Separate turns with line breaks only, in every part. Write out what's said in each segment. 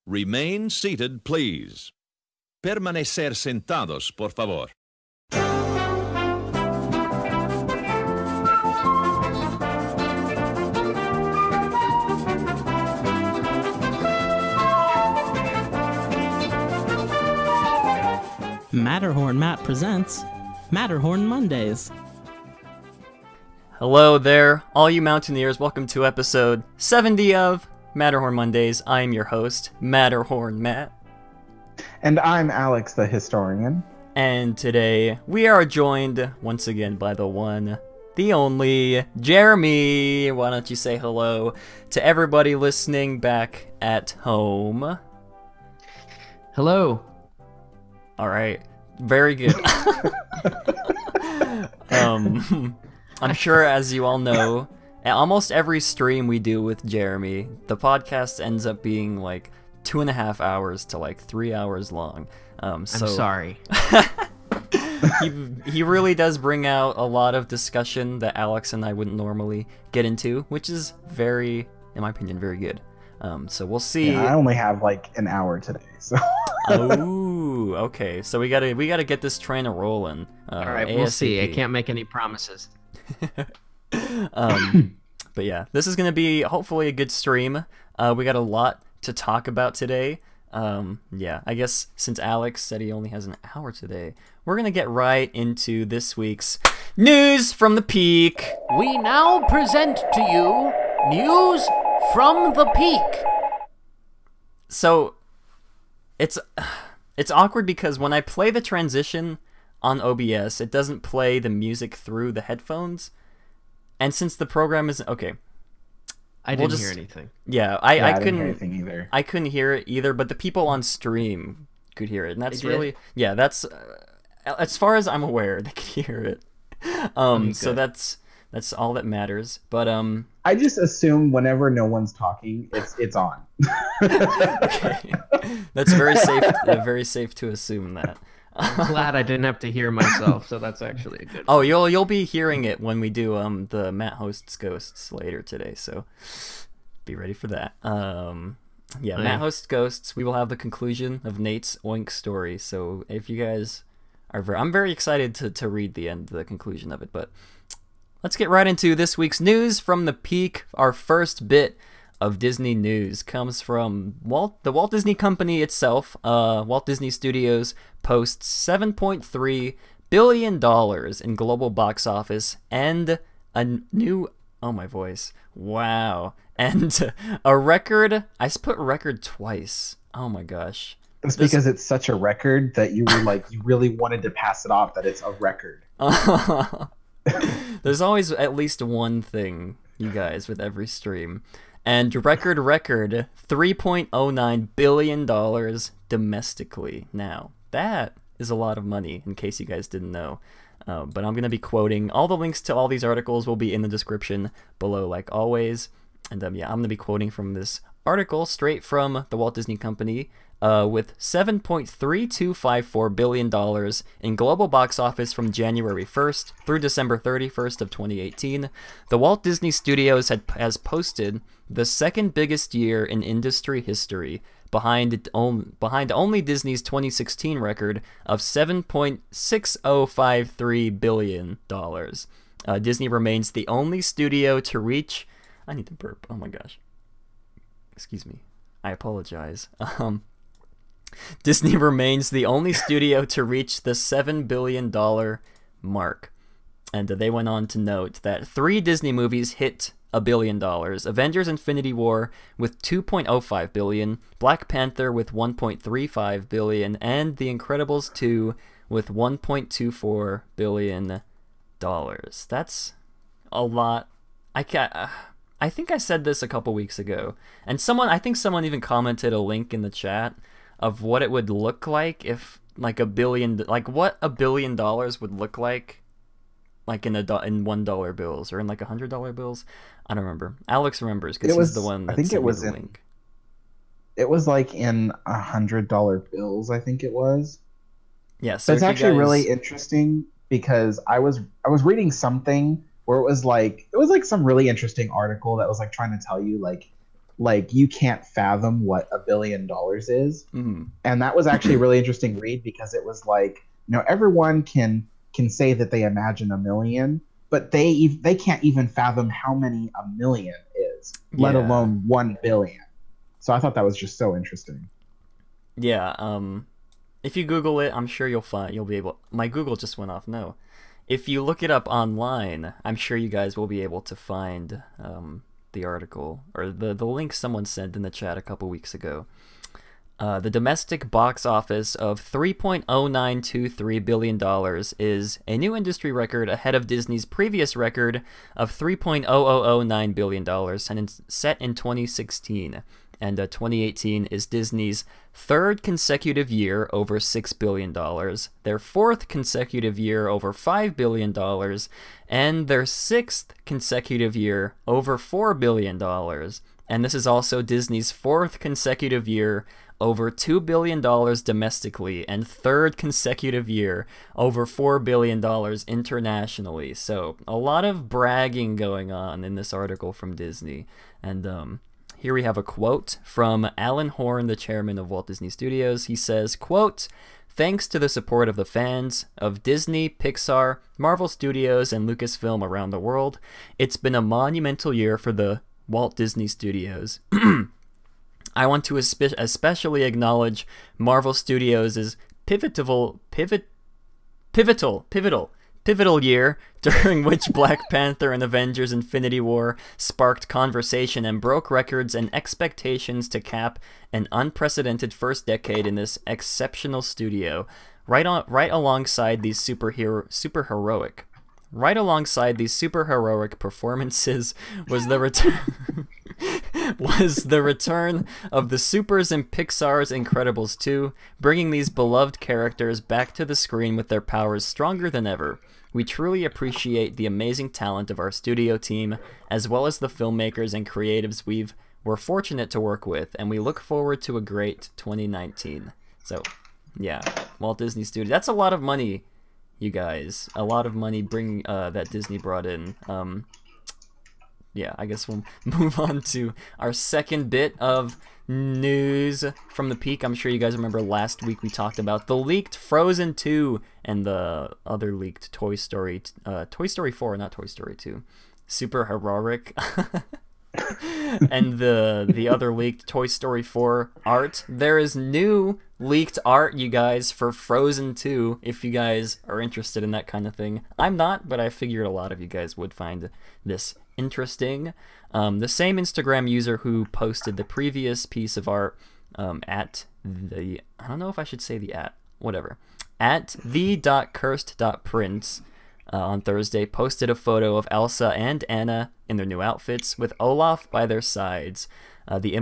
Remain seated, please. Permanecer sentados, por favor.
Matterhorn Matt presents Matterhorn Mondays.
Hello there, all you mountaineers. Welcome to episode 70 of Matterhorn Mondays. I am your host, Matterhorn Matt.
And I'm Alex, the historian.
And today we are joined once again by the one, the only, Jeremy. Why don't you say hello to everybody listening back at home?
Hello.
All right, very good. I'm sure, as you all know, at almost every stream we do with Jeremy, the podcast ends up being like 2.5 hours to like 3 hours long.
I'm sorry.
he really does bring out a lot of discussion that Alex and I wouldn't normally get into, which is very, in my opinion, very good. So we'll see.
Yeah, I only have like an hour today, so.
Oh, okay. So we gotta get this train a rolling.
All right, we'll see. I can't make any promises.
But yeah, this is gonna be hopefully a good stream. We got a lot to talk about today. Yeah, I guess since Alex said he only has an hour today, we're gonna get right into this week's news from the peak.
We now present to you news from the peak.
So it's awkward because when I play the transition on OBS, it doesn't play the music through the headphones. And since the program isn't okay,
I didn't hear anything.
Yeah, I couldn't
hear anything either.
I couldn't hear it either, but the people on stream could hear it, and that's really that's as far as I'm aware, they could hear it. So that's all that matters. But
I just assume whenever no one's talking, it's on.
Okay. That's very safe to assume that.
I'm glad I didn't have to hear myself, so that's actually a good.
Oh, you'll be hearing it when we do the Matt Hosts Ghosts later today, so be ready for that. Yeah, Matt Hosts Ghosts. We will have the conclusion of Nate's Oink story. So if you guys are I'm very excited to read the conclusion of it. But let's get right into this week's news from the peak. Our first bit of Disney news comes from the Walt Disney Company itself. Walt Disney Studios posts $7.3 billion in global box office and a new... Oh, my voice. Wow. And a record... I put record twice. Oh, my gosh.
That's because it's such a record that you were like, you really wanted to pass it off that it's a record.
There's always at least one thing, you guys, with every stream. And record $3.09 billion domestically. Now, that is a lot of money, in case you guys didn't know. But I'm going to be quoting. All the links to all these articles will be in the description below, like always. And yeah, I'm going to be quoting from this article straight from the Walt Disney Company. With $7.3254 billion in global box office from January 1st through December 31st of 2018, the Walt Disney Studios has posted the second biggest year in industry history, behind only Disney's 2016 record of $7.6053 billion. Disney remains the only studio to reach... I need to burp. Oh my gosh. Excuse me. I apologize. Disney remains the only studio to reach the $7 billion mark. And they went on to note that 3 Disney movies hit $1 billion. Avengers Infinity War with $2.05 billion, Black Panther with $1.35 billion, and The Incredibles 2 with $1.24 billion. That's a lot. I think I said this a couple weeks ago, and I think someone even commented a link in the chat of what it would look like if what $1 billion would look like in $1 bills or in like $100 bills. I don't remember. Alex remembers because he's the one that sent me the link.
It was like in $100 bills, I think it was.
Yeah, so
it's actually really interesting because I was reading something where it was like some really interesting article that was like trying to tell you like like you can't fathom what $1 billion is.
Mhm.
And that was actually a really interesting read because it was like, everyone can say that they imagine a million, but they can't even fathom how many a million is, let alone 1 billion. So I thought that was just so interesting.
Yeah, if you Google it, I'm sure you'll be able. My Google just went off. No, if you look it up online, I'm sure you guys will be able to find the article or the link someone sent in the chat a couple weeks ago. The domestic box office of $3.0923 billion is a new industry record ahead of Disney's previous record of $3.0009 billion set in 2016. And 2018 is Disney's third consecutive year over $6 billion, their fourth consecutive year over $5 billion, and their sixth consecutive year over $4 billion. And this is also Disney's fourth consecutive year over $2 billion domestically, and third consecutive year over $4 billion internationally. So a lot of bragging going on in this article from Disney. And here we have a quote from Alan Horn, the chairman of Walt Disney Studios. He says, quote, "Thanks to the support of the fans of Disney, Pixar, Marvel Studios, and Lucasfilm around the world, it's been a monumental year for the Walt Disney Studios. I want to especially acknowledge Marvel Studios' pivotal year, during which Black Panther and Avengers Infinity War sparked conversation and broke records and expectations to cap an unprecedented first decade in this exceptional studio. Right alongside these super heroic performances was the return of the Supers in Pixar's Incredibles 2, bringing these beloved characters back to the screen with their powers stronger than ever. We truly appreciate the amazing talent of our studio team, as well as the filmmakers and creatives we're fortunate to work with, and we look forward to a great 2019. So, yeah, Walt Disney Studios. That's a lot of money, you guys. A lot of money that Disney brought in. Yeah, I guess we'll move on to our second bit of news from the peak. I'm sure you guys remember last week we talked about the leaked Frozen 2 and the other leaked Toy Story 4, not Toy Story 2, Super Heroic, and the other leaked Toy Story 4 art. There is new leaked art, you guys, for Frozen 2, if you guys are interested in that kind of thing. I'm not, but I figured a lot of you guys would find this interesting. The same Instagram user who posted the previous piece of art at the, I don't know if I should say the whatever, at the.cursed.prince on Thursday posted a photo of Elsa and Anna in their new outfits with Olaf by their sides. The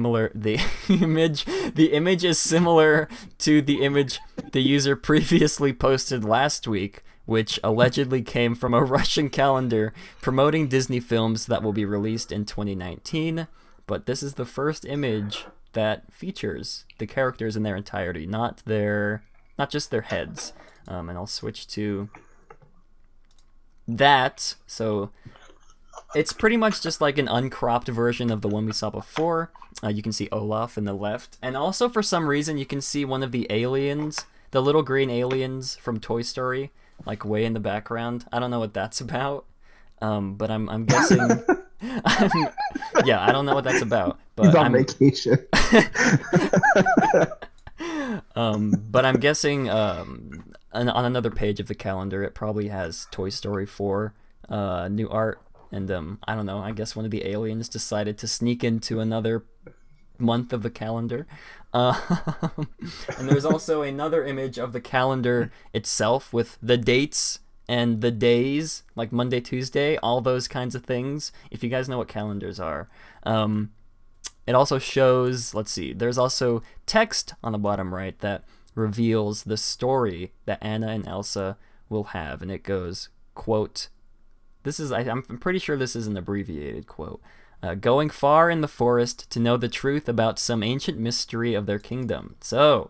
image is similar to the image the user previously posted last week, which allegedly came from a Russian calendar promoting Disney films that will be released in 2019. But this is the first image that features the characters in their entirety, not just their heads. And I'll switch to that. So it's pretty much just like an uncropped version of the one we saw before. You can see Olaf in the left, and also for some reason you can see one of the aliens, the little green aliens from Toy Story, like way in the background. I don't know what that's about, but I'm guessing. Yeah, I don't know what that's about. But
he's on vacation.
But I'm guessing on another page of the calendar, it probably has Toy Story 4 new art. And I don't know, I guess one of the aliens decided to sneak into another month of the calendar. And there's also another image of the calendar itself with the dates and the days, like Monday, Tuesday, all those kinds of things, if you guys know what calendars are. It also shows, let's see, there's also text on the bottom right that reveals the story that Anna and Elsa will have, and it goes, quote, I'm pretty sure this is an abbreviated quote. Going far in the forest to know the truth about some ancient mystery of their kingdom. So,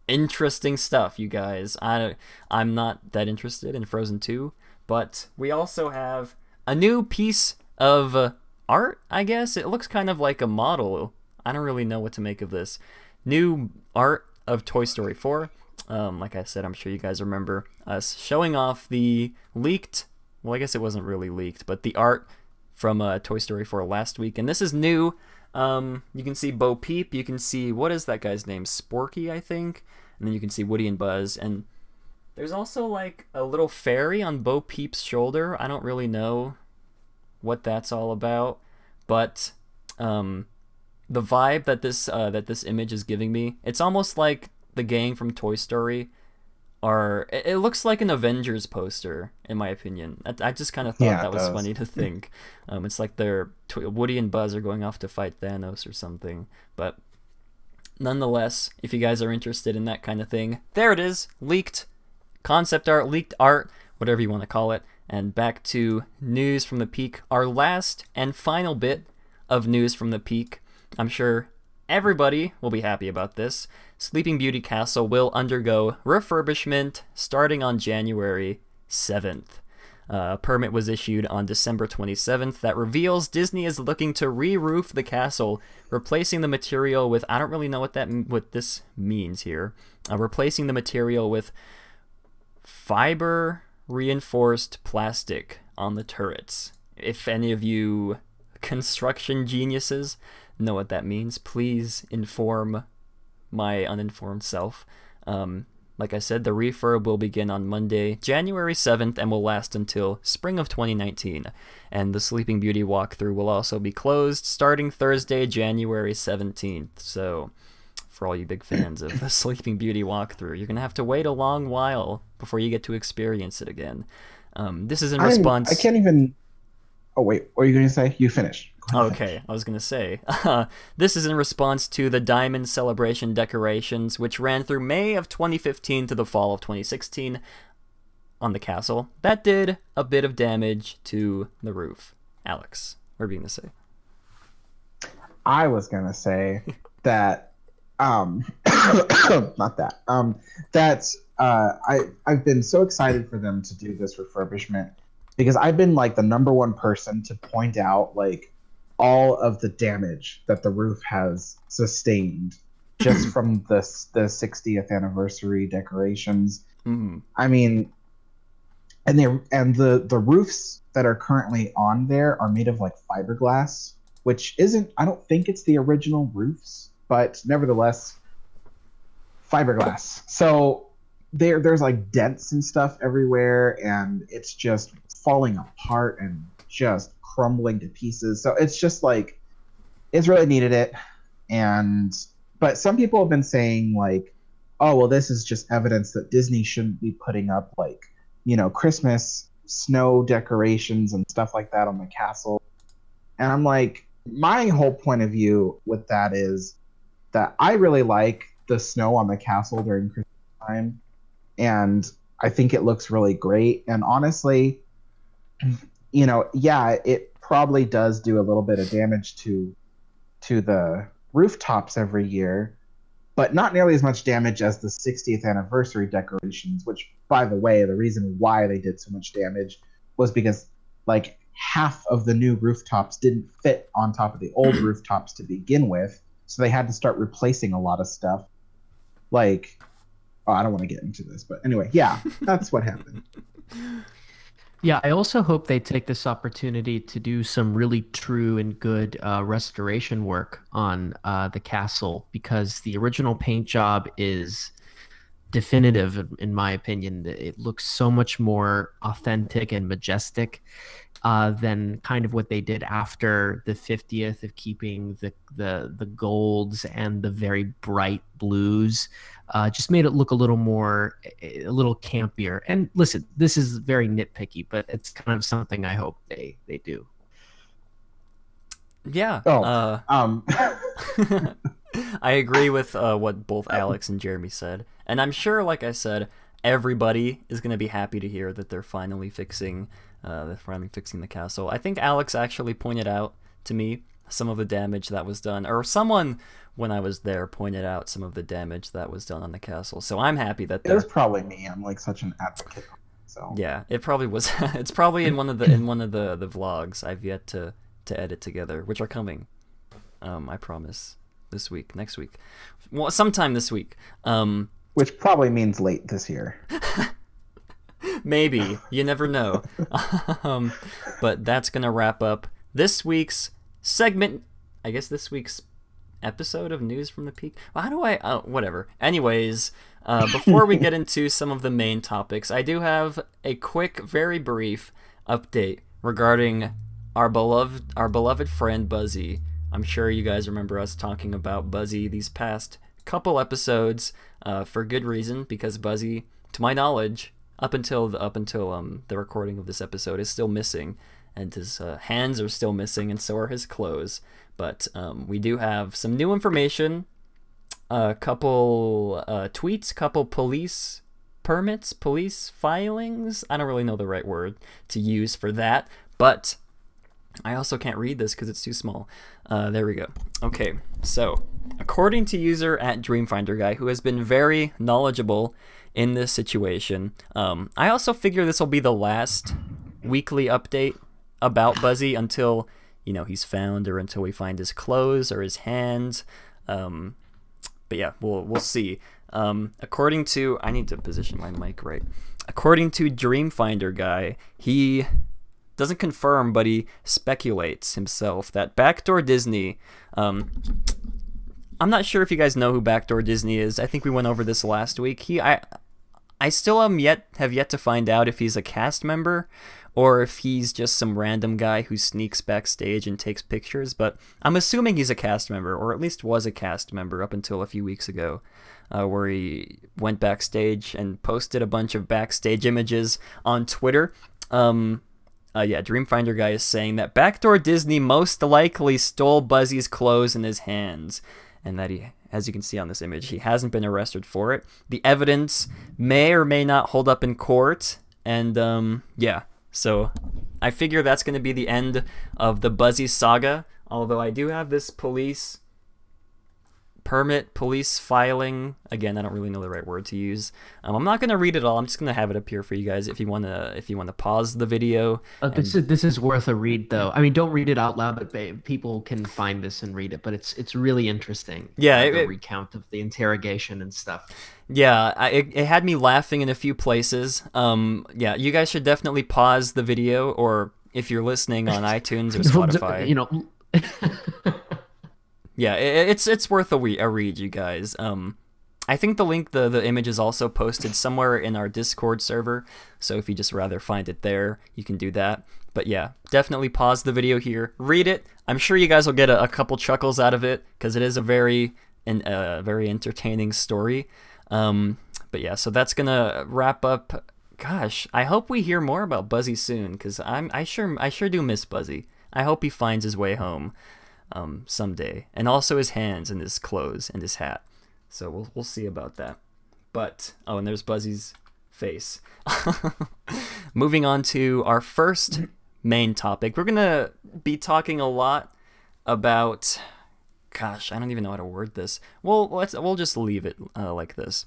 interesting stuff, you guys. I'm not that interested in Frozen 2, but we also have a new piece of art, I guess. It looks kind of like a model. I don't really know what to make of this. New art of Toy Story 4. Like I said, I'm sure you guys remember us showing off the leaked, well, I guess it wasn't really leaked, but the art from Toy Story 4 last week. And this is new. You can see Bo Peep. You can see, what is that guy's name? Sporky, I think. And then you can see Woody and Buzz. And there's also like a little fairy on Bo Peep's shoulder. I don't really know what that's all about. But the vibe that this image is giving me, it's almost like the gang from Toy Story are, it looks like an Avengers poster, in my opinion. I just kind of thought that was funny to think. It's like Woody and Buzz are going off to fight Thanos or something. But nonetheless, if you guys are interested in that kind of thing, there it is. Leaked concept art, leaked art, whatever you want to call it. And back to news from the peak. Our last and final bit of news from the peak. I'm sure everybody will be happy about this. Sleeping Beauty Castle will undergo refurbishment starting on January 7th. A permit was issued on December 27th that reveals Disney is looking to re-roof the castle, replacing the material with, I don't really know what this means here, replacing the material with fiber reinforced plastic on the turrets. If any of you construction geniuses know what that means, please inform my uninformed self. Like I said, the refurb will begin on Monday, January 7th, and will last until spring of 2019. And the Sleeping Beauty walkthrough will also be closed starting Thursday, January 17th. So, for all you big fans of the Sleeping Beauty walkthrough, you're going to have to wait a long while before you get to experience it again. This is in response...
I can't even... Oh, wait. What are you going to say? You finish.
Okay, I was going to say, this is in response to the Diamond Celebration decorations, which ran through May of 2015 to the fall of 2016 on the castle. That did a bit of damage to the roof. Alex, what are you going to say?
I was going to say that, not that, I've been so excited for them to do this refurbishment because I've been like the #1 person to point out like all of the damage that the roof has sustained just from the 60th anniversary decorations.
Mm-hmm.
I mean, and the roofs that are currently on there are made of like fiberglass, which isn't, I don't think it's the original roofs, but nevertheless, fiberglass. So there's like dents and stuff everywhere, and it's just falling apart and just crumbling to pieces. So it's just like, it's really needed it. But some people have been saying like, oh, well, this is just evidence that Disney shouldn't be putting up like, you know, Christmas snow decorations and stuff like that on the castle. And I'm like, my whole point of view with that is that I really like the snow on the castle during Christmas time. And I think it looks really great. And honestly, you know, yeah, it probably does do a little bit of damage to the rooftops every year, but not nearly as much damage as the 60th anniversary decorations, which, by the way, the reason why they did so much damage was because, like, half of the new rooftops didn't fit on top of the old rooftops to begin with, so they had to start replacing a lot of stuff. Like, oh, I don't want to get into this, but anyway, yeah, that's what happened.
Yeah, I also hope they take this opportunity to do some really true and good restoration work on the castle, because the original paint job is definitive, in my opinion. It looks so much more authentic and majestic than kind of what they did after the 50th, of keeping the golds and the very bright blues. Just made it look a little campier. And listen, this is very nitpicky, but it's kind of something I hope they do.
Yeah.
Oh,
I agree with what both Alex and Jeremy said. And I'm sure, like I said, everybody is going to be happy to hear that they're finally fixing the castle. I think Alex actually pointed out to me some of the damage that was done, or someone when I was there pointed out some of the damage that was done on the castle. So I'm happy that
it was probably me. I'm like such an advocate. So
yeah, it probably was. It's probably in one of the vlogs. I've yet to to edit together, which are coming. I promise. This week, next week, well, sometime this week.
Which probably means late this year.
Maybe, you never know. But that's gonna wrap up this week's segment. I guess this week's episode of News from the Peak. Well, how do I? Whatever. Anyways, before we get into some of the main topics, I do have a quick, very brief update regarding our beloved friend Buzzy. I'm sure you guys remember us talking about Buzzy these past couple episodes, for good reason, because Buzzy, to my knowledge, up until the recording of this episode, is still missing, and his hands are still missing, and so are his clothes. But we do have some new information, a couple tweets, couple police permits, police filings. I don't really know the right word to use for that, but I also can't read this because it's too small. There we go. Okay, so according to user at Dreamfinder Guy, who has been very knowledgeable in this situation, I also figure this will be the last weekly update about Buzzy until, you know, he's found, or until we find his clothes or his hands. But yeah, we'll see. According to, I need to position my mic right. According to Dreamfinder Guy, he doesn't confirm, but he speculates himself that Backdoor Disney, I'm not sure if you guys know who Backdoor Disney is. I think we went over this last week. I still have yet to find out if he's a cast member or if he's just some random guy who sneaks backstage and takes pictures, but I'm assuming he's a cast member, or at least was a cast member up until a few weeks ago, where he went backstage and posted a bunch of backstage images on Twitter. Yeah, Dreamfinder Guy is saying that Backdoor Disney most likely stole Buzzy's clothes in his hands, and that he, as you can see on this image, he hasn't been arrested for it. The evidence may or may not hold up in court, and yeah, so I figure that's going to be the end of the Buzzy saga, although I do have this police permit, police filing. Again, I don't really know the right word to use. I'm not going to read it all. I'm just going to have it up here for you guys if you want to pause the video.
This is worth a read, though. I mean, don't read it out loud, but people can find this and read it. But it's really interesting.
Yeah,
the recount of the interrogation and stuff.
Yeah, it had me laughing in a few places. Yeah, you guys should definitely pause the video, or if you're listening on iTunes or Spotify,
you know.
Yeah, it's worth a read, you guys. I think the link, the image is also posted somewhere in our Discord server, so if you just rather find it there, you can do that. But yeah, definitely pause the video here, read it. I'm sure you guys will get a couple chuckles out of it, because it is a very entertaining story. But yeah, so that's gonna wrap up. Gosh, I hope we hear more about Buzzy soon, because I sure do miss Buzzy. I hope he finds his way home someday, and also his hands and his clothes and his hat. So we'll see about that. But oh, and there's Buzzy's face. Moving on to our first main topic, we're gonna be talking a lot about. Gosh, I don't even know how to word this. We'll just leave it like this.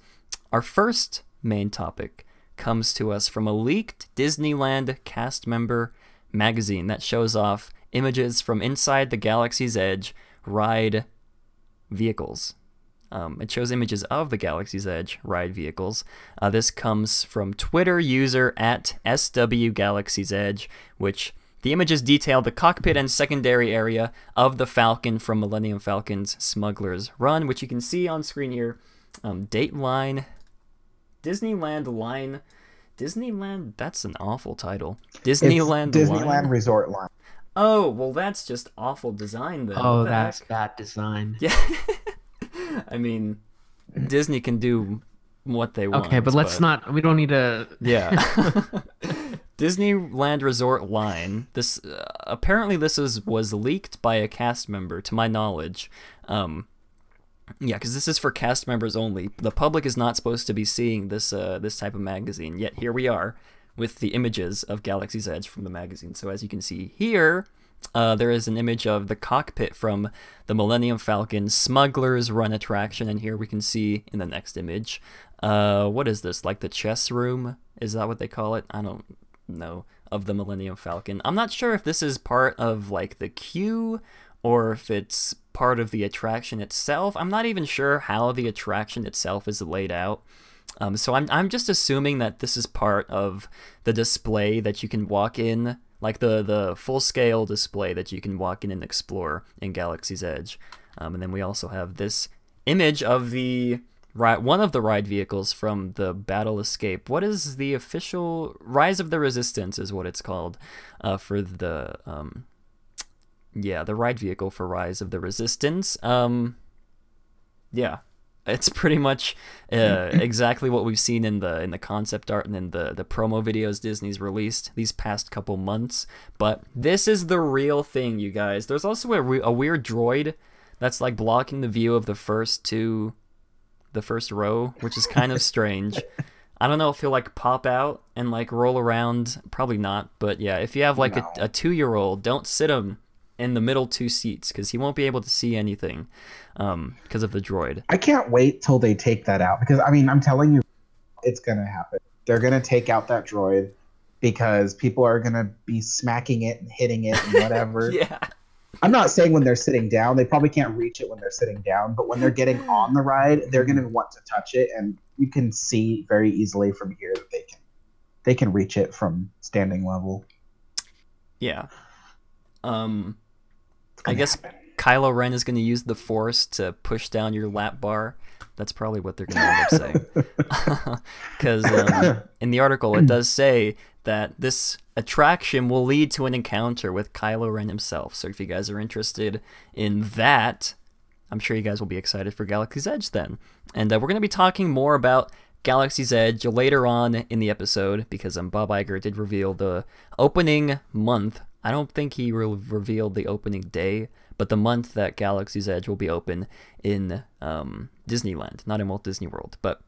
Our first main topic comes to us from a leaked Disneyland Cast Member magazine that shows off images from inside the Galaxy's Edge ride vehicles. It shows images of the Galaxy's Edge ride vehicles. This comes from Twitter user at SW Galaxy's Edge, which the images detail the cockpit and secondary area of the Falcon from Millennium Falcon's Smuggler's Run, which you can see on screen here. Dateline, Disneyland, that's an awful title.
Disneyland Resort Line.
Oh, well, that's just awful design then.
Oh, that's bad design.
Yeah. I mean, Disney can do what they want.
Okay, but let's not. We don't need to.
Yeah. Disneyland Resort Line. This apparently this was leaked by a cast member, to my knowledge. Yeah, because this is for cast members only. The public is not supposed to be seeing this this type of magazine. Yet here we are with the images of Galaxy's Edge from the magazine. So as you can see here, there is an image of the cockpit from the Millennium Falcon Smuggler's Run attraction, and here we can see in the next image, what is this, like the chess room? Is that what they call it? I don't know, of the Millennium Falcon. I'm not sure if this is part of like the queue or if it's part of the attraction itself. I'm not even sure how the attraction itself is laid out. So I'm just assuming that this is part of the display that you can walk in, like the full-scale display that you can walk in and explore in Galaxy's Edge. And then we also have this image of one of the ride vehicles from the Battle Escape. What is the official Rise of the Resistance is what it's called for the the ride vehicle for Rise of the Resistance. Yeah. It's pretty much exactly what we've seen in the concept art and in the promo videos Disney's released these past couple months. But this is the real thing, you guys. There's also a weird droid that's like blocking the view of the first row, which is kind of strange. I don't know if he'll like pop out and like roll around. Probably not. But yeah, if you have like a 2-year-old, don't sit him in the middle 2 seats because he won't be able to see anything because of the droid.
I can't wait till they take that out because, I mean, I'm telling you, it's going to happen. They're going to take out that droid because people are going to be smacking it and hitting it and whatever.
Yeah.
I'm not saying when they're sitting down. They probably can't reach it when they're sitting down, but when they're getting on the ride, they're going to want to touch it, and you can see very easily from here that they can reach it from standing level.
Yeah. I guess Kylo Ren is going to use the Force to push down your lap bar. That's probably what they're going to end up saying. Because in the article, it does say that this attraction will lead to an encounter with Kylo Ren himself. So if you guys are interested in that, I'm sure you guys will be excited for Galaxy's Edge then. And we're going to be talking more about Galaxy's Edge later on in the episode because Bob Iger did reveal the opening month. I don't think he revealed the opening day, but the month that Galaxy's Edge will be open in Disneyland, not in Walt Disney World. But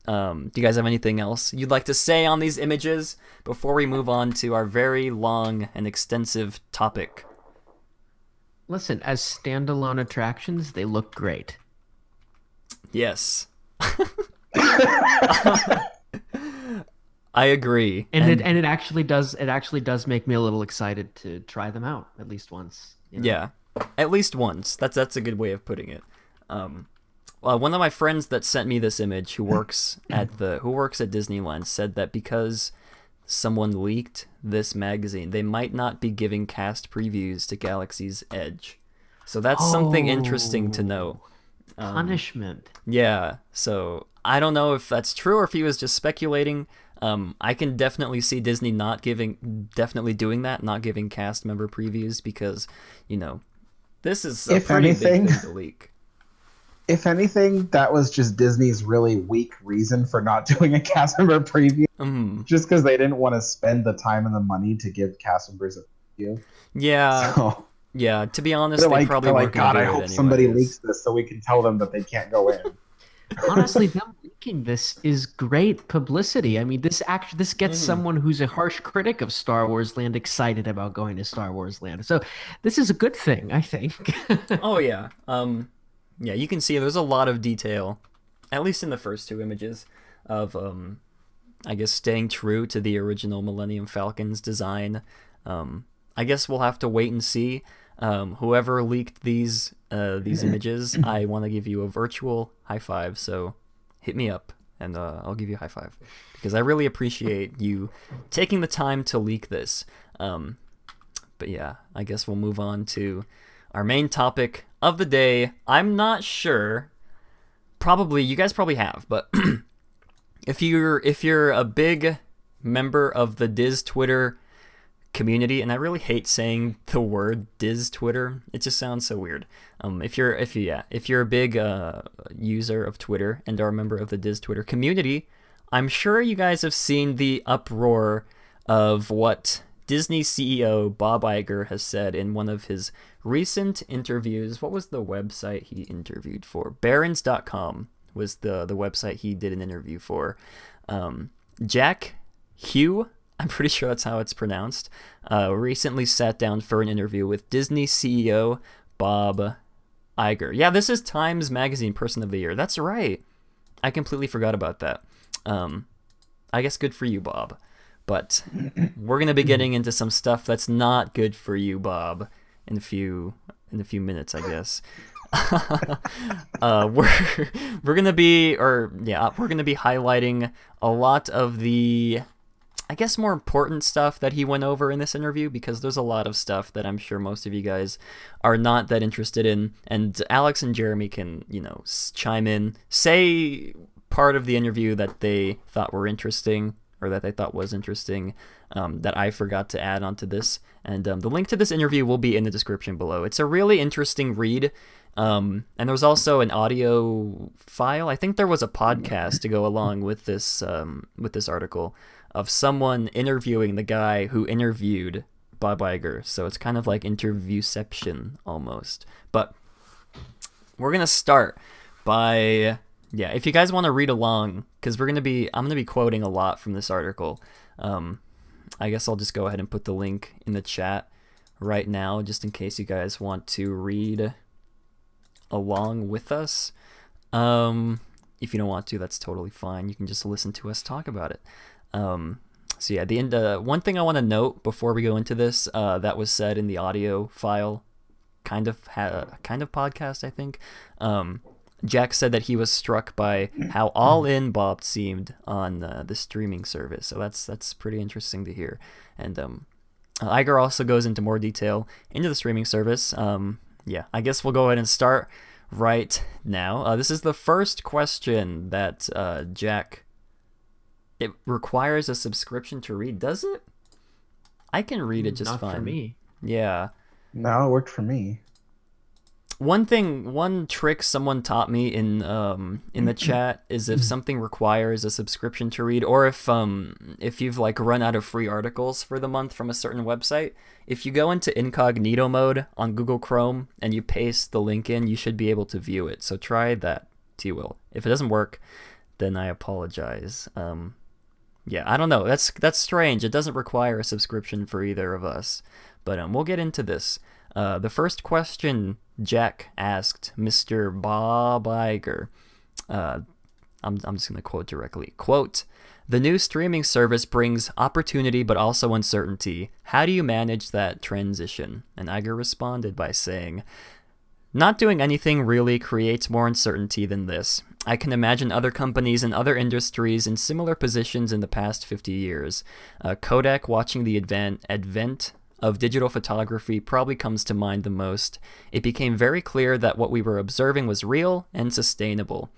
do you guys have anything else you'd like to say on these images before we move on to our very long and extensive topic?
Listen, as standalone attractions, they look great.
Yes. I agree,
and it actually does make me a little excited to try them out at least once. You know?
Yeah, at least once. That's a good way of putting it. One of my friends that sent me this image, who works at Disneyland, said that because someone leaked this magazine, they might not be giving cast previews to Galaxy's Edge. So that's something interesting to know.
Punishment.
Yeah. So I don't know if that's true or if he was just speculating. I can definitely see Disney not giving cast member previews because, you know, this is a pretty big thing to leak.
If anything, that was just Disney's really weak reason for not doing a cast member preview. Just because they didn't want to spend the time and the money to give cast members a preview.
Yeah.
So,
yeah, to be honest, they probably weren't going to do it
I hope
anyways.
somebody leaks this so we can tell them that they can't go in.
Honestly, them leaking this is great publicity. I mean, this gets someone who's a harsh critic of Star Wars Land excited about going to Star Wars Land. So this is a good thing, I think.
Oh yeah. Yeah, you can see there's a lot of detail, at least in the first 2 images, of I guess staying true to the original Millennium Falcon's design. I guess we'll have to wait and see. Whoever leaked these images, I want to give you a virtual high five. So hit me up, and I'll give you a high five because I really appreciate you taking the time to leak this. But yeah, I guess we'll move on to our main topic of the day. I'm not sure. Probably you guys probably have, but if you're a big member of the Diz Twitter community, and I really hate saying the word Diz Twitter, it just sounds so weird. If you're a big user of Twitter and are a member of the Diz Twitter community, I'm sure you guys have seen the uproar of what Disney CEO Bob Iger has said in one of his recent interviews. What was the website he interviewed for? Barons.com was the website he did an interview for. Jack Hugh, I'm pretty sure that's how it's pronounced, recently sat down for an interview with Disney CEO Bob Iger. Yeah, this is Times Magazine Person of the Year. That's right. I completely forgot about that. I guess good for you, Bob. But we're gonna be getting into some stuff that's not good for you, Bob, in a few minutes, I guess. we're gonna be highlighting a lot of the, I guess, more important stuff that he went over in this interview, because there's a lot of stuff that I'm sure most of you guys are not that interested in, and Alex and Jeremy can, chime in, say part of the interview that they thought were interesting, or that they thought was interesting, that I forgot to add onto this, and the link to this interview will be in the description below. It's a really interesting read. And there was also an audio file. I think there was a podcast to go along with this article of someone interviewing the guy who interviewed Bob Iger. So it's kind of like interviewception almost. But we're gonna start by, if you guys want to read along, because I'm gonna be quoting a lot from this article. I guess I'll just go ahead and put the link in the chat right now, just in case you guys want to read along with us. If you don't want to, that's totally fine. You can just listen to us talk about it. So yeah, the end. One thing I want to note before we go into this, that was said in the audio file, kind of podcast, I think. Jack said that he was struck by how all in Bob seemed on the streaming service. So that's pretty interesting to hear. And Iger also goes into more detail into the streaming service. I guess we'll go ahead and start right now. This is the first question that Jack. It requires a subscription to read, does it? I can read it just
Not
fine.
for me.
Yeah.
No, it worked for me.
One trick someone taught me in the chat is if something requires a subscription to read, or if you've like run out of free articles for the month from a certain website, if you go into incognito mode on Google Chrome and you paste the link in, you should be able to view it. So try that, T-Will. If it doesn't work, then I apologize. I don't know. That's strange. It doesn't require a subscription for either of us, but we'll get into this. The first question Jack asked Mr. Bob Iger. I'm just going to quote directly. Quote, "The new streaming service brings opportunity but also uncertainty. How do you manage that transition?" And Iger responded by saying, "Not doing anything really creates more uncertainty than this. I can imagine other companies in other industries in similar positions in the past 50 years. Kodak watching the advent of digital photography probably comes to mind the most. It became very clear that what we were observing was real and sustainable.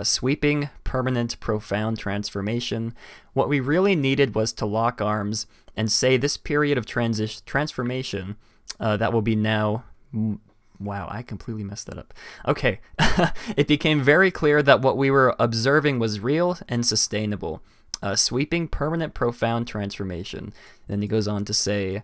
Sweeping, permanent, profound transformation. What we really needed was to lock arms and say this period of transformation that will be now..." Wow, I completely messed that up. Okay. "It became very clear that what we were observing was real and sustainable. Sweeping, permanent, profound transformation." Then he goes on to say,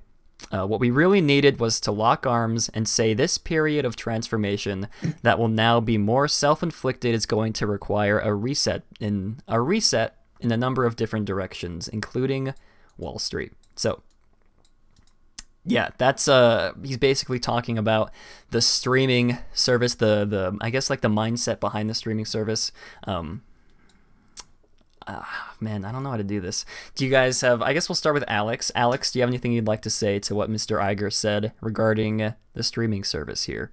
"What we really needed was to lock arms and say this period of transformation that will now be more self-inflicted is going to require a reset in a number of different directions, including Wall Street." So yeah, that's he's basically talking about the streaming service, the I guess like the mindset behind the streaming service. Man, I don't know how to do this. Do you guys have... I guess we'll start with Alex. Alex, do you have anything you'd like to say to what Mr. Iger said regarding the streaming service here?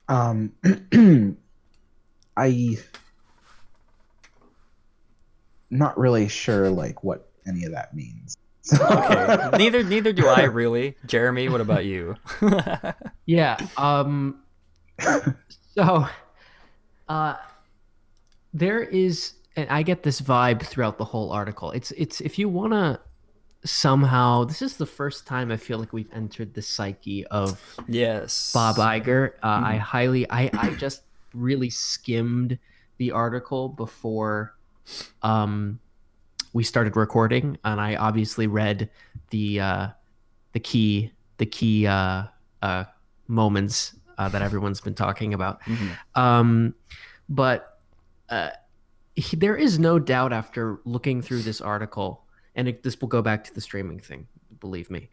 I not really sure like what any of that means. So.
Okay, neither do I really. Jeremy, what about you?
Yeah. So, there is, and I get this vibe throughout the whole article. It's if you want to somehow, this is the first time I feel like we've entered the psyche of Bob Iger. I just really skimmed the article before we started recording, and I obviously read the key moments that everyone's been talking about. But there is no doubt after looking through this article, and this will go back to the streaming thing, believe me,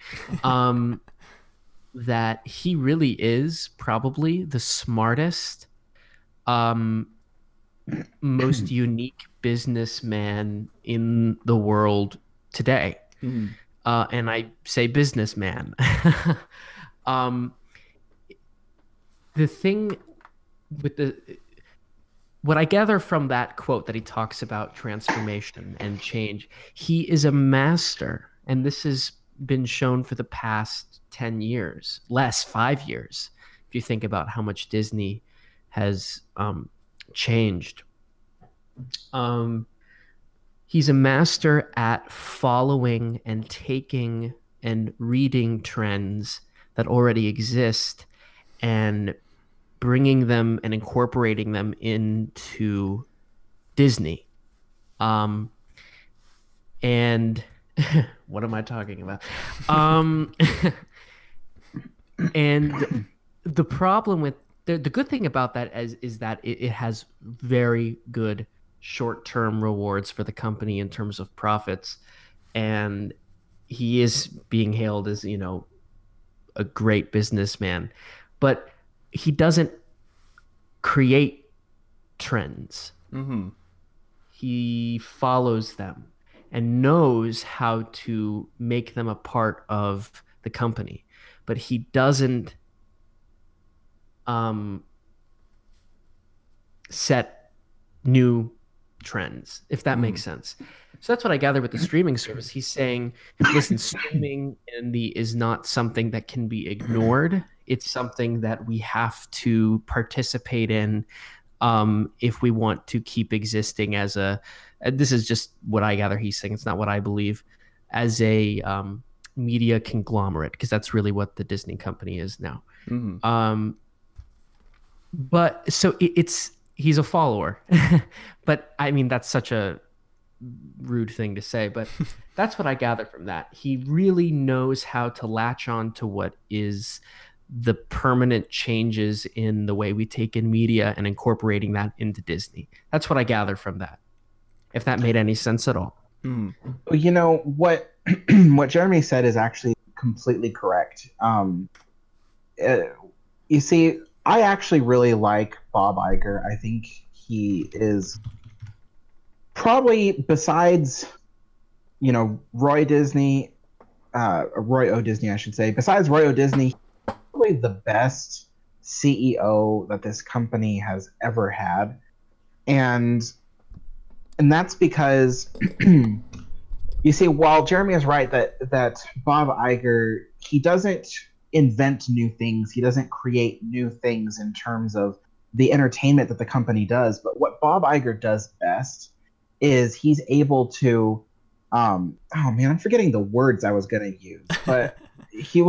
that he really is probably the smartest, most unique businessman in the world today. And I say businessman. The thing with what I gather from that quote that he talks about transformation and change, he is a master, and this has been shown for the past 10 years, less 5 years, if you think about how much Disney has changed. He's a master at following and taking and reading trends that already exist and bringing them and incorporating them into Disney. And what am I talking about? And the problem with the good thing about that is that it has very good short-term rewards for the company in terms of profits, and he is being hailed as, you know, a great businessman, but he doesn't create trends. He follows them and knows how to make them a part of the company, but he doesn't set new trends, if that makes sense. So that's what I gather with the streaming service. He's saying, listen, streaming is not something that can be ignored. It's something that we have to participate in if we want to keep existing as this is just what I gather he's saying, it's not what I believe, as a media conglomerate, because that's really what the Disney company is now. But so he's a follower. But I mean, that's such a rude thing to say, but that's what I gather from that. He really knows how to latch on to what is the permanent changes in the way we take in media and incorporating that into Disney. That's what I gather from that, if that made any sense at all.
You know, what Jeremy said is actually completely correct. You see, I actually really like Bob Iger. I think he is probably, besides, you know, Roy O. Disney, I should say, besides Roy O. Disney, probably the best CEO that this company has ever had. And that's because, you see, while Jeremy is right that Bob Iger, he doesn't invent new things. He doesn't create new things in terms of the entertainment that the company does. But what Bob Iger does best is he's able to, oh man, I'm forgetting the words I was going to use, but he's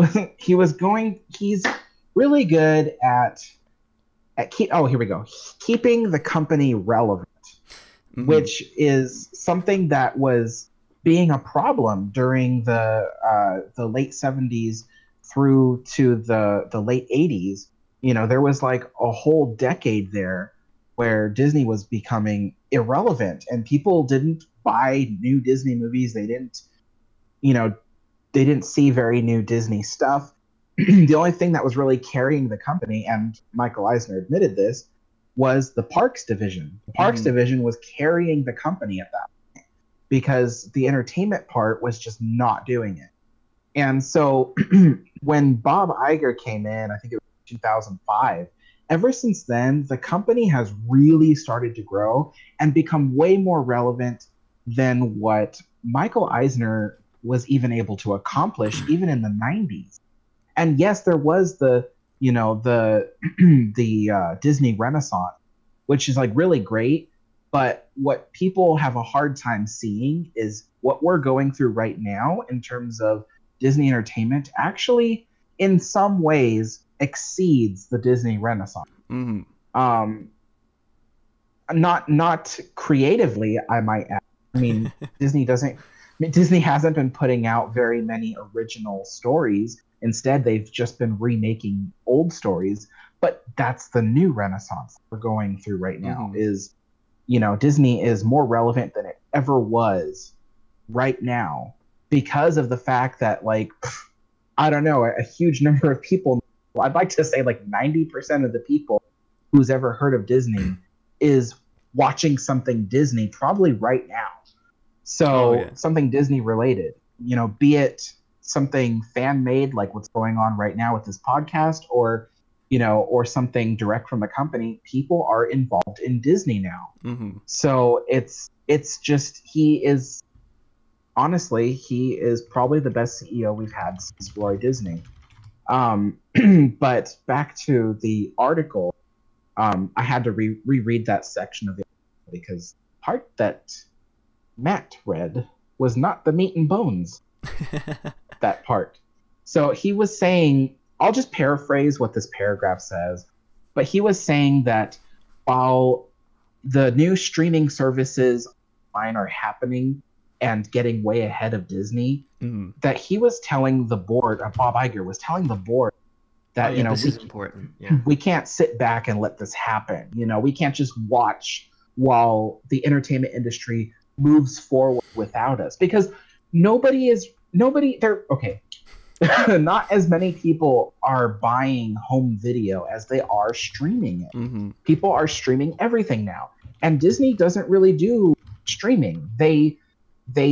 really good at keeping the company relevant, which is something that was being a problem during the late 70s through to the late 80s. You know, there was like a whole decade there where Disney was becoming irrelevant and people didn't buy new Disney movies. They didn't see very new Disney stuff. The only thing that was really carrying the company, and Michael Eisner admitted this, was the Parks division. The Parks division was carrying the company at that point because the entertainment part was just not doing it. And so when Bob Iger came in, I think it was 2005, ever since then, the company has really started to grow and become way more relevant than what Michael Eisner was even able to accomplish even in the 90s. And yes, there was the Disney Renaissance, which is like really great. But what people have a hard time seeing is what we're going through right now in terms of Disney entertainment actually in some ways exceeds the Disney Renaissance. Not creatively, I might add. I mean, Disney hasn't been putting out very many original stories. Instead, they've just been remaking old stories. But that's the new Renaissance we're going through right now. Is, you know, Disney is more relevant than it ever was right now because of the fact that, like, I don't know, a huge number of people, well, I'd like to say like 90% of the people who's ever heard of Disney is watching something Disney probably right now. So something Disney related, be it something fan made like what's going on right now with this podcast, or or something direct from the company. People are involved in Disney now.
Mm-hmm.
So it's just, he is probably the best CEO we've had since Roy Disney. But back to the article, I had to reread that section of the article because the part that Matt read was not the meat and bones. That part. So he was saying, I'll just paraphrase what this paragraph says, but he was saying that while the new streaming services online are happening and getting way ahead of Disney, that he was telling the board, Bob Iger was telling the board that,
this is important. Yeah.
We can't sit back and let this happen. We can't just watch while the entertainment industry moves forward without us, because not as many people are buying home video as they are streaming it.
Mm-hmm.
People are streaming everything now, and Disney doesn't really do streaming. They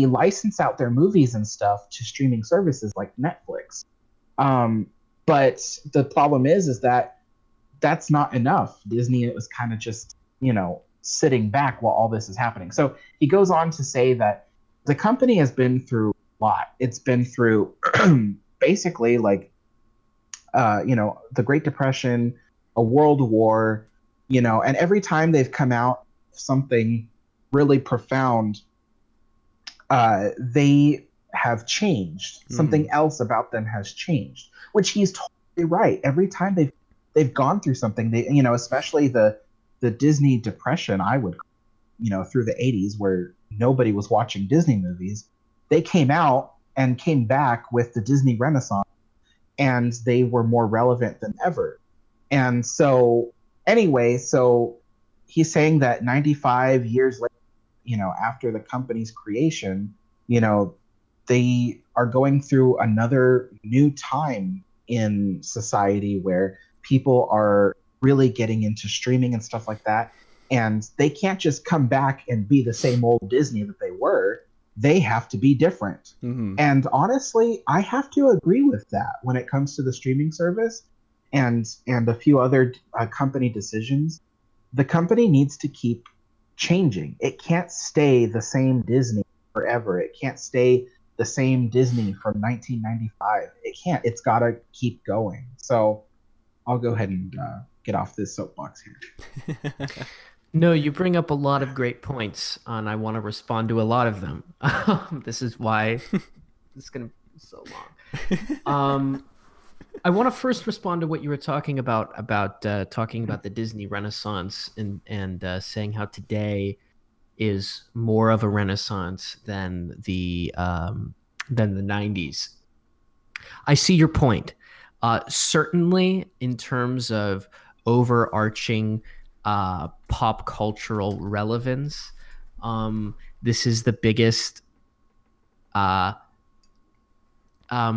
license out their movies and stuff to streaming services like Netflix. But the problem is that that's not enough. Disney was kind of just, sitting back while all this is happening. So he goes on to say that the company has been through a lot. It's been through basically the Great Depression, a world war, and every time they've come out with something really profound, they have changed. Something else about them has changed, which he's totally right. Every time they've gone through something, they, especially the Disney depression, I would, through the 80s, where nobody was watching Disney movies, they came out and came back with the Disney Renaissance, and they were more relevant than ever. And so anyway, so he's saying that 95 years later, after the company's creation, they are going through another new time in society where people are really getting into streaming and stuff like that. And they can't just come back and be the same old Disney that they were. They have to be different.
Mm-hmm.
And honestly, I have to agree with that when it comes to the streaming service and a few other company decisions. The company needs to keep changing. It can't stay the same Disney forever. It can't stay the same Disney from 1995. It can't. It's got to keep going. So I'll go ahead and get off this soapbox here.
No, you bring up a lot of great points, and I want to respond to a lot of them. This is why it's going to be so long. I want to first respond to what you were talking about talking about the Disney Renaissance and saying how today is more of a renaissance than the 90s. I see your point. Certainly, in terms of overarching pop cultural relevance, this is the biggest.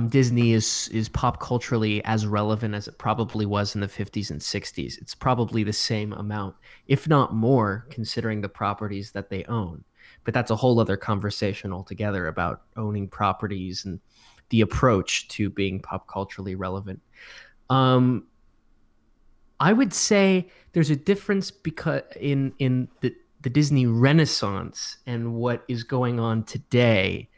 Disney is pop culturally as relevant as it probably was in the 50s and 60s. It's probably the same amount, if not more, considering the properties that they own. But that's a whole other conversation altogether about owning properties and the approach to being pop culturally relevant. I would say there's a difference because in the Disney Renaissance and what is going on today.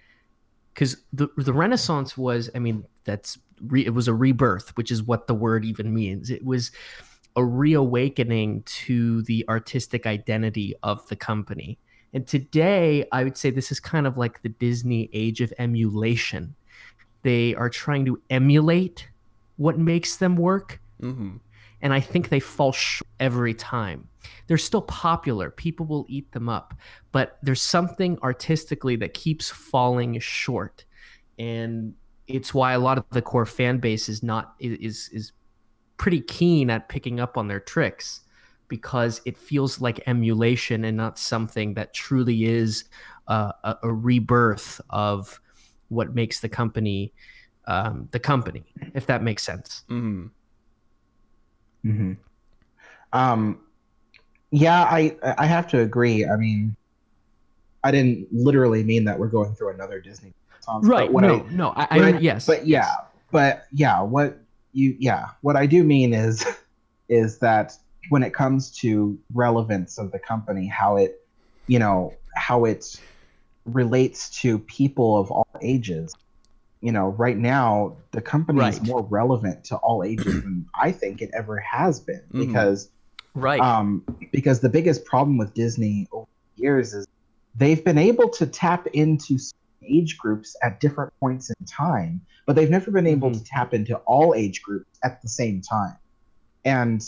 Because the Renaissance was, it was a rebirth, which is what the word even means. It was a reawakening to the artistic identity of the company. And today, I would say this is kind of like the Disney age of emulation. They are trying to emulate what makes them work.
Mm-hmm.
And I think they fall short every time. They're still popular. People will eat them up. But there's something artistically that keeps falling short. And it's why a lot of the core fan base is pretty keen at picking up on their tricks, because it feels like emulation and not something that truly is a rebirth of what makes the company, if that makes sense.
Mm-hmm.
Mm-hmm. Yeah, I have to agree. I mean, I didn't literally mean that we're going through another Disney Renaissance.
Right. Yes.
What I do mean is that when it comes to relevance of the company, how it relates to people of all ages. Right now the company is more relevant to all ages than I think it ever has been, because because the biggest problem with Disney over the years is they've been able to tap into age groups at different points in time, but they've never been able to tap into all age groups at the same time. And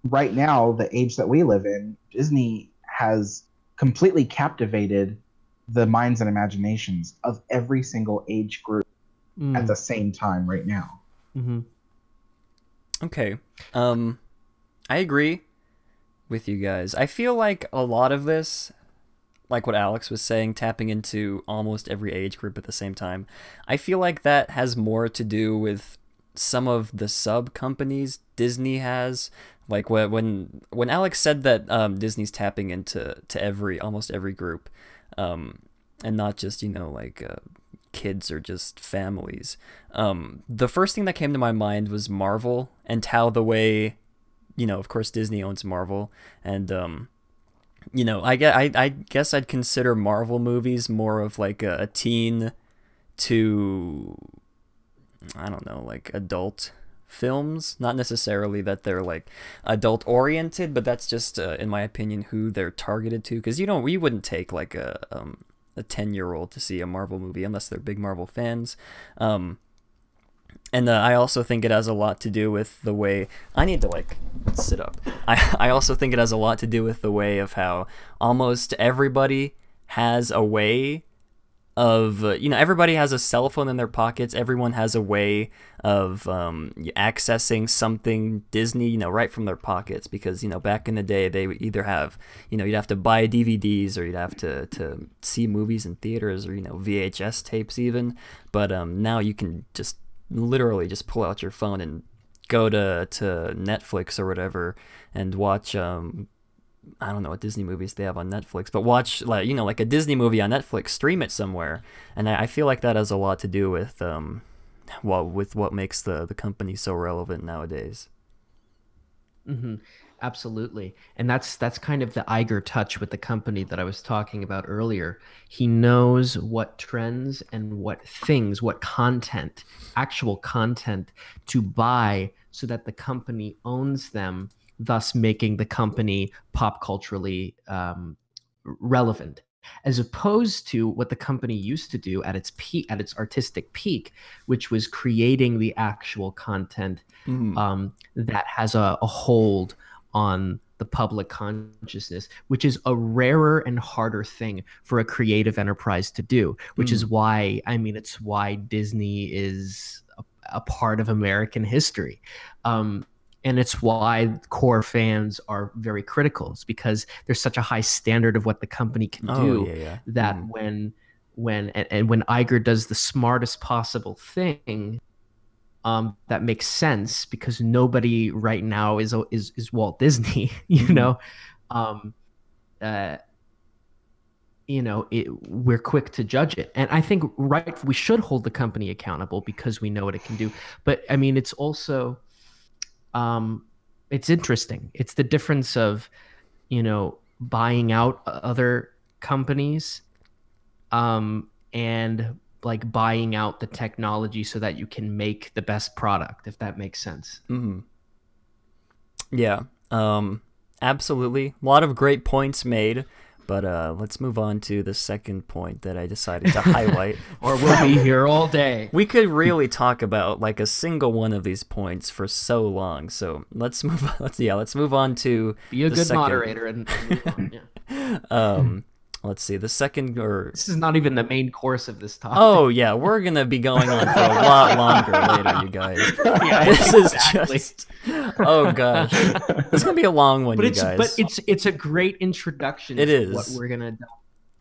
right now, the age that we live in, Disney has completely captivated the minds and imaginations of every single age group at the same time right now.
Okay. I agree with you guys. I feel like a lot of this, like what Alex was saying, tapping into almost every age group at the same time, I feel like that has more to do with some of the sub companies Disney has. Like when Alex said that Disney's tapping into almost every group, and not just kids or just families. The first thing that came to my mind was Marvel, and how the way, of course Disney owns Marvel, and I guess I'd consider Marvel movies more of like a teen to, I don't know, like adult films. Not necessarily that they're like adult oriented, but that's just in my opinion who they're targeted to, because we wouldn't take like a 10-year-old to see a Marvel movie unless they're big Marvel fans. And I also think it has a lot to do with the way I need to sit up. I also think it has a lot to do with the way of how almost everybody has a way of, everybody has a cell phone in their pockets. Everyone has a way of accessing something Disney, right from their pockets. Because, back in the day, they would either have, you'd have to buy DVDs, or you'd have to see movies in theaters, or, VHS tapes even. But now you can just literally just pull out your phone and go to Netflix or whatever and watch I don't know what Disney movies they have on Netflix, but watch like a Disney movie on Netflix, stream it somewhere. And I feel like that has a lot to do with with what makes the company so relevant nowadays.
Absolutely. And that's kind of the Iger touch with the company that I was talking about earlier. He knows what trends and what content, actual content to buy so that the company owns them, thus making the company pop culturally relevant, as opposed to what the company used to do at its peak, at its artistic peak, which was creating the actual content that has a hold on the public consciousness, which is a rarer and harder thing for a creative enterprise to do, which is why, it's why Disney is a part of American history. And it's why core fans are very critical. It's because there's such a high standard of what the company can do that when Iger does the smartest possible thing, that makes sense, because nobody right now is Walt Disney, we're quick to judge it. And I think we should hold the company accountable because we know what it can do. But it's also, it's interesting. It's the difference of, buying out other companies, and like buying out the technology so that you can make the best product, if that makes sense.
Yeah, absolutely. A lot of great points made, but let's move on to the second point that I decided to highlight.
Or we'll be here all day.
We could really talk about like a single one of these points for so long. So let's move on to
be a good
second.
moderator and
Let's see, the second, or
this is not even the main course of this topic.
Oh yeah, we're gonna be going on for a lot longer later, you guys. This is just, oh gosh, it's gonna be a long one, guys.
But it's a great introduction.
It
to
is
what we're gonna do.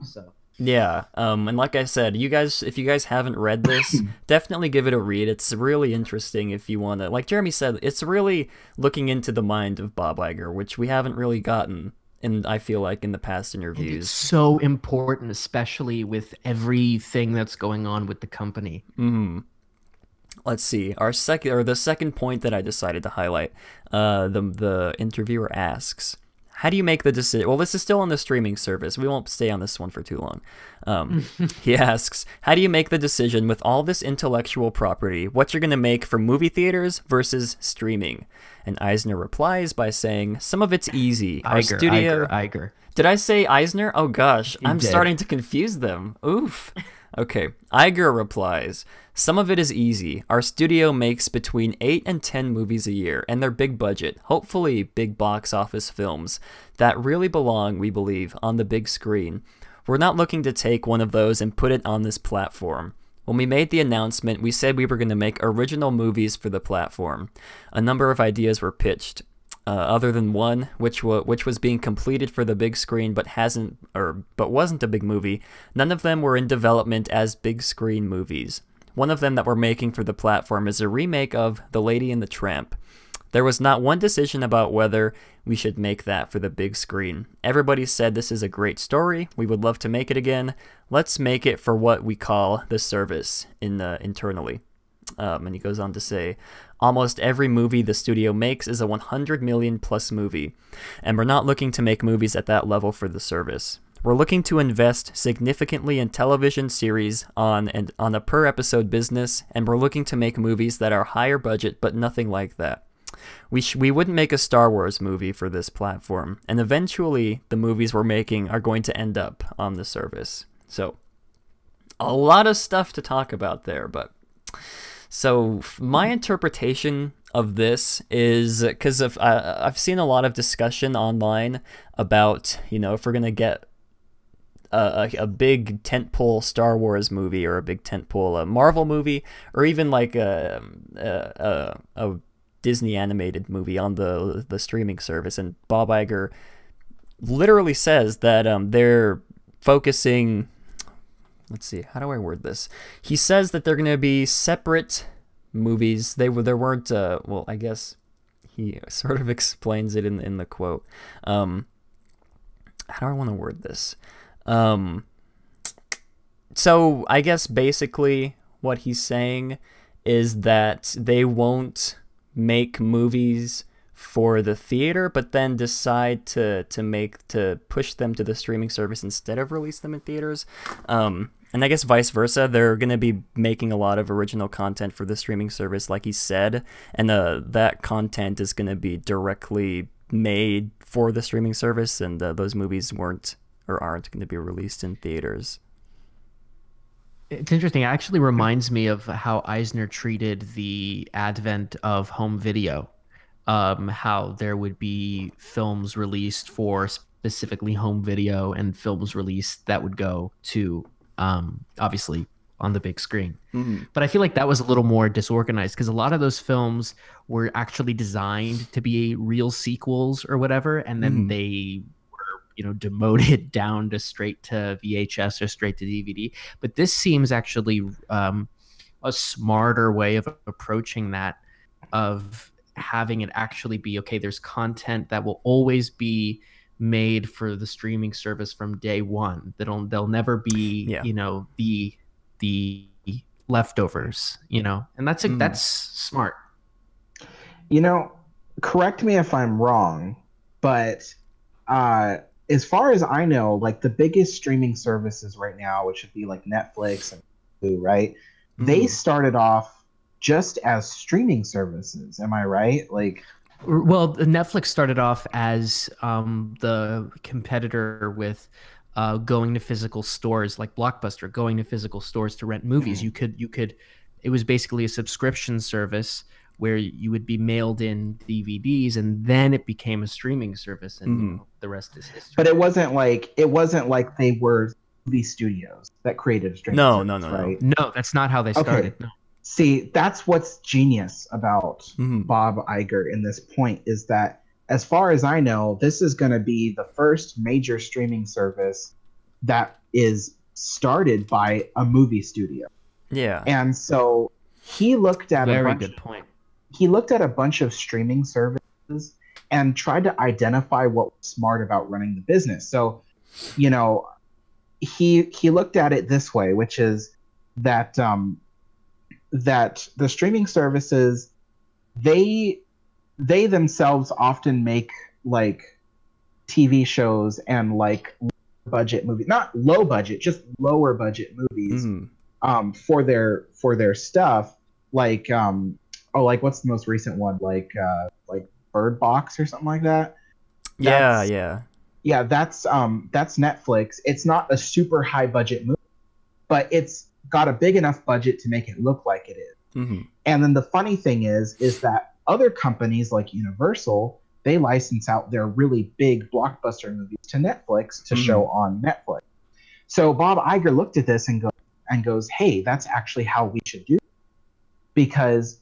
So
yeah, and like I said, if you guys haven't read this, definitely give it a read. It's really interesting if you want to. Like Jeremy said, it's really looking into the mind of Bob Iger, which we haven't really gotten and I feel like in the past
And it's
interviews.
so important, especially with everything that's going on with the company.
Let's see. The second point that I decided to highlight. The interviewer asks, "How do you make the decision?" Well, this is still on the streaming service. We won't stay on this one for too long. He asks, "How do you make the decision with all this intellectual property? What you're gonna make for movie theaters versus streaming?" And Eisner replies by saying, "Some of it's easy. Our studio."
Iger.
Did I say Eisner? Oh gosh, I'm
did.
starting to confuse them. Oof. Okay. Iger replies, "Some of it is easy. Our studio makes between 8 and 10 movies a year, and they're big budget, hopefully big box office films that really belong, we believe, on the big screen. We're not looking to take one of those and put it on this platform. When we made the announcement, we said we were going to make original movies for the platform. A number of ideas were pitched. Other than one, which was being completed for the big screen but wasn't a big movie, none of them were in development as big screen movies. One of them that we're making for the platform is a remake of The Lady and the Tramp. There was not one decision about whether we should make that for the big screen. Everybody said this is a great story. We would love to make it again. Let's make it for what we call the service internally." And he goes on to say, "Almost every movie the studio makes is a 100 million plus movie, and we're not looking to make movies at that level for the service. We're looking to invest significantly in television series on a per episode business, and we're looking to make movies that are higher budget, but nothing like that. We wouldn't make a Star Wars movie for this platform, and eventually the movies we're making are going to end up on the service." So, a lot of stuff to talk about there, but... So my interpretation of this is because I've seen a lot of discussion online about, if we're going to get a big tentpole Star Wars movie or a big tentpole Marvel movie or even like a Disney animated movie on the streaming service. And Bob Iger literally says that they're focusing... Let's see, how do I word this? He says that they're going to be separate movies. There weren't, well, I guess he sort of explains it in the quote. How do I want to word this? So I guess basically what he's saying is that they won't make movies for the theater, but then decide to push them to the streaming service instead of release them in theaters. And I guess vice versa, they're going to be making a lot of original content for the streaming service, like he said, and that content is going to be directly made for the streaming service, and those movies aren't going to be released in theaters.
It's interesting. It actually reminds me of how Eisner treated the advent of home video. How there would be films released for specifically home video and films released that would go to obviously on the big screen. But I feel like that was a little more disorganized because a lot of those films were actually designed to be real sequels or whatever, and then they were demoted down to straight to VHS or straight to DVD. But this seems actually a smarter way of approaching that, of having it actually be, okay, there's content that will always be made for the streaming service from day one. They'll never be, the leftovers, and that's smart.
Correct me if I'm wrong, but as far as I know, like the biggest streaming services right now, which would be like Netflix and Hulu, right? They started off just as streaming services. Am I right?
Well, Netflix started off as the competitor with going to physical stores, like Blockbuster, going to physical stores to rent movies. You could. It was basically a subscription service where you would be mailed in DVDs, and then it became a streaming service, and the rest is history.
But it wasn't like they were movie studios that created a streaming service, right?
No, that's not how they started. No.
See, that's what's genius about Bob Iger in this point, is that as far as I know, this is going to be the first major streaming service that is started by a movie studio.
Yeah.
And so he looked at
Very good point.
He looked at a bunch of streaming services and tried to identify what was smart about running the business. So, you know, he looked at it this way, which is that that the streaming services, they themselves often make like TV shows and like budget movies, not low budget, just lower budget movies, for their stuff. Like like what's the most recent one? Like Bird Box or something like that. That's Netflix. It's not a super high budget movie, but it's got a big enough budget to make it look like it is. And then the funny thing is that other companies like Universal, they license out their really big blockbuster movies to Netflix to show on Netflix. So Bob Iger looked at this and goes, hey, that's actually how we should do it. Because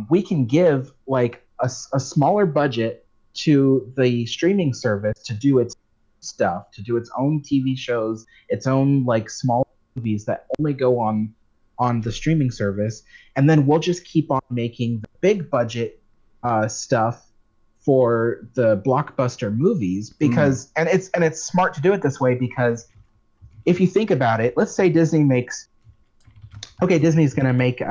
we can give like a smaller budget to the streaming service to do its stuff, to do its own TV shows, its own like small movies that only go on the streaming service, and then we'll just keep on making the big budget stuff for the blockbuster movies. Because and it's smart to do it this way, because if you think about it, let's say Disney's going to make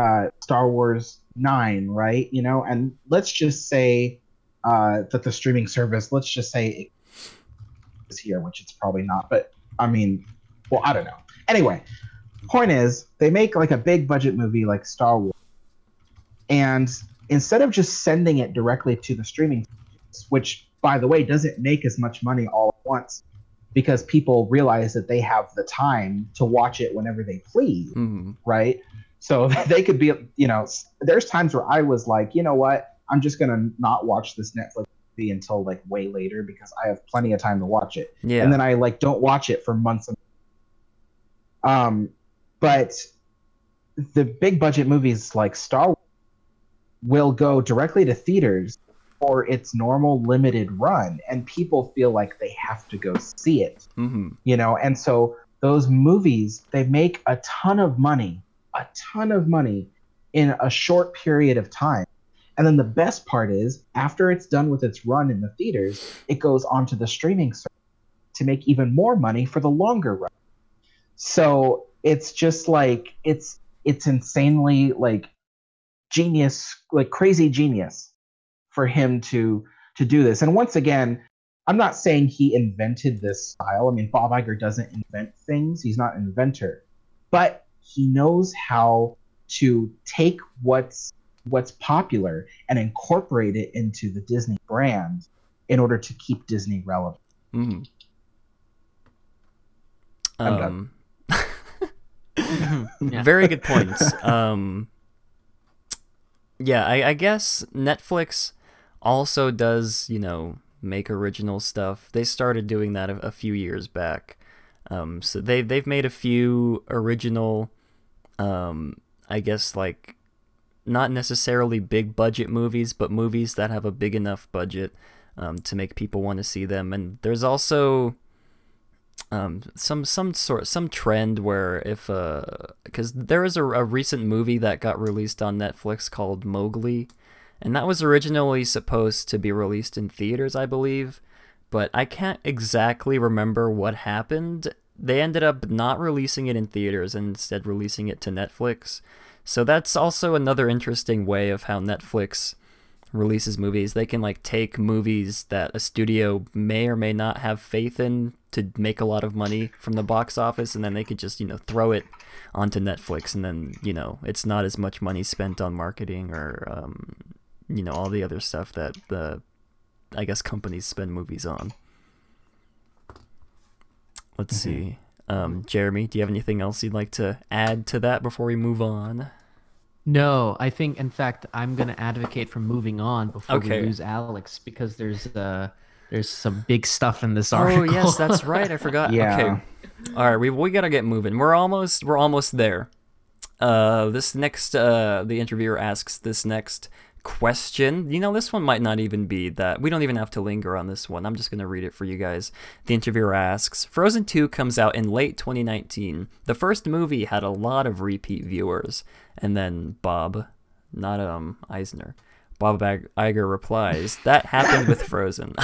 Star Wars 9, right? You know, and let's just say that the streaming service, let's just say it is here, which it's probably not, but I mean, well, I don't know. Anyway, point is, they make like a big budget movie like Star Wars, and instead of just sending it directly to the streaming service, which by the way doesn't make as much money all at once, because people realize that they have the time to watch it whenever they please, right? So they could be, you know, there's times where I was like, you know what, I'm just going to not watch this Netflix movie until like way later because I have plenty of time to watch it. Yeah. And then I like don't watch it for months. But the big budget movies like Star Wars will go directly to theaters for its normal limited run, and people feel like they have to go see it, you know? And so those movies, they make a ton of money in a short period of time. And then the best part is, after it's done with its run in the theaters, it goes onto the streaming service to make even more money for the longer run. So it's just like, it's insanely like genius, like crazy genius for him to do this. And once again, I'm not saying he invented this style. I mean, Bob Iger doesn't invent things. He's not an inventor. But he knows how to take what's popular and incorporate it into the Disney brand in order to keep Disney relevant. I'm done.
Very good points. Yeah, I guess Netflix also does, you know, make original stuff. They started doing that a few years back. So they've made a few original, I guess, like, not necessarily big budget movies, but movies that have a big enough budget to make people want to see them. And there's also some trend where if because there is a recent movie that got released on Netflix called Mowgli, and that was originally supposed to be released in theaters, I believe, but I can't exactly remember what happened. They ended up not releasing it in theaters and instead releasing it to Netflix. So that's also another interesting way of how Netflix releases movies. They can like take movies that a studio may or may not have faith in to make a lot of money from the box office, and then they could just, you know, throw it onto Netflix, and then, you know, it's not as much money spent on marketing or you know, all the other stuff that the, I guess, companies spend movies on. Let's see. Jeremy, do you have anything else you'd like to add to that before we move on?
No, I think, in fact, I'm going to advocate for moving on before we lose Alex, because there's some big stuff in this article.
Oh, yes, that's right. I forgot.
Yeah.
Okay. All right, we got to get moving. We're almost there. This next, the interviewer asks this next question. You know, this one might not even be that. We don't even have to linger on this one. I'm just going to read it for you guys. The interviewer asks, Frozen 2 comes out in late 2019. The first movie had a lot of repeat viewers. And then Bob, not Eisner. Bob Iger replies, "That happened with Frozen.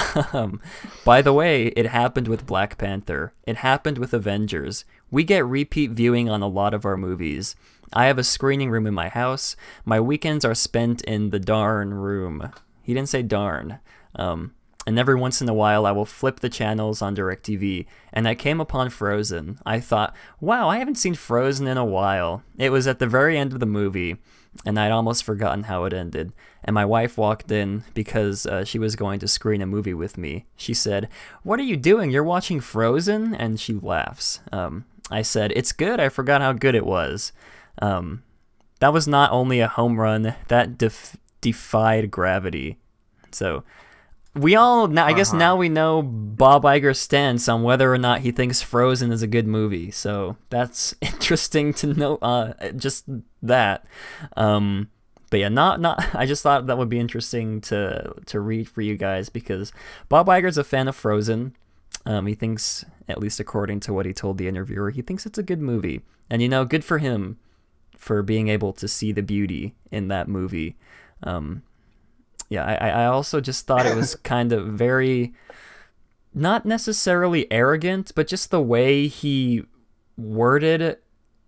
By the way, it happened with Black Panther. It happened with Avengers. We get repeat viewing on a lot of our movies. I have a screening room in my house. My weekends are spent in the darn room." He didn't say darn. And every once in a while, I will flip the channels on DirecTV, and I came upon Frozen. I thought, wow, I haven't seen Frozen in a while. It was at the very end of the movie, and I'd almost forgotten how it ended. And my wife walked in because she was going to screen a movie with me. She said, "What are you doing? You're watching Frozen?" And she laughs. I said, "It's good. I forgot how good it was." That was not only a home run, that defied gravity. So we all, now, I guess now we know Bob Iger's stance on whether or not he thinks Frozen is a good movie. So that's interesting to know, just that. But yeah, I just thought that would be interesting to read for you guys, because Bob Iger's a fan of Frozen. He thinks, at least according to what he told the interviewer, he thinks it's a good movie. And, you know, good for him for being able to see the beauty in that movie. Yeah, I also just thought it was kind of very, not necessarily arrogant, but just the way he worded,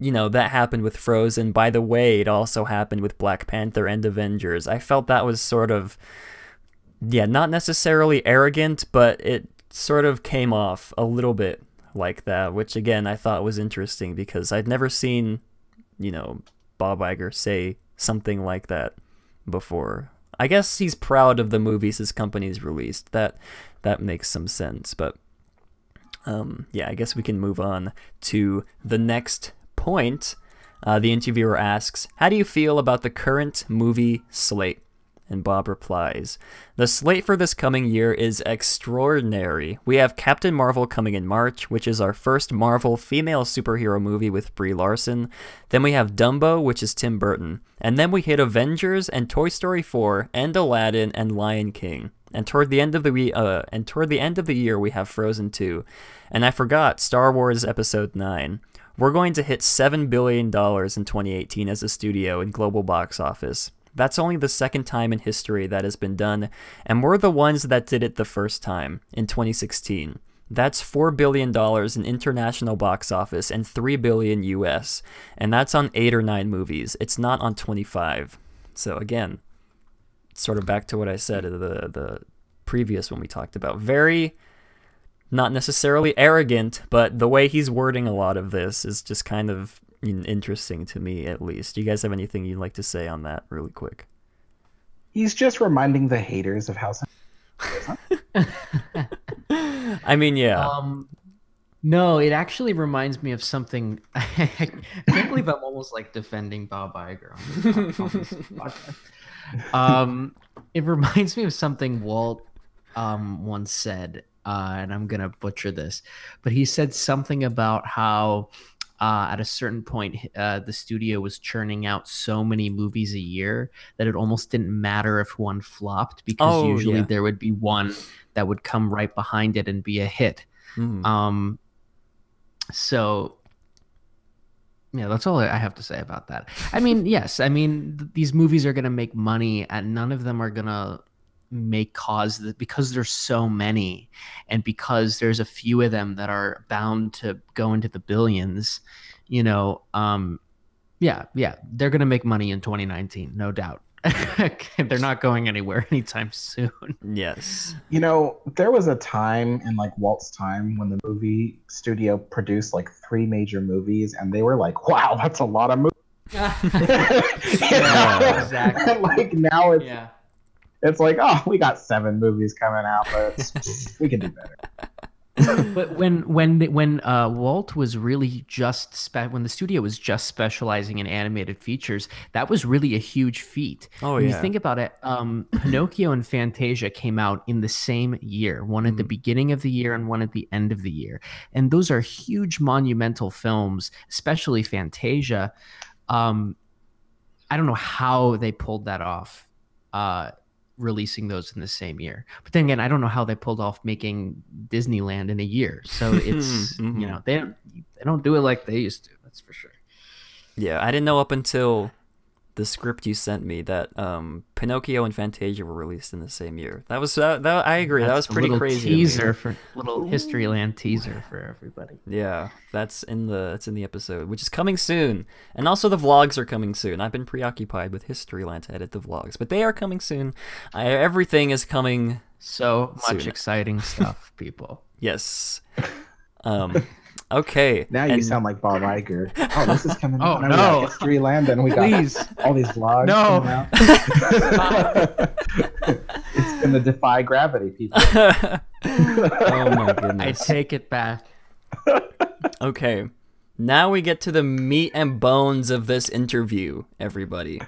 you know, that happened with Frozen. By the way, it also happened with Black Panther and Avengers. I felt that was sort of, yeah, not necessarily arrogant, but it sort of came off a little bit like that, which again, I thought was interesting because I'd never seen, you know, Bob Iger say something like that before. I guess he's proud of the movies his company's released. That makes some sense. But yeah, I guess we can move on to the next point. The interviewer asks, "How do you feel about the current movie slate?" And Bob replies, "The slate for this coming year is extraordinary. We have Captain Marvel coming in March, which is our first Marvel female superhero movie with Brie Larson. Then we have Dumbo, which is Tim Burton. And then we hit Avengers and Toy Story 4 and Aladdin and Lion King. And toward the end of the year, we have Frozen 2. And I forgot Star Wars Episode 9. We're going to hit $7 billion in 2018 as a studio in global box office. That's only the second time in history that has been done, and we're the ones that did it the first time, in 2016. That's $4 billion in international box office and $3 billion US, and that's on 8 or 9 movies. It's not on 25. So again, sort of back to what I said in the previous one we talked about. Very, not necessarily arrogant, but the way he's wording a lot of this is just kind of interesting to me, at least. Do you guys have anything you'd like to say on that really quick?
He's just reminding the haters of how
I mean, yeah.
No, it actually reminds me of something. I can't believe I'm almost like defending Bob Iger on this podcast. It reminds me of something Walt once said, and I'm gonna butcher this, but he said something about how at a certain point, the studio was churning out so many movies a year that it almost didn't matter if one flopped, because usually there would be one that would come right behind it and be a hit. So, yeah, that's all I have to say about that. I mean, yes, I mean, these movies are going to make money, and none of them are going to because there's so many, and because there's a few of them that are bound to go into the billions, you know, they're going to make money in 2019, no doubt. They're not going anywhere anytime soon.
Yes.
You know, there was a time in like Walt's time when the movie studio produced like 3 major movies, and they were like, wow, that's a lot of movies.
Exactly.
And like now it's like, oh, we got 7 movies coming out, but we can do better.
But when Walt was really when the studio was just specializing in animated features, that was really a huge feat. When you think about it, Pinocchio and Fantasia came out in the same year, one at the beginning of the year and one at the end of the year. And those are huge monumental films, especially Fantasia. I don't know how they pulled that off. Releasing those in the same year, but then again, I don't know how they pulled off making Disneyland in a year. So it's you know, they don't do it like they used to. That's for sure.
Yeah, I didn't know up until the script you sent me that Pinocchio and Fantasia were released in the same year. That was I agree. That was pretty crazy.
Teaser for little Historyland teaser for everybody.
Yeah, it's in the episode, which is coming soon, and also the vlogs are coming soon. I've been preoccupied with Historyland to edit the vlogs, but they are coming soon. Everything is coming.
So much
soon.
Exciting stuff, people.
Yes. Okay.
Now you sound like Bob Iger. Oh, this is coming
Oh,
out.
no.
We got Historyland, and we got all these vlogs.
No.
Coming out. It's gonna defy gravity, people.
Oh my
I
goodness.
take it back.
Okay. Now we get to the meat and bones of this interview, everybody.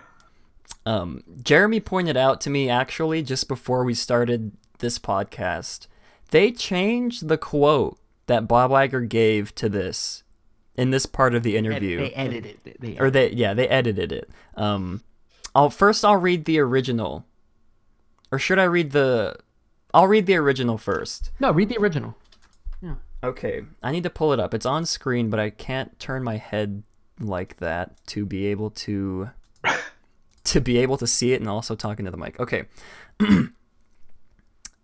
Jeremy pointed out to me, actually, just before we started this podcast, they changed the quote that Bob Iger gave to this in this part of the interview.
They edited it. They
edited it. I'll read the original. Or should I read the... I'll read the original first.
No, read the original. Yeah.
Okay, I need to pull it up. It's on screen, but I can't turn my head like that to be able to see it and also talk into the mic. Okay.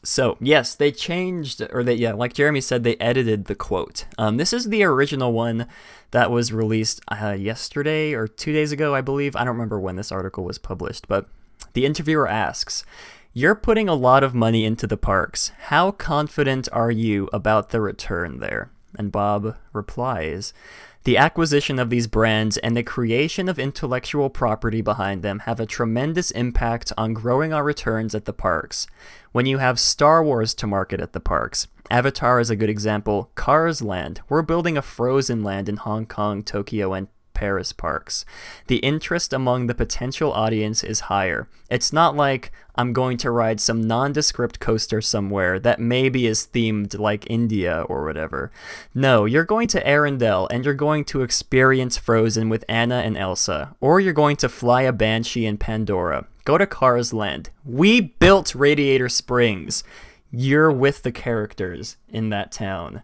So, yes, they changed, like Jeremy said, they edited the quote. This is the original one that was released yesterday or 2 days ago, I believe. I don't remember when this article was published, but the interviewer asks, "You're putting a lot of money into the parks. How confident are you about the return there?" And Bob replies, "The acquisition of these brands and the creation of intellectual property behind them have a tremendous impact on growing our returns at the parks. When you have Star Wars to market at the parks, Avatar is a good example, Cars Land, we're building a Frozen Land in Hong Kong, Tokyo, and Paris parks. The interest among the potential audience is higher. It's not like I'm going to ride some nondescript coaster somewhere that maybe is themed like India or whatever. No, you're going to Arendelle and you're going to experience Frozen with Anna and Elsa, or you're going to fly a Banshee in Pandora. Go to Cars Land. We built Radiator Springs. You're with the characters in that town."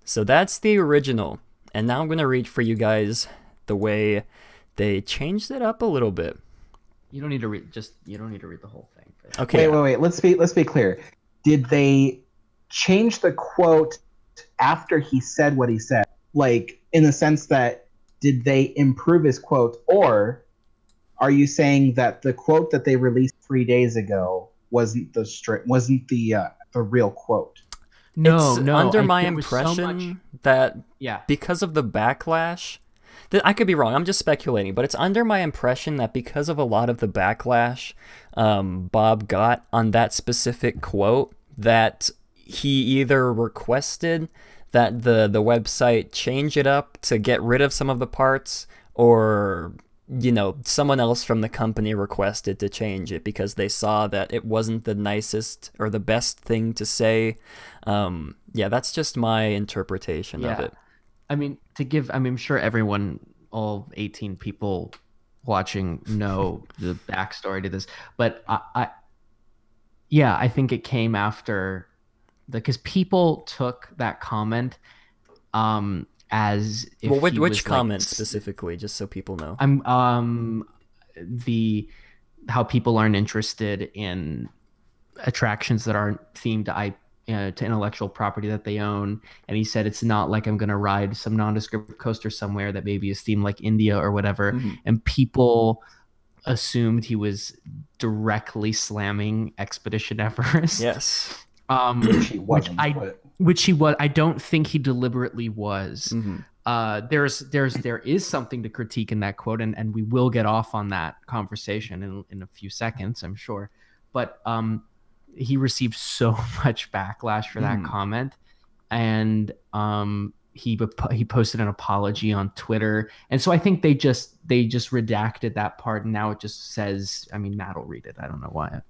So that's the original. And now I'm going to read for you guys the way they changed it up a little bit.
You don't need to read the whole thing.
Okay.
Wait. Let's be clear. Did they change the quote after he said what he said? Like, in the sense that, did they improve his quote, or are you saying that the quote that they released 3 days ago wasn't the real quote?
No,
it's
no.
under my
there was so
impression
much-
that
Yeah.
because of the backlash, I could be wrong, I'm just speculating, but it's under my impression that because of a lot of the backlash Bob got on that specific quote, that he either requested that the website change it up to get rid of some of the parts, or someone else from the company requested to change it because they saw that it wasn't the nicest or the best thing to say. Yeah, that's just my interpretation of it.
I mean, I'm sure everyone, all 18 people watching, know the backstory to this, but I think it came after because people took that comment as if
which comment specifically, just so people know.
How people aren't interested in attractions that aren't themed to intellectual property that they own, and he said it's not like I'm going to ride some nondescript coaster somewhere that maybe is themed like India or whatever. And people assumed he was directly slamming Expedition Everest.
Yes.
Which he wasn't.
Which he was. I don't think he deliberately was. There is something to critique in that quote, and we will get off on that conversation in a few seconds, I'm sure. But he received so much backlash for that comment, and he posted an apology on Twitter, and so I think they just redacted that part, and now it just says, I mean, Matt will read it. I don't know why.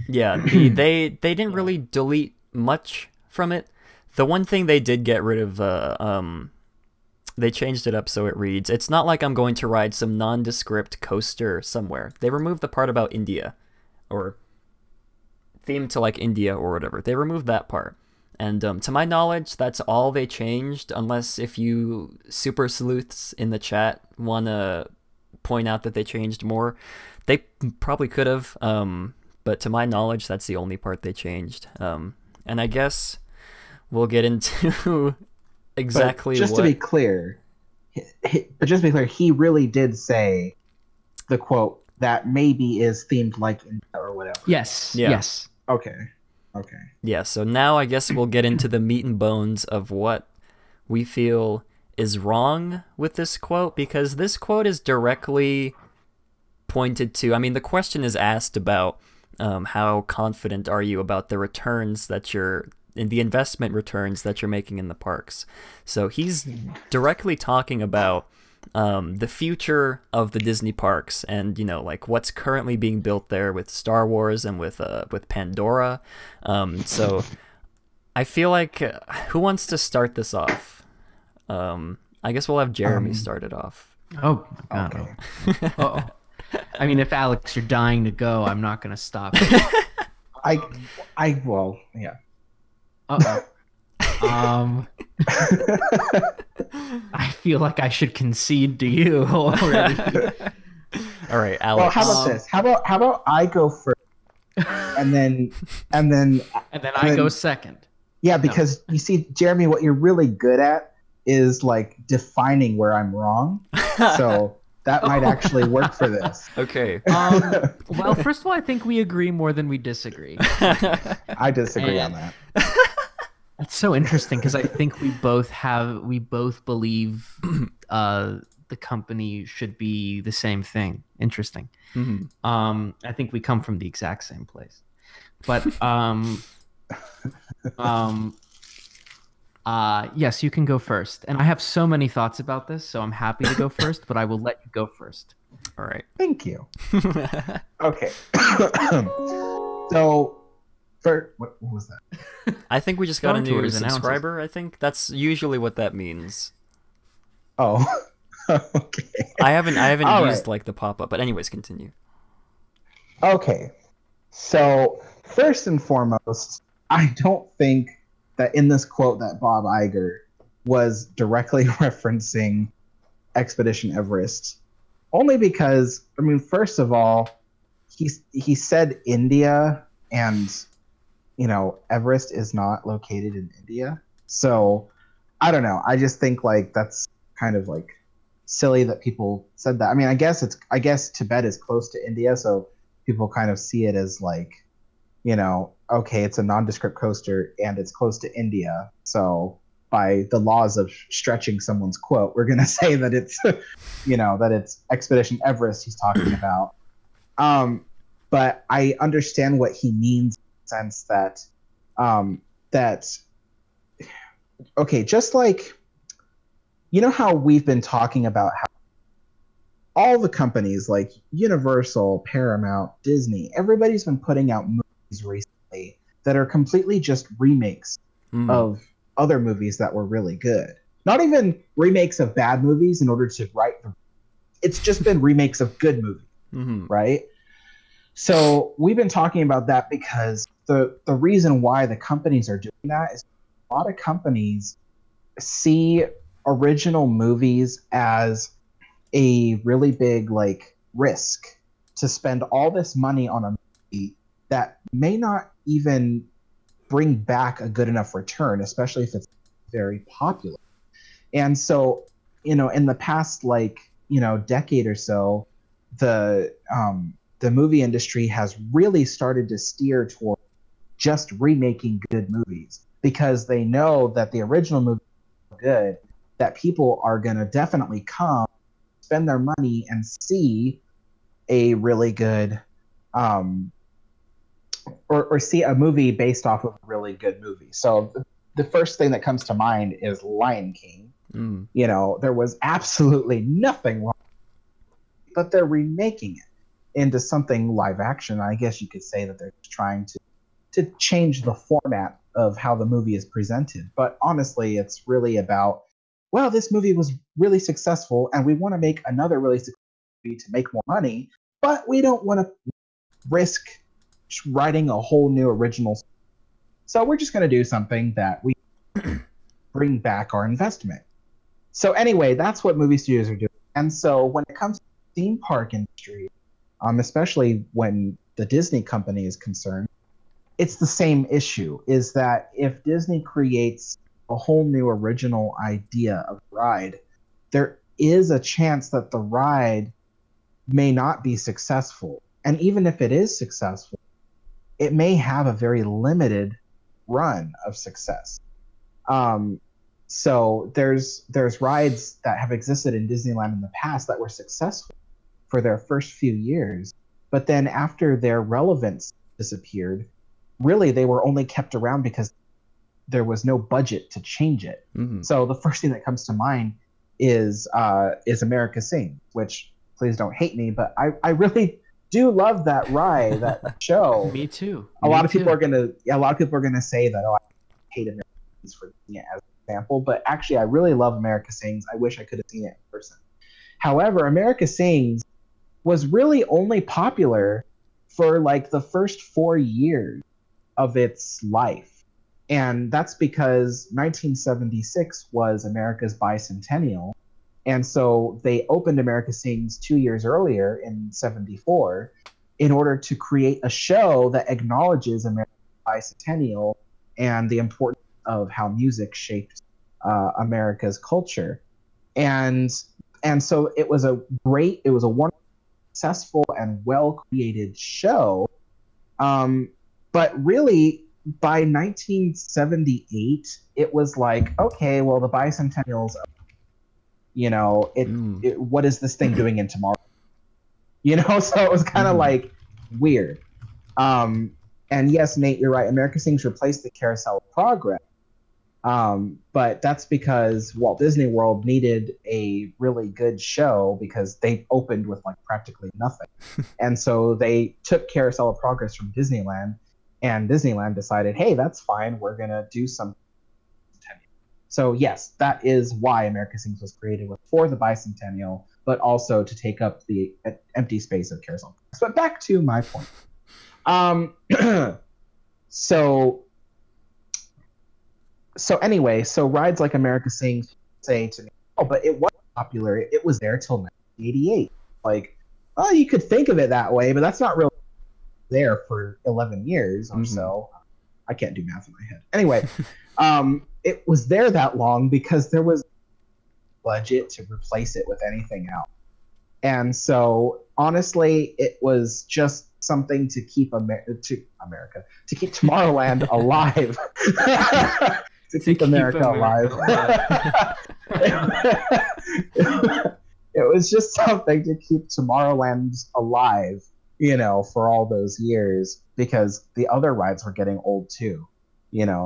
Yeah, they didn't really delete much from it. The one thing they did get rid of, they changed it up so it reads, "It's not like I'm going to ride some nondescript coaster somewhere." They removed the part about India, or themed to like India or whatever. They removed that part. And to my knowledge, that's all they changed, unless if you super sleuths in the chat want to point out that they changed more. They probably could have, but to my knowledge, that's the only part they changed. And I guess we'll get into exactly
just
what...
to be clear, he really did say the quote that maybe is themed like India or whatever.
Yes.
Yeah.
Yes.
Okay.
Yeah, so now I guess we'll get into the meat and bones of what we feel is wrong with this quote, because this quote is directly pointed to... I mean, the question is asked about how confident are you about the returns that you're... in the investment returns that you're making in the parks. So he's directly talking about the future of the Disney parks and, you know, like what's currently being built there with Star Wars and with Pandora. So I feel like who wants to start this off? I guess we'll have Jeremy start it off.
Oh, God.
Okay.
Uh-oh. I mean, if Alex, you're dying to go, I'm not going to stop you.
Well, yeah.
Uh-oh. I feel like I should concede to you already.
All right, Alex.
Well, how about this? How about I go first, and then
I go second.
Yeah, because you see, Jeremy, what you're really good at is like defining where I'm wrong. So that might actually work for this.
Okay.
Well, first of all, I think we agree more than we disagree.
I disagree on that.
That's so interesting because I think we both believe the company should be the same thing. Interesting.
Mm-hmm.
I think we come from the exact same place. But yes, you can go first. And I have so many thoughts about this, so I'm happy to go first, but I will let you go first.
All right.
Thank you. Okay. So, what was that?
I think we just got a new
Tours
subscriber. I think that's usually what that means.
Oh, okay.
I haven't
All
used
right.
like the pop-up, but anyways, continue.
Okay. So, first and foremost, I don't think that in this quote that Bob Iger was directly referencing Expedition Everest. Only because, I mean, first of all, he said India, and, you know, Everest is not located in India. So, I don't know. I just think, like, that's kind of, like, silly that people said that. I mean, I guess Tibet is close to India, so people kind of see it as, like, you know, okay, it's a nondescript coaster and it's close to India. So by the laws of stretching someone's quote, we're going to say that it's, you know, that it's Expedition Everest he's talking about. But I understand what he means in the sense that, okay, just like, you know how we've been talking about how all the companies like Universal, Paramount, Disney, everybody's been putting out movies recently that are completely just remakes of other movies that were really good. Not even remakes of bad movies in order to write them. It's just been remakes of good movies, right? So we've been talking about that because the reason why the companies are doing that is a lot of companies see original movies as a really big like risk to spend all this money on a movie that may not even bring back a good enough return, especially if it's very popular. And so, you know, in the past, like, you know, decade or so, the movie industry has really started to steer toward just remaking good movies because they know that the original movie is good, that people are going to definitely come, spend their money, and see a really good or see a movie based off of a really good movie. So the first thing that comes to mind is Lion King. You know, there was absolutely nothing wrong, but they're remaking it into something live action. I guess you could say that they're trying to change the format of how the movie is presented. But honestly, it's really about, well, this movie was really successful and we want to make another really successful movie to make more money, but we don't want to risk writing a whole new original. So we're just going to do something that we bring back our investment. So anyway, that's what movie studios are doing. And so when it comes to theme park industry, especially when the Disney company is concerned, it's the same issue, is that if Disney creates a whole new original idea of ride, there is a chance that the ride may not be successful. And even if it is successful, it may have a very limited run of success. So there's rides that have existed in Disneyland in the past that were successful for their first few years, but then after their relevance disappeared, really they were only kept around because there was no budget to change it. Mm-hmm. So the first thing that comes to mind is America Sings, which, please don't hate me, but I really do love that ride, that show.
Me too.
A lot of people are gonna say that, oh, I hate America Sings for using it as an example, but actually I really love America Sings. I wish I could have seen it in person. However, America Sings was really only popular for like the first 4 years of its life. And that's because 1976 was America's bicentennial. And so they opened America Sings 2 years earlier in 74 in order to create a show that acknowledges America's bicentennial and the importance of how music shaped America's culture. And so it was a wonderful, successful, and well-created show. But really, by 1978, it was like, okay, well, the bicentennial's, what is this thing doing in tomorrow? So it was kind of like weird. And yes, Nate, you're right. America Sings replaced the Carousel of Progress. But that's because Walt Disney World needed a really good show because they opened with like practically nothing. And so they took Carousel of Progress from Disneyland, and Disneyland decided, hey, that's fine. We're going to do something. So yes, that is why America Sings was created, for the bicentennial, but also to take up the empty space of Carousel. But back to my point. So anyway, so rides like America Sings say to me, oh, but it was popular. It was there till 1988. Like, oh, you could think of it that way, but that's not really there for 11 years or so. I can't do math in my head. Anyway, it was there that long because there was budget to replace it with anything else. And so, honestly, it was just something to keep to keep Tomorrowland alive. to keep America alive. It was just something to keep Tomorrowland alive, for all those years, because the other rides were getting old too,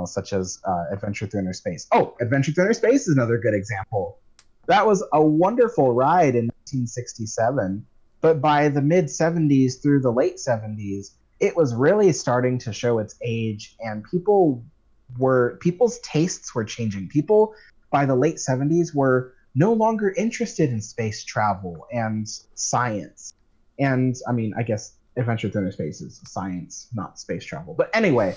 such as Adventure Through Inner Space. Oh, Adventure Through Inner Space is another good example. That was a wonderful ride in 1967, but by the mid-70s through the late 70s, it was really starting to show its age, and people's tastes were changing. People by the late 70s were no longer interested in space travel and science. And I mean, I guess Adventure Through Inner Space is science, not space travel. But anyway,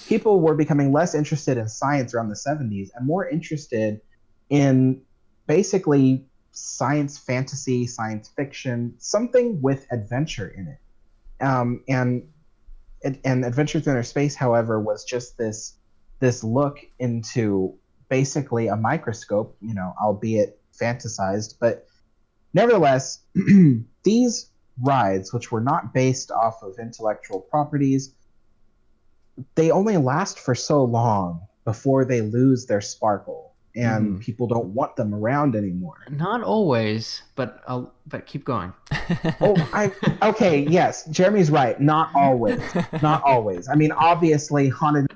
people were becoming less interested in science around the 70s and more interested in basically science fantasy, science fiction, something with adventure in it. And Adventure Through Inner Space, however, was just this look into basically a microscope, albeit fantasized, but nevertheless, these rides, which were not based off of intellectual properties, they only last for so long before they lose their sparkle, and people don't want them around anymore.
Not always, but keep going.
Okay, yes, Jeremy's right. Not always. Not always. I mean, obviously, Haunted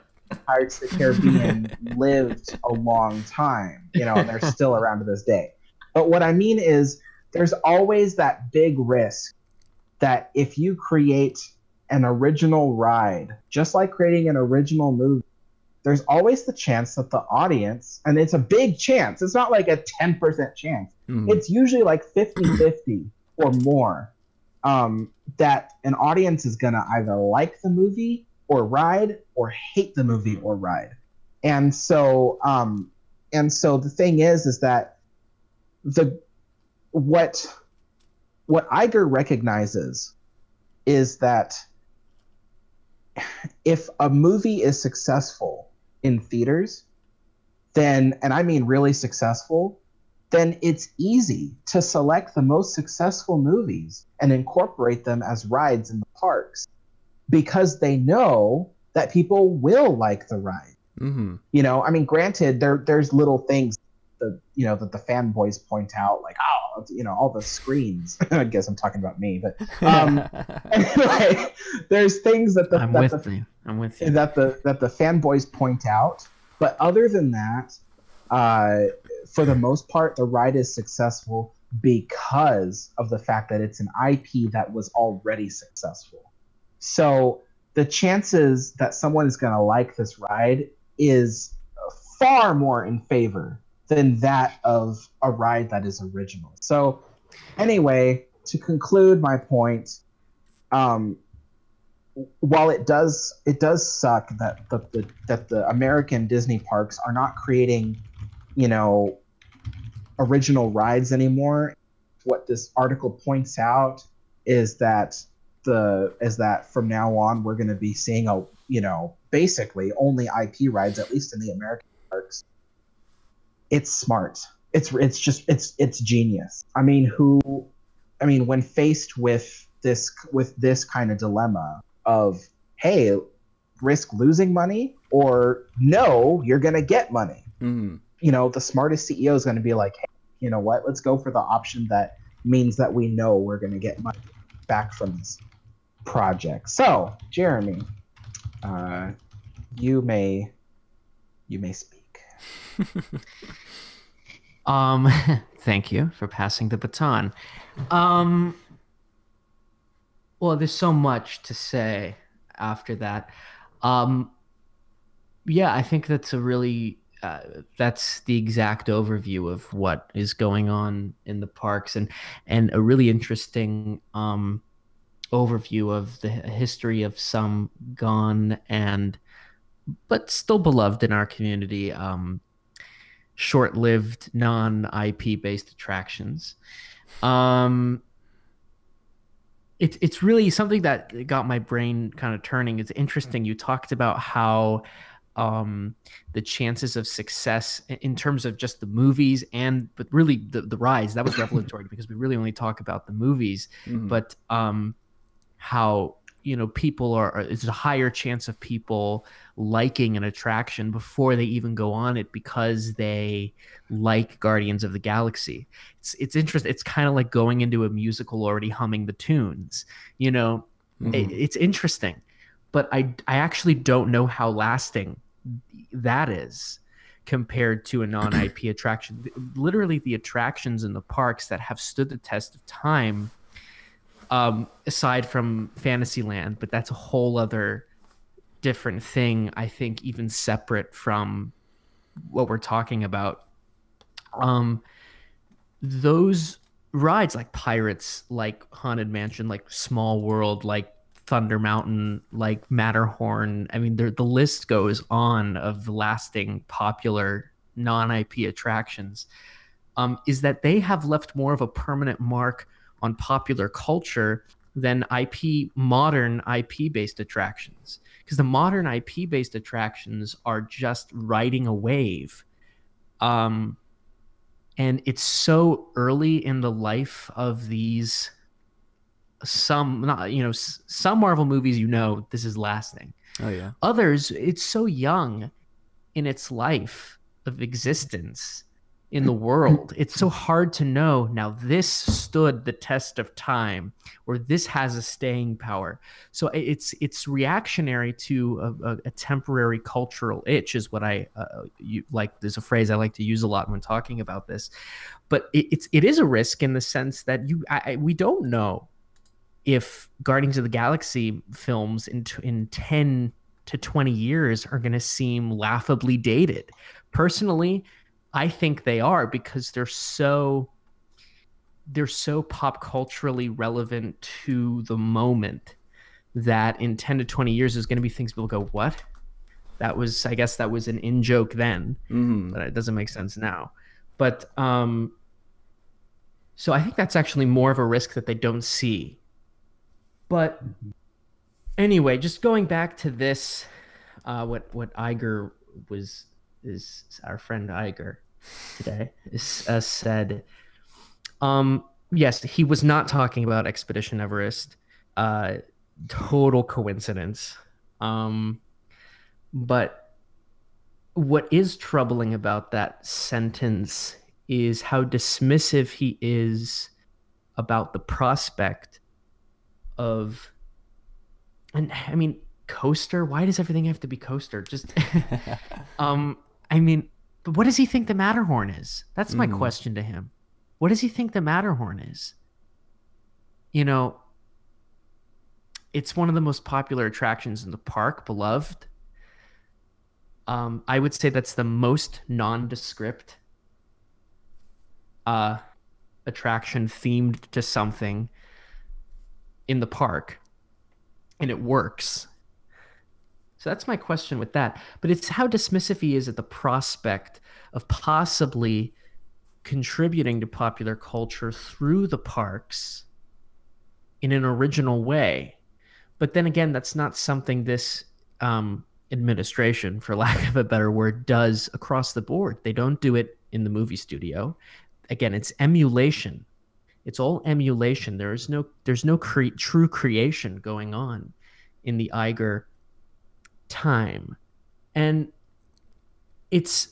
Pirates of the Caribbean lived a long time, and they're still around to this day. But what I mean is, there's always that big risk that if you create an original ride, just like creating an original movie, there's always the chance that the audience, and it's a big chance, it's not like a 10% chance, it's usually like 50-50 or more, that an audience is going to either like the movie or ride or hate the movie or ride. And so the thing is that what what Iger recognizes is that if a movie is successful in theaters, then, and I mean really successful, then it's easy to select the most successful movies and incorporate them as rides in the parks because they know that people will like the ride.
Mm-hmm.
You know, I mean, granted, there's little things that, you know, that the fanboys point out, like, oh, you know, all the screens. I guess I'm talking about me, but anyway, there's things that
I'm with you.
that the fanboys point out. But other than that, for the most part, the ride is successful because of the fact that it's an IP that was already successful. So the chances that someone is going to like this ride is far more in favor than that of a ride that is original. So anyway, to conclude my point, while it does suck that the American Disney parks are not creating, you know, original rides anymore, what this article points out is that from now on we're going to be seeing basically only IP rides, at least in the American parks. It's smart. It's genius. I mean, when faced with this kind of dilemma of, hey, risk losing money or no, you're going to get money.
Mm-hmm.
You know, the smartest CEO is going to be like, hey, you know what? Let's go for the option that means that we know we're going to get money back from this project. So, Jeremy, you may speak.
Thank you for passing the baton. Well, there's so much to say after that. Yeah, I think that's a really that's the exact overview of what is going on in the parks, and a really interesting overview of the history of some gone but still beloved in our community, short-lived non-IP based attractions. It's really something that got my brain kind of turning. It's interesting. You talked about how the chances of success in terms of just the movies but really the rides, that was revelatory because we really only talk about the movies. Mm-hmm. But how, you know, it's a higher chance of people liking an attraction before they even go on it because they like Guardians of the Galaxy. It's interesting. It's kind of like going into a musical already humming the tunes, you know. Mm-hmm. It's interesting, but I actually don't know how lasting that is compared to a non-IP attraction. Literally the attractions in the parks that have stood the test of time, aside from Fantasyland, but that's a whole other different thing, I think, even separate from what we're talking about. Those rides like Pirates, like Haunted Mansion, like Small World, like Thunder Mountain, like Matterhorn, I mean, the list goes on of the lasting popular non-IP attractions, is that they have left more of a permanent mark on popular culture than modern IP-based attractions. Because the modern IP-based attractions are just riding a wave. And it's so early in the life of these, some Marvel movies, you know, this is lasting.
Oh, yeah.
Others, it's so young in its life of existence in the world. It's so hard to know, now this stood the test of time, or this has a staying power. So it's reactionary to a temporary cultural itch, is what I like. There's a phrase I like to use a lot when talking about this, but it is a risk in the sense that we don't know if Guardians of the Galaxy films in 10 to 20 years are going to seem laughably dated. Personally, I think they are, because they're so pop culturally relevant to the moment that in 10 to 20 years there's going to be things people go, what? I guess that was an in-joke then, but it doesn't make sense now. But So I think that's actually more of a risk that they don't see. But anyway, just going back to this, what Iger is our friend Iger today said. Yes, he was not talking about Expedition Everest. Total coincidence. But what is troubling about that sentence is how dismissive he is about the prospect of, and I mean, coaster. Why does everything have to be coaster? Just, I mean, but what does he think the Matterhorn is? That's my question to him. What does he think the Matterhorn is? You know, it's one of the most popular attractions in the park, beloved. I would say that's the most nondescript attraction themed to something in the park, and it works. So that's my question with that. But it's how dismissive he is at the prospect of possibly contributing to popular culture through the parks in an original way. But then again, that's not something this administration, for lack of a better word, does across the board. They don't do it in the movie studio. Again, it's emulation. It's all emulation. There's no true creation going on in the Iger time. And it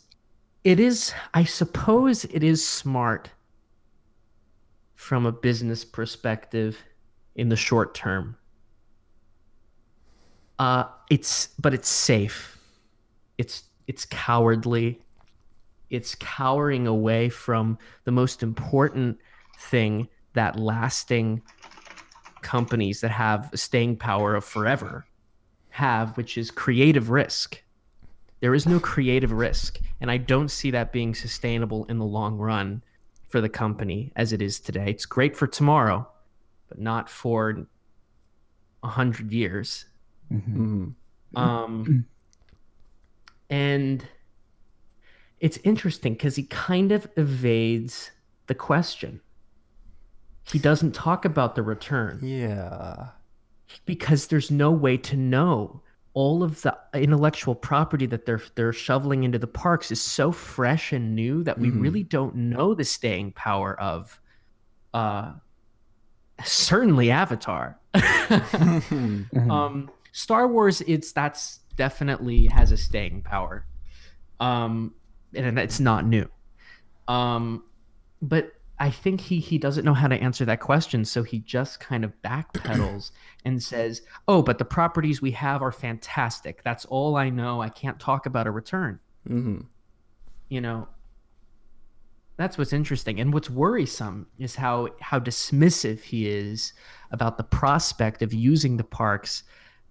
is, I suppose it is smart from a business perspective in the short term. But it's safe. It's cowardly. It's cowering away from the most important thing that lasting companies that have staying power of forever have, which is creative risk. There is no creative risk, and I don't see that being sustainable in the long run for the company as it is today. It's great for tomorrow, but not for 100 years. And it's interesting because he kind of evades the question. He doesn't talk about the return.
Yeah.
Because there's no way to know. All of the intellectual property that they're shoveling into the parks is so fresh and new that we really don't know the staying power of certainly Avatar. Star Wars, that's definitely has a staying power. And it's not new. But I think he doesn't know how to answer that question, so he just kind of backpedals and says, "Oh, but the properties we have are fantastic. That's all I know. I can't talk about a return." You know, that's what's interesting, and what's worrisome is how dismissive he is about the prospect of using the parks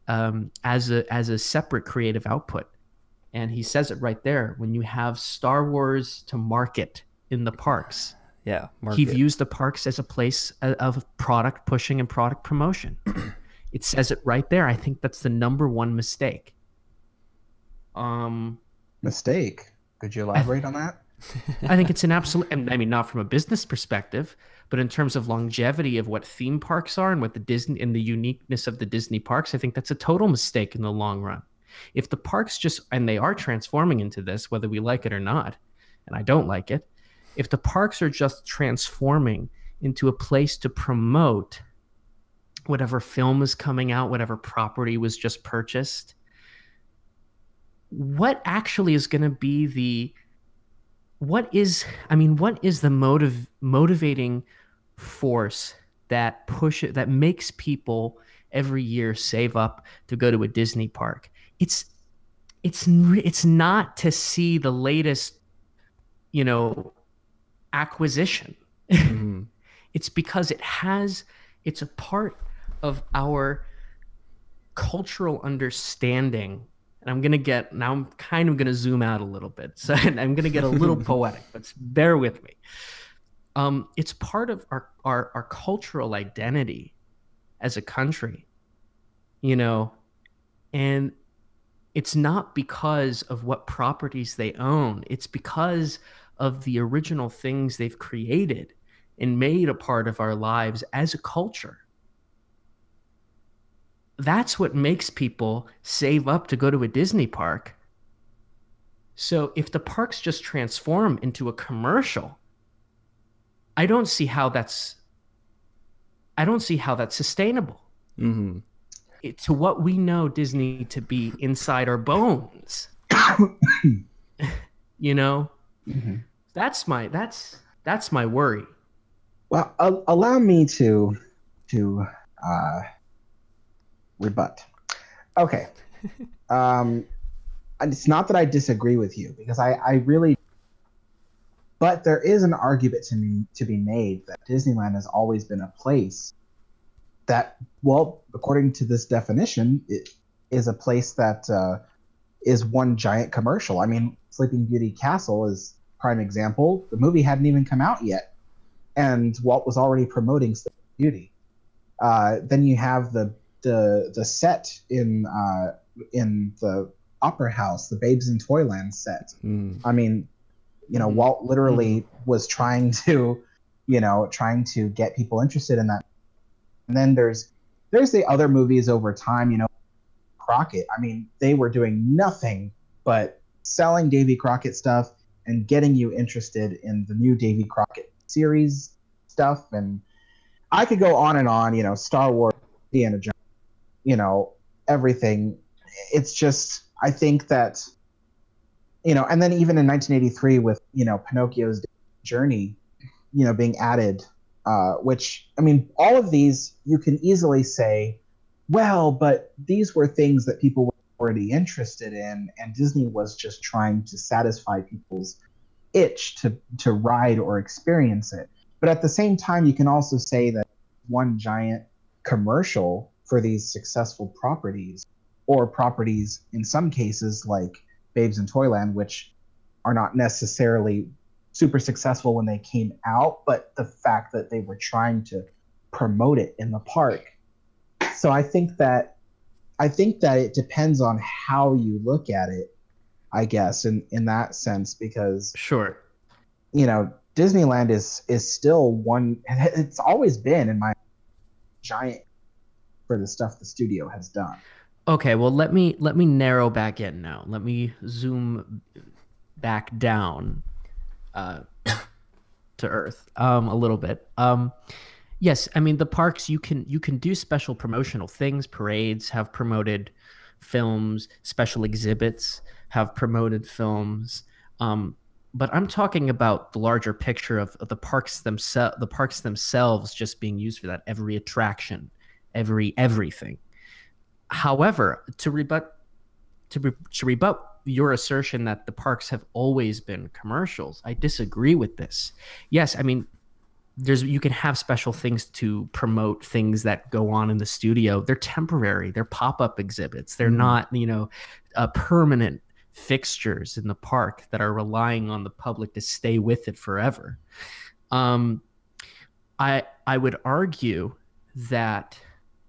as a separate creative output. And he says it right there: when you have Star Wars to market in the parks.
Yeah,
he views the parks as a place of product pushing and product promotion. It says it right there. I think that's the number one mistake.
Mistake? Could you elaborate on that?
I think it's an absolute, I mean, not from a business perspective, but in terms of longevity of what theme parks are and what the Disney and the uniqueness of the Disney parks, I think that's a total mistake in the long run. If the parks and they are transforming into this, whether we like it or not, and I don't like it, if the parks are just transforming into a place to promote whatever film is coming out, whatever property was just purchased, what actually is going to be what is the motivating force that makes people every year save up to go to a Disney park? It's not to see the latest, acquisition. It's because it's a part of our cultural understanding. And I'm kind of going to zoom out a little bit. So I'm going to get a little poetic, but bear with me. It's part of our cultural identity as a country, and it's not because of what properties they own. It's because of the original things they've created and made a part of our lives as a culture. That's what makes people save up to go to a Disney park. So if the parks just transform into a commercial, I don't see how that's sustainable.
Mm-hmm.
To what we know Disney to be inside our bones. You know?
Mm-hmm.
That's my worry.
Well, allow me to rebut. Okay. It's not that I disagree with you, because I really, but there is an argument to be made that Disneyland has always been a place that, well, according to this definition, it is a place that is one giant commercial. I mean, Sleeping Beauty Castle is prime example. The movie hadn't even come out yet, and Walt was already promoting Sleeping Beauty. Then you have the set in the Opera House, the Babes in Toyland set. I mean, Walt literally was trying to get people interested in that. And then there's the other movies over time, Crockett. I mean, they were doing nothing but selling Davy Crockett stuff and getting you interested in the new Davy Crockett series stuff. And I could go on and on, Star Wars, Indiana Jones, everything. It's just, I think that, and then even in 1983 with, Pinocchio's journey, being added, which, I mean, all of these, you can easily say, well, but these were things that people were already interested in, and Disney was just trying to satisfy people's itch to ride or experience it. But at the same time, you can also say that one giant commercial for these successful properties, or properties in some cases like Babes in Toyland, which are not necessarily super successful when they came out, but the fact that they were trying to promote it in the park. So I think that it depends on how you look at it, I guess, in that sense, because
Sure.
Disneyland is still one, it's always been in my giant for the stuff the studio has done.
Okay, well, let me narrow back in now. Let me zoom back down to Earth a little bit. Yes, I mean, the parks, you can do special promotional things. Parades have promoted films. Special exhibits have promoted films. But I'm talking about the larger picture of the parks themselves just being used for that. Every attraction, everything. However, to rebut your assertion that the parks have always been commercials, I disagree with this. Yes, I mean, you can have special things to promote things that go on in the studio. They're temporary. They're pop-up exhibits. They're not, permanent fixtures in the park that are relying on the public to stay with it forever. I would argue that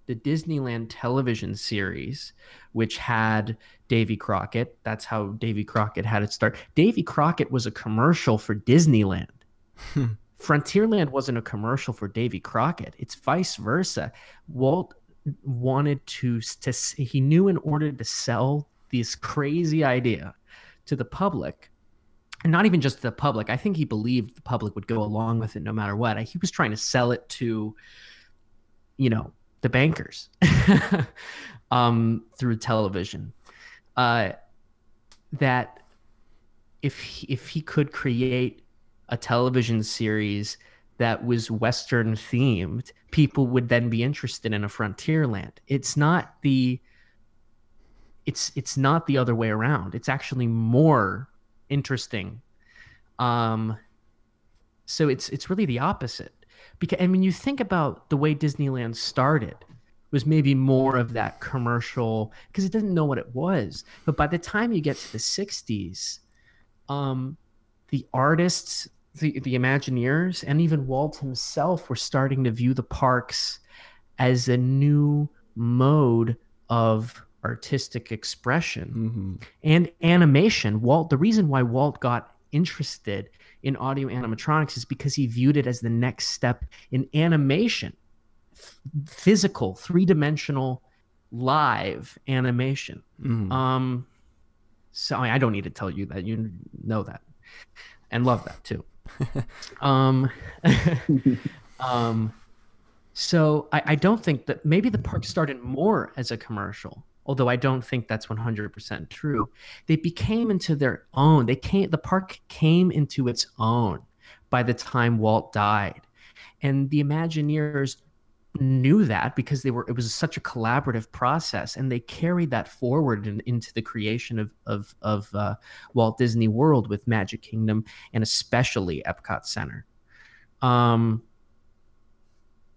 the Disneyland television series, which had Davy Crockett, that's how Davy Crockett had its start. Davy Crockett was a commercial for Disneyland. Frontierland wasn't a commercial for Davy Crockett. It's vice versa. Walt wanted he knew in order to sell this crazy idea to the public, and not even just to the public, I think he believed the public would go along with it no matter what. He was trying to sell it to, the bankers through television. That if he could create a television series that was Western themed, people would then be interested in a Frontierland. It's not the other way around. It's actually more interesting. So it's really the opposite. Because, I mean, you think about the way Disneyland started was maybe more of that commercial, because it didn't know what it was. But by the time you get to the 60s, the artists, the Imagineers, and even Walt himself were starting to view the parks as a new mode of artistic expression and animation. The reason why Walt got interested in audio animatronics is because he viewed it as the next step in animation, physical, three-dimensional, live animation. So I don't need to tell you that. You know that and love that too. So I don't think that maybe the park started more as a commercial, although I don't think that's 100% true. They became into their own. The park came into its own by the time Walt died. And the Imagineers knew that because it was such a collaborative process, and they carried that forward into the creation of Walt Disney World with Magic Kingdom and especially Epcot Center.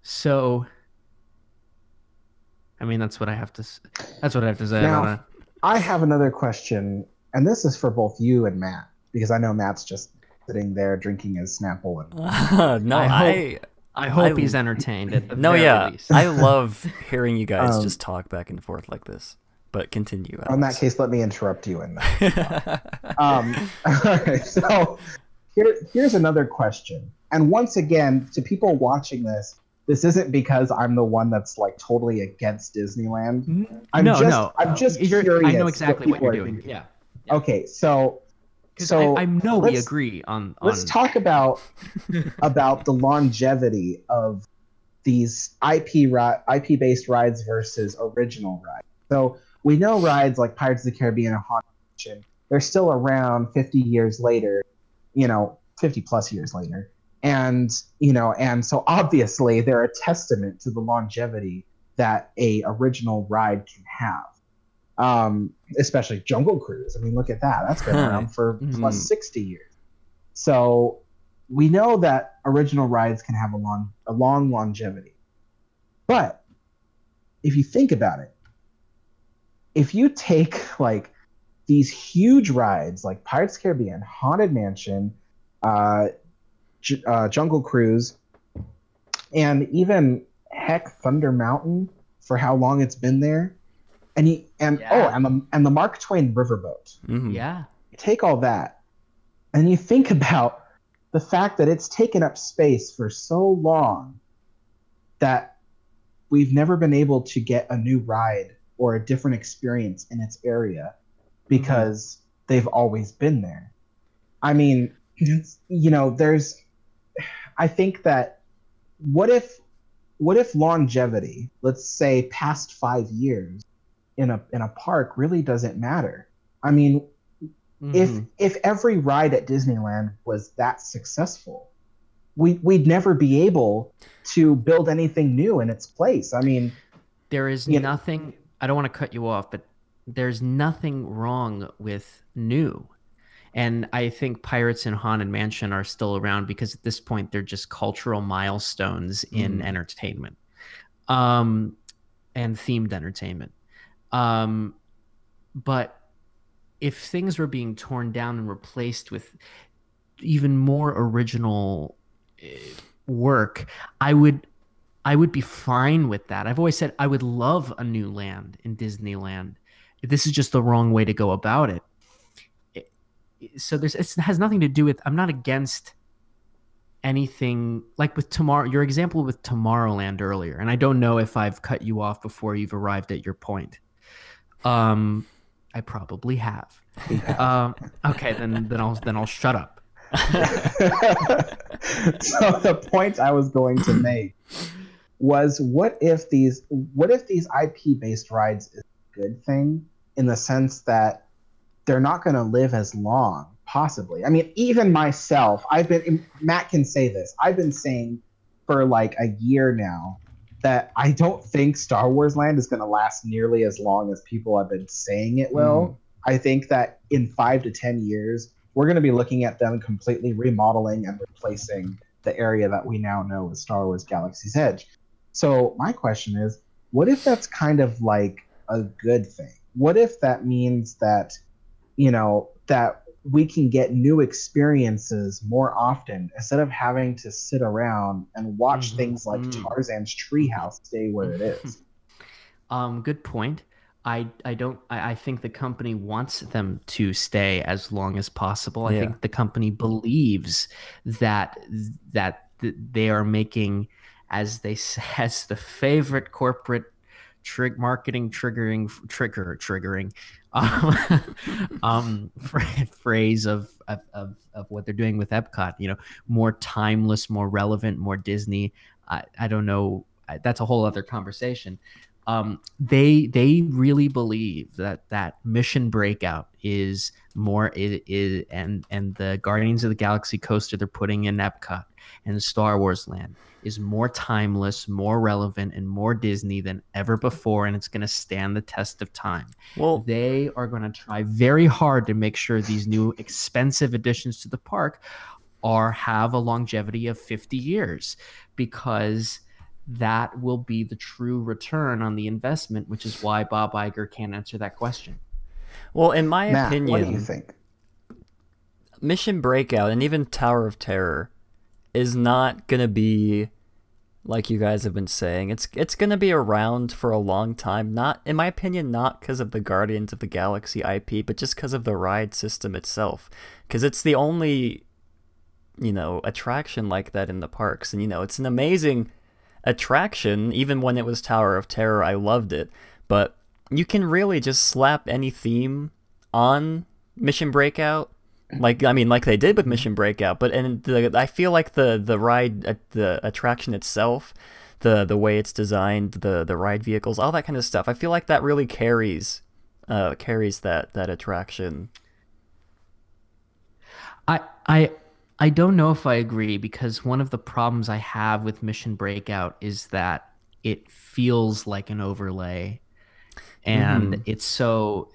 So, I mean, that's what I have to say.
Now, I have another question, and this is for both you and Matt, because I know Matt's just sitting there drinking his Snapple. And
I hope he's entertained at the very least.
I love hearing you guys just talk back and forth like this. But continue, Alex.
In that case, let me interrupt you in that. All right, so here's another question. And once again, to people watching this isn't because I'm the one that's like totally against Disneyland. I'm just curious.
I know exactly what you're doing. Yeah.
Okay, so
I know we agree on.
Let's talk about the longevity of these IP-based rides versus original rides. So we know rides like Pirates of the Caribbean and Haunted Mansion, they're still around 50 years later, 50 plus years later. And so obviously they're a testament to the longevity that a original ride can have. Especially Jungle Cruise. I mean, look at that. That's been around for plus 60 years. So we know that original rides can have a long longevity. But if you think about it, if you take like these huge rides like Pirates of the Caribbean, Haunted Mansion, Jungle Cruise, and even Thunder Mountain for how long it's been there, and the Mark Twain Riverboat.
Mm-hmm.
Yeah,
you take all that, and you think about the fact that it's taken up space for so long that we've never been able to get a new ride or a different experience in its area because they've always been there. I mean, I think that what if longevity, let's say past 5 years in a park, really doesn't matter? I mean, if every ride at Disneyland was that successful, we'd never be able to build anything new in its place. I mean,
there is nothing. I don't want to cut you off, but there's nothing wrong with new. And I think Pirates and Haunted Mansion are still around because at this point they're just cultural milestones in entertainment, and themed entertainment. But if things were being torn down and replaced with even more original work, I would be fine with that. I've always said I would love a new land in Disneyland. This is just the wrong way to go about it. So it has nothing to do with, I'm not against anything like with your example with Tomorrowland earlier. And I don't know if I've cut you off before you've arrived at your point. I probably have. Okay, then I'll shut up.
So the point I was going to make was what if these IP-based rides is a good thing in the sense that they're not going to live as long, possibly. I mean, even myself, Matt can say this, I've been saying for like a year now that I don't think Star Wars Land is going to last nearly as long as people have been saying it will. I think that in 5 to 10 years, we're going to be looking at them completely remodeling and replacing the area that we now know as Star Wars Galaxy's Edge. So my question is, what if that's kind of like a good thing? What if that means that that we can get new experiences more often instead of having to sit around and watch things like Tarzan's Treehouse stay where it is?
Good point. I think the company wants them to stay as long as possible. I
Yeah.
think the company believes that they are making, as they say, as the favorite corporate marketing triggering phrase of what they're doing with Epcot. You know, more timeless, more relevant, more Disney. I don't know. That's a whole other conversation. They really believe that Mission Breakout is more and the Guardians of the Galaxy coaster they're putting in Epcot and Star Wars Land is more timeless, more relevant, and more Disney than ever before, and it's going to stand the test of time.
Well,
They are going to try very hard to make sure these new expensive additions to the park have a longevity of 50 years, because that will be the true return on the investment, which is why Bob Iger can't answer that question.
well, in my
Matt,
opinion,
what do you think?
Mission Breakout and even Tower of Terror is not gonna be like you guys have been saying. It's gonna be around for a long time. Not, in my opinion, not because of the Guardians of the Galaxy IP, but just because of the ride system itself. Because it's the only, attraction like that in the parks, and it's an amazing attraction. Even when it was Tower of Terror, I loved it. But you can really just slap any theme on Mission Breakout. Like they did with Mission Breakout, but I feel like the ride, the attraction itself, the way it's designed, the ride vehicles, all that kind of stuff, I feel like that really carries that attraction.
I don't know if I agree, because one of the problems I have with Mission Breakout is that it feels like an overlay, and it's so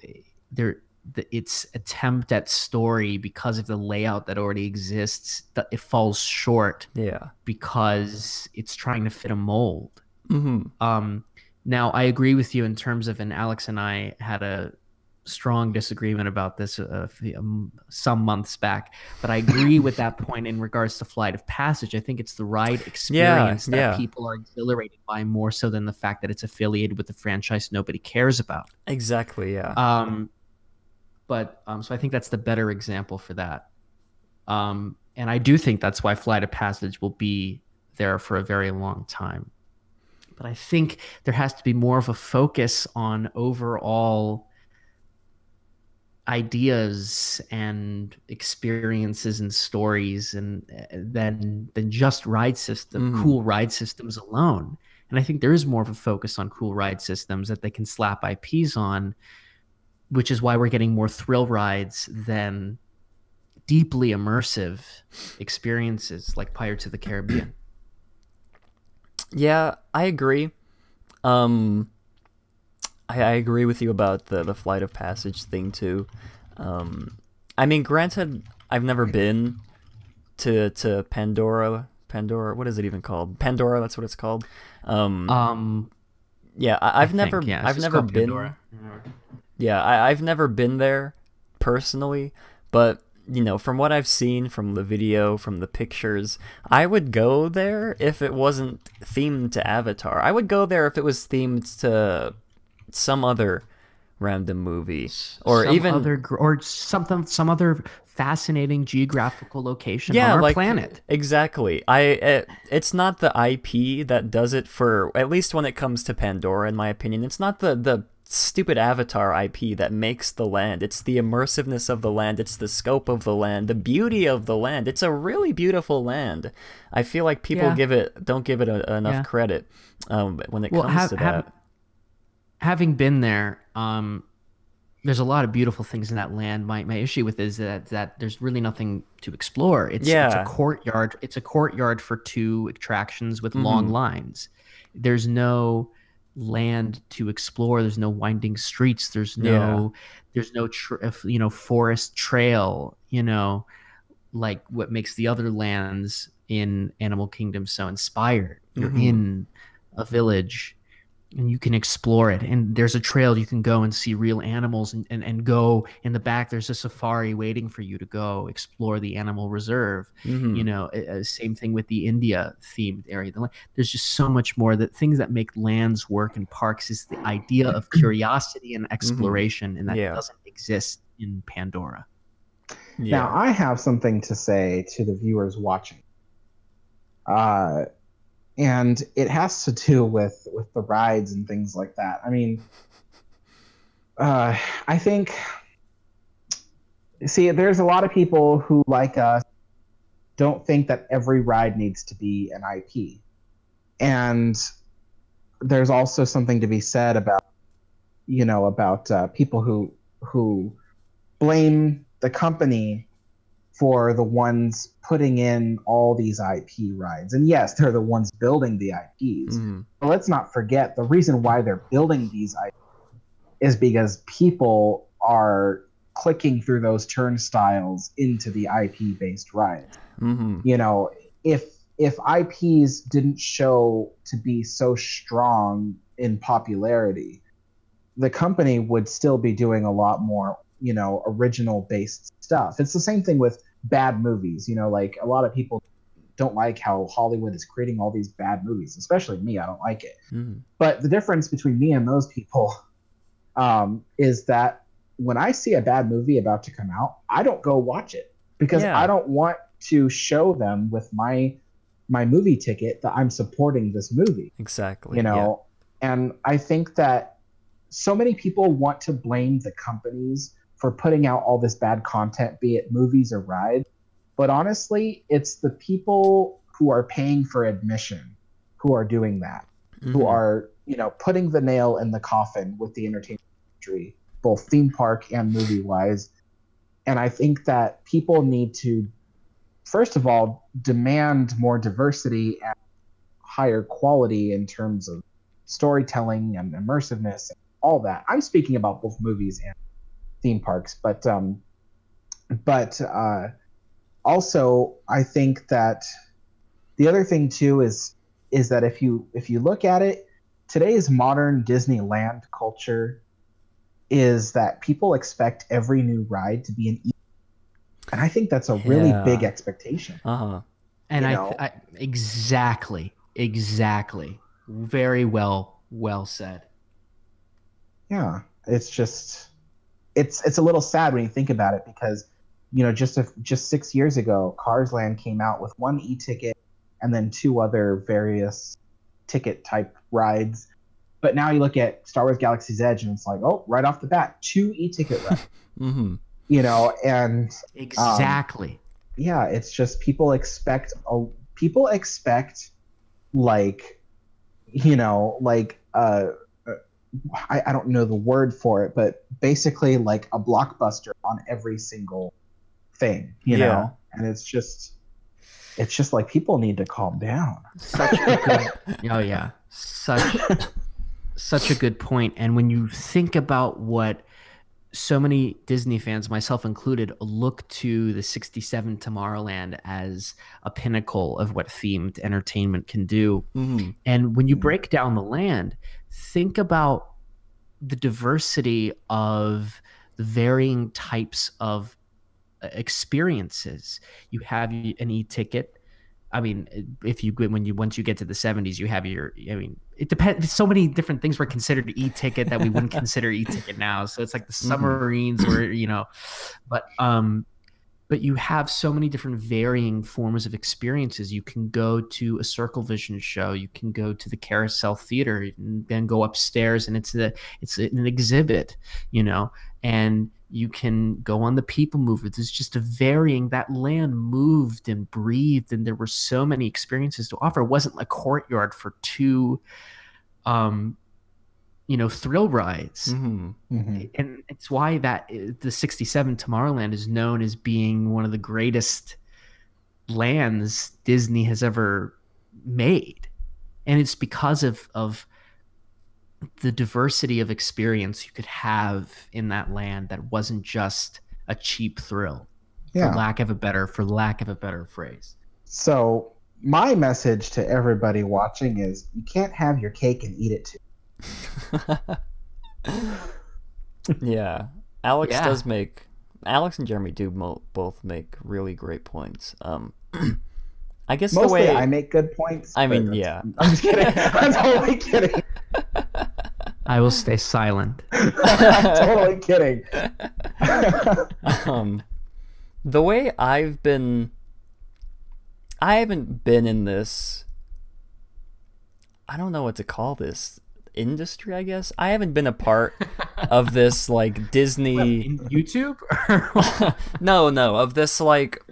its attempt at story, because of the layout that already exists, it falls short.
Yeah, because
it's trying to fit a mold.
Mm-hmm.
Now I agree with you in terms of, and Alex and I had a strong disagreement about this some months back, but I agree with that point in regards to Flight of Passage. I think it's the ride experience that people are exhilarated by, more so than the fact that it's affiliated with the franchise nobody cares about.
Exactly, yeah.
So I think that's the better example for that. And I do think that's why Flight of Passage will be there for a very long time. But I think there has to be more of a focus on overall ideas and experiences and stories, and than just ride system, cool ride systems alone. And I think there is more of a focus on cool ride systems that they can slap IPs on, which is why we're getting more thrill rides than deeply immersive experiences like Pirates of the Caribbean.
Yeah, I agree. I agree with you about the Flight of Passage thing too. I mean, granted, I've never been to Pandora. What is it even called? Pandora, that's what it's called. Yeah, I've never been.
Pandora.
Yeah, I've never been there personally, but from what I've seen, from the video, from the pictures, I would go there if it wasn't themed to Avatar. I would go there if it was themed to some other random movie, or
some other fascinating geographical location on our planet.
Exactly. It's not the IP that does it, for at least when it comes to Pandora, in my opinion. It's not the stupid Avatar IP that makes the land. It's the immersiveness of the land. It's the scope of the land, the beauty of the land. It's a really beautiful land. I feel like people don't give it enough credit when it comes to that.
Having been there, there's a lot of beautiful things in that land. My issue with it is that there's really nothing to explore. It's a courtyard. It's a courtyard for two attractions with long lines. There's no land to explore. There's no winding streets. There's no forest trail, like what makes the other lands in Animal Kingdom so inspired. You're in a village, and you can explore it. And there's a trail you can go and see real animals, and go in the back. There's a safari waiting for you to go explore the animal reserve. You know, same thing with the India themed area. There's just so much more. That things that make lands work in parks is the idea of curiosity and exploration, and that doesn't exist in Pandora.
Now, I have something to say to the viewers watching. And it has to do with the rides and things like that. I mean, I think, see, there's a lot of people who, like us, don't think that every ride needs to be an IP. And there's also something to be said about, you know, about people who blame the company for the ones putting in all these IP rides. And yes, they're the ones building the IPs. But let's not forget, the reason why they're building these IPs is because people are clicking through those turnstiles into the IP-based rides. You know, if IPs didn't show to be so strong in popularity, the company would still be doing a lot more, you know, original-based stuff. It's the same thing with bad movies. You know, like, a lot of people don't like how Hollywood is creating all these bad movies, especially me. I don't like it. But the difference between me and those people is that when I see a bad movie about to come out, I don't go watch it, because I don't want to show them with my movie ticket that I'm supporting this movie.
Exactly.
You know, and I think that so many people want to blame the companies for putting out all this bad content, be it movies or rides. But honestly, it's the people who are paying for admission who are doing that, who are, you know, putting the nail in the coffin with the entertainment industry, both theme park and movie wise. And I think that people need to, first of all, demand more diversity and higher quality in terms of storytelling and immersiveness and all that. I'm speaking about both movies and theme parks, but also I think that the other thing too is that if you look at it, today's modern Disneyland culture is that people expect every new ride to be an and I think that's a really big expectation.
And I exactly, very well said.
Yeah, it's just it's a little sad when you think about it, because, you know, just 6 years ago, Cars Land came out with one e-ticket and then two other various ticket type rides. But now you look at Star Wars Galaxy's Edge and it's like, oh, right off the bat, 2 e-ticket rides. You know, and
exactly.
Yeah, it's just people expect like, you know, like I don't know the word for it, but basically like a blockbuster on every single thing, you know? And it's just like, people need to calm down.
Such a good, such a good point. And when you think about what so many Disney fans, myself included, look to the 67 Tomorrowland as a pinnacle of what themed entertainment can do. And when you break down the land, think about the diversity of the varying types of experiences. You have an e-ticket. I mean, once you get to the 70s, you have it depends. So many different things were considered e-ticket that we wouldn't consider e-ticket now. So it's like the submarines were, you know, but you have so many different varying forms of experiences. You can go to a Circle Vision show. You can go to the Carousel Theater and then go upstairs and it's an exhibit, you know, and you can go on the People Mover. There's just a varying, that land moved and breathed, and there were so many experiences to offer. It wasn't a courtyard for 2, you know, thrill rides. And it's why that the 67 Tomorrowland is known as being one of the greatest lands Disney has ever made. And it's because of the diversity of experience you could have in that land that wasn't just a cheap thrill, for lack of a better phrase.
So my message to everybody watching is, you can't have your cake and eat it too.
Yeah, Alex
Yeah.
does make. Alex and Jeremy do both make really great points. I guess the
Mostly
way
I make good points.
I
but
mean,
that's-
yeah.
I'm just kidding. I'm totally kidding.
I will stay silent.
I'm totally kidding.
The way I haven't been in this. I don't know what to call this industry. I guess I haven't been a part of this like Disney.
In YouTube?
No, of this like.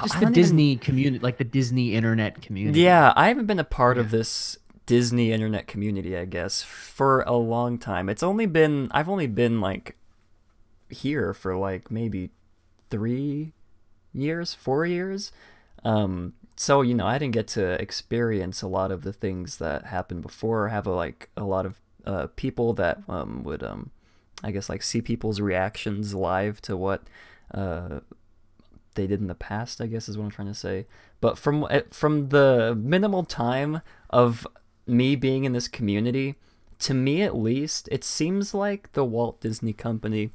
Just
I
the
don't
Disney community, like the Disney internet community.
Yeah, I haven't been a part of this Disney internet community, I guess, for a long time. I've only been like here for like maybe 3 years, 4 years. So, I didn't get to experience a lot of the things that happened before, have a lot of people that would I guess like see people's reactions live to what they did in the past, I guess is what I'm trying to say. But from the minimal time of me being in this community, to me at least, it seems like the Walt Disney Company,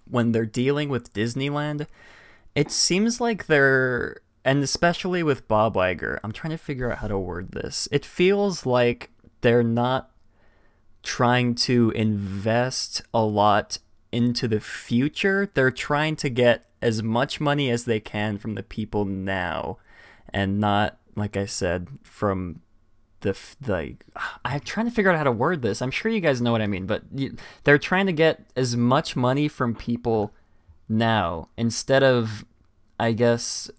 when they're dealing with Disneyland, it seems like they're, and especially with Bob Iger, I'm trying to figure out how to word this. It feels like they're not trying to invest a lot into the future. They're trying to get as much money as they can from the people now, and not, like I said, from I'm trying to figure out how to word this. I'm sure you guys know what I mean, but they're trying to get as much money from people now instead of, I guess,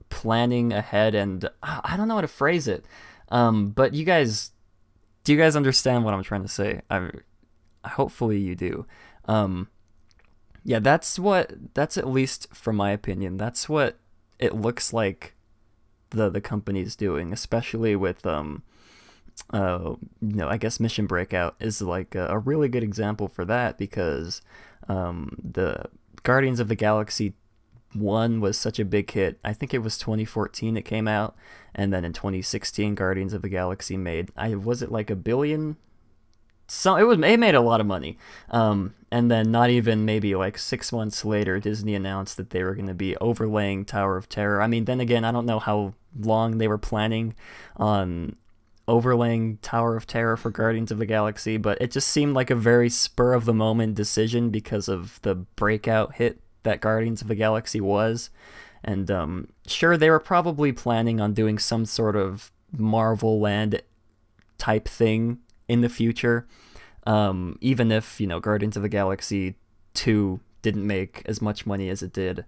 planning ahead. And I don't know how to phrase it. But do you guys understand what I'm trying to say? Hopefully you do. Yeah, that's at least from my opinion, that's what it looks like the company's doing, especially with I guess Mission Breakout is like a really good example for that, because the Guardians of the Galaxy 1 was such a big hit. I think it was 2014 it came out, and then in 2016 Guardians of the Galaxy made, was it like $1 billion? So it made a lot of money. And then not even maybe like 6 months later, Disney announced that they were going to be overlaying Tower of Terror. I mean, then again, I don't know how long they were planning on overlaying Tower of Terror for Guardians of the Galaxy, but it just seemed like a very spur of the moment decision because of the breakout hit that Guardians of the Galaxy was. And sure, they were probably planning on doing some sort of Marvel Land type thing in the future, even if Guardians of the Galaxy 2 didn't make as much money as it did.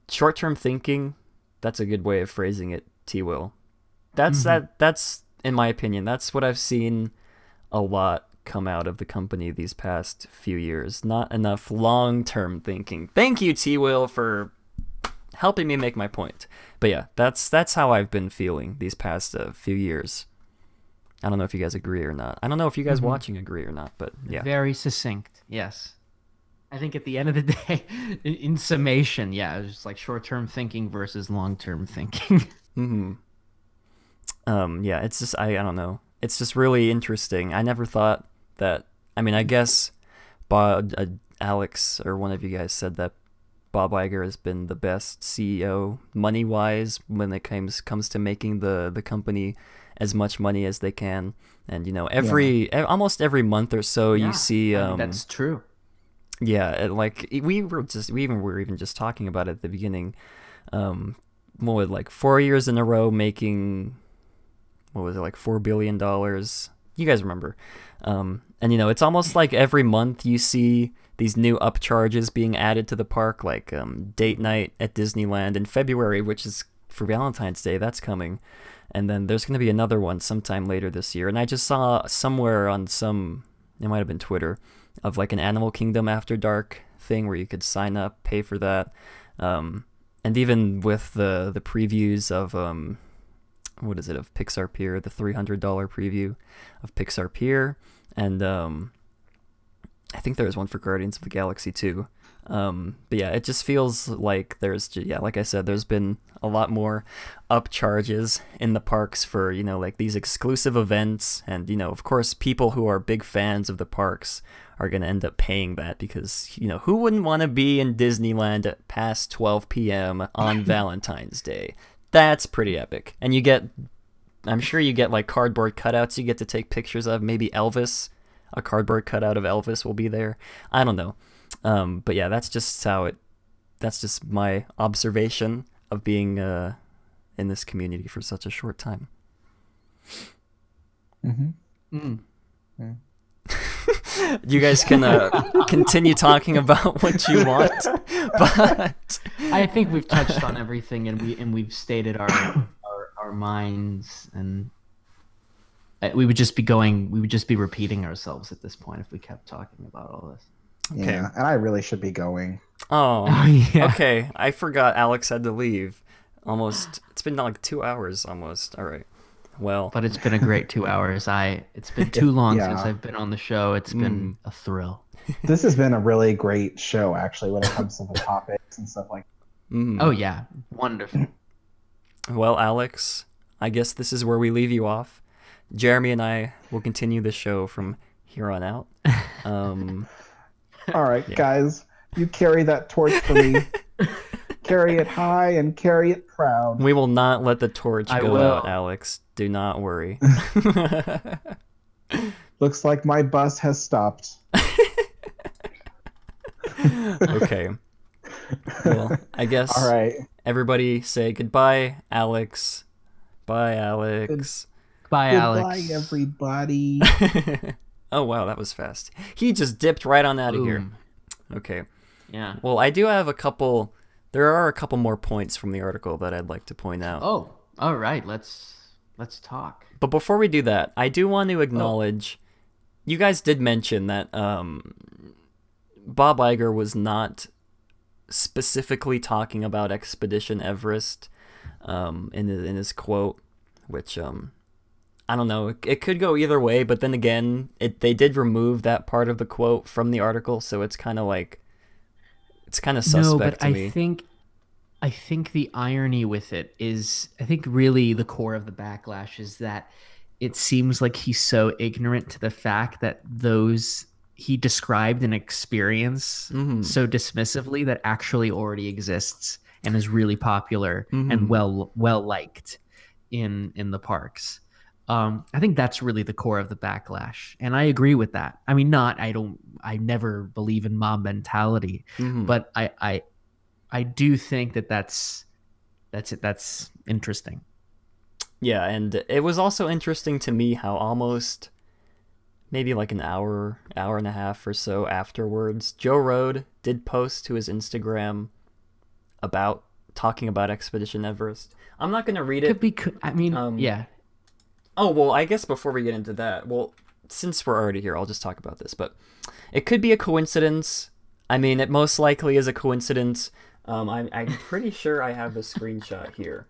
Short-term thinking, that's a good way of phrasing it, T-Will. That's in my opinion, that's what I've seen a lot come out of the company these past few years. Not enough long-term thinking. Thank you, T-Will, for helping me make my point. But yeah, that's how I've been feeling these past few years. I don't know if you guys agree or not. I don't know if you guys watching agree or not, but yeah.
Very succinct, yes. I think at the end of the day, in summation, yeah, it was just like short-term thinking versus long-term thinking.
Yeah, it's just, I don't know. It's just really interesting. I never thought that, I mean, I guess Alex or one of you guys said that Bob Iger has been the best CEO money-wise when it comes to making the company as much money as they can. And almost every month or so you see
that's true.
Yeah, we were even just talking about it at the beginning. Like 4 years in a row making, what was it, like $4 billion? You guys remember. And it's almost like every month you see these new upcharges being added to the park, like date night at Disneyland in February, which is for Valentine's Day. That's coming. And then there's going to be another one sometime later this year. And I just saw somewhere on it might have been Twitter, of like an Animal Kingdom After Dark thing where you could sign up, pay for that. And even with the previews of, what is it, of Pixar Pier, the $300 preview of Pixar Pier. And I think there was one for Guardians of the Galaxy too. But yeah, it just feels like like I said, there's been a lot more upcharges in the parks for, like these exclusive events. And, of course, people who are big fans of the parks are going to end up paying that because, who wouldn't want to be in Disneyland at past 12 p.m. on Valentine's Day? That's pretty epic. And I'm sure you get like cardboard cutouts you get to take pictures of. Maybe Elvis, a cardboard cutout of Elvis will be there. I don't know. But yeah, that's just my observation of being in this community for such a short time.
Mm-hmm.
You guys can continue talking about what you want, but
I think we've touched on everything, and we've stated our minds, and we would just be repeating ourselves at this point if we kept talking about all this.
Okay.
Yeah, and I really should be going.
Oh,
yeah.
Okay. I forgot Alex had to leave. It's been like 2 hours almost. All right. Well,
But it's been a great 2 hours. It's been too long
Yeah.
since I've been on the show. It's been a thrill.
This has been a really great show, actually, when it comes to the topics and stuff like that.
Oh yeah, wonderful.
Well, Alex, I guess this is where we leave you off. Jeremy and I will continue the show from here on out.
All right, guys, you carry that torch for me. Carry it high and carry it proud.
We will not let the torch
I
go
will.
out, Alex. Do not worry.
Looks like my bus has stopped.
Okay. Well, I guess
All right.
everybody say goodbye, Alex. Bye, Alex.
Bye,
Goodbye,
Alex.
everybody.
Oh, wow, that was fast. He just dipped right on out of here.
Boom.
Okay.
Yeah.
Well, I do have there are a couple more points from the article that I'd like to point out.
Oh, all right. Let's talk.
But before we do that, I do want to acknowledge, you guys did mention that Bob Iger was not specifically talking about Expedition Everest in his quote, which I don't know. It could go either way, but then again, they did remove that part of the quote from the article, so it's kind of suspect
No, but
to me.
I think the irony with it is, I think really the core of the backlash is that it seems like he's so ignorant to the fact that he described an experience so dismissively that actually already exists and is really popular and well liked in the parks. I think that's really the core of the backlash, and I agree with that. I mean, I never believe in mob mentality, but I do think that's interesting.
Yeah, and it was also interesting to me how almost maybe like an hour and a half or so afterwards, Joe Road did post to his Instagram about talking about Expedition Everest. I'm not going to read it.
Yeah.
Oh, well, I guess before we get into that, well, since we're already here, I'll just talk about this, but it could be a coincidence. I mean, it most likely is a coincidence. I'm pretty sure I have the screenshot here.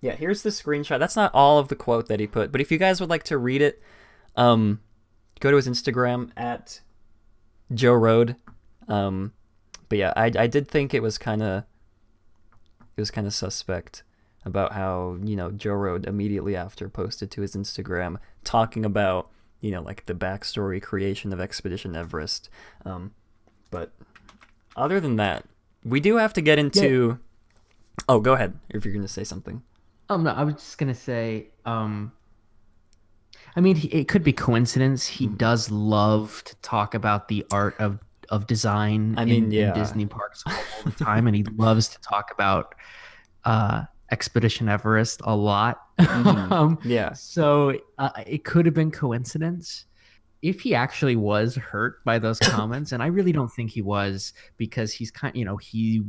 Yeah, here's the screenshot. That's not all of the quote that he put, but if you guys would like to read it, go to his Instagram at Joe Road. But yeah, I did think it was kind of suspect about how, Joe Road immediately after posted to his Instagram talking about, like the backstory creation of Expedition Everest. But other than that, we do have to get into... Yeah. Oh, go ahead if you're going to say something.
No, I was just going to say, it could be coincidence. He does love to talk about the art of design in Disney parks all the time, and he loves to talk about Expedition Everest a lot.
Yeah.
So it could have been coincidence. If he actually was hurt by those comments, and I really don't think he was, because he's he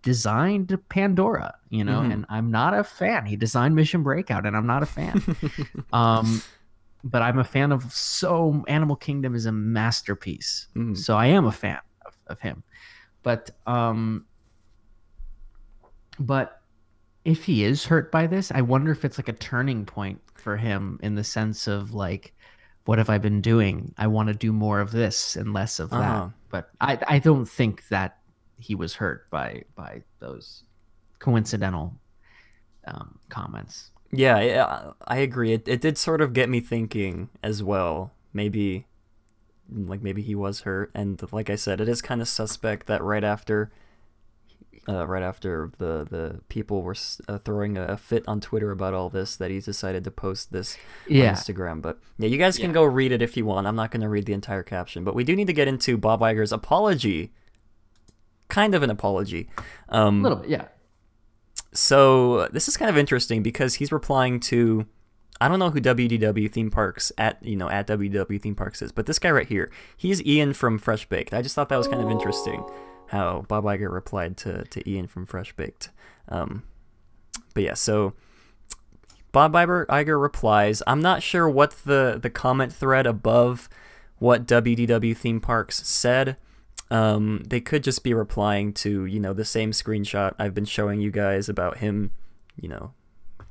designed Pandora, and I'm not a fan. He designed Mission Breakout, and I'm not a fan. But I'm a fan of Animal Kingdom is a masterpiece. So I am a fan of him. But if he is hurt by this, I wonder if it's like a turning point for him in the sense of like, what have I been doing? I want to do more of this and less of that. But I don't think that he was hurt by those coincidental comments.
Yeah, I agree. It did sort of get me thinking as well. Maybe he was hurt, and like I said, it is kind of suspect that right after the people were throwing a fit on Twitter about all this, that he decided to post this on Instagram. But yeah, you guys can go read it if you want. I'm not going to read the entire caption, but we do need to get into Bob Iger's apology. Kind of an apology.
A little bit, yeah.
So this is kind of interesting because he's replying to, I don't know who WDW Theme Parks at WDW Theme Parks is, but this guy right here, he's Ian from Fresh Baked. I just thought that was kind of interesting how Bob Iger replied to Ian from Fresh Baked. But yeah, so Bob Iger replies, I'm not sure what the comment thread above what WDW Theme Parks said. They could just be replying to, the same screenshot I've been showing you guys about him,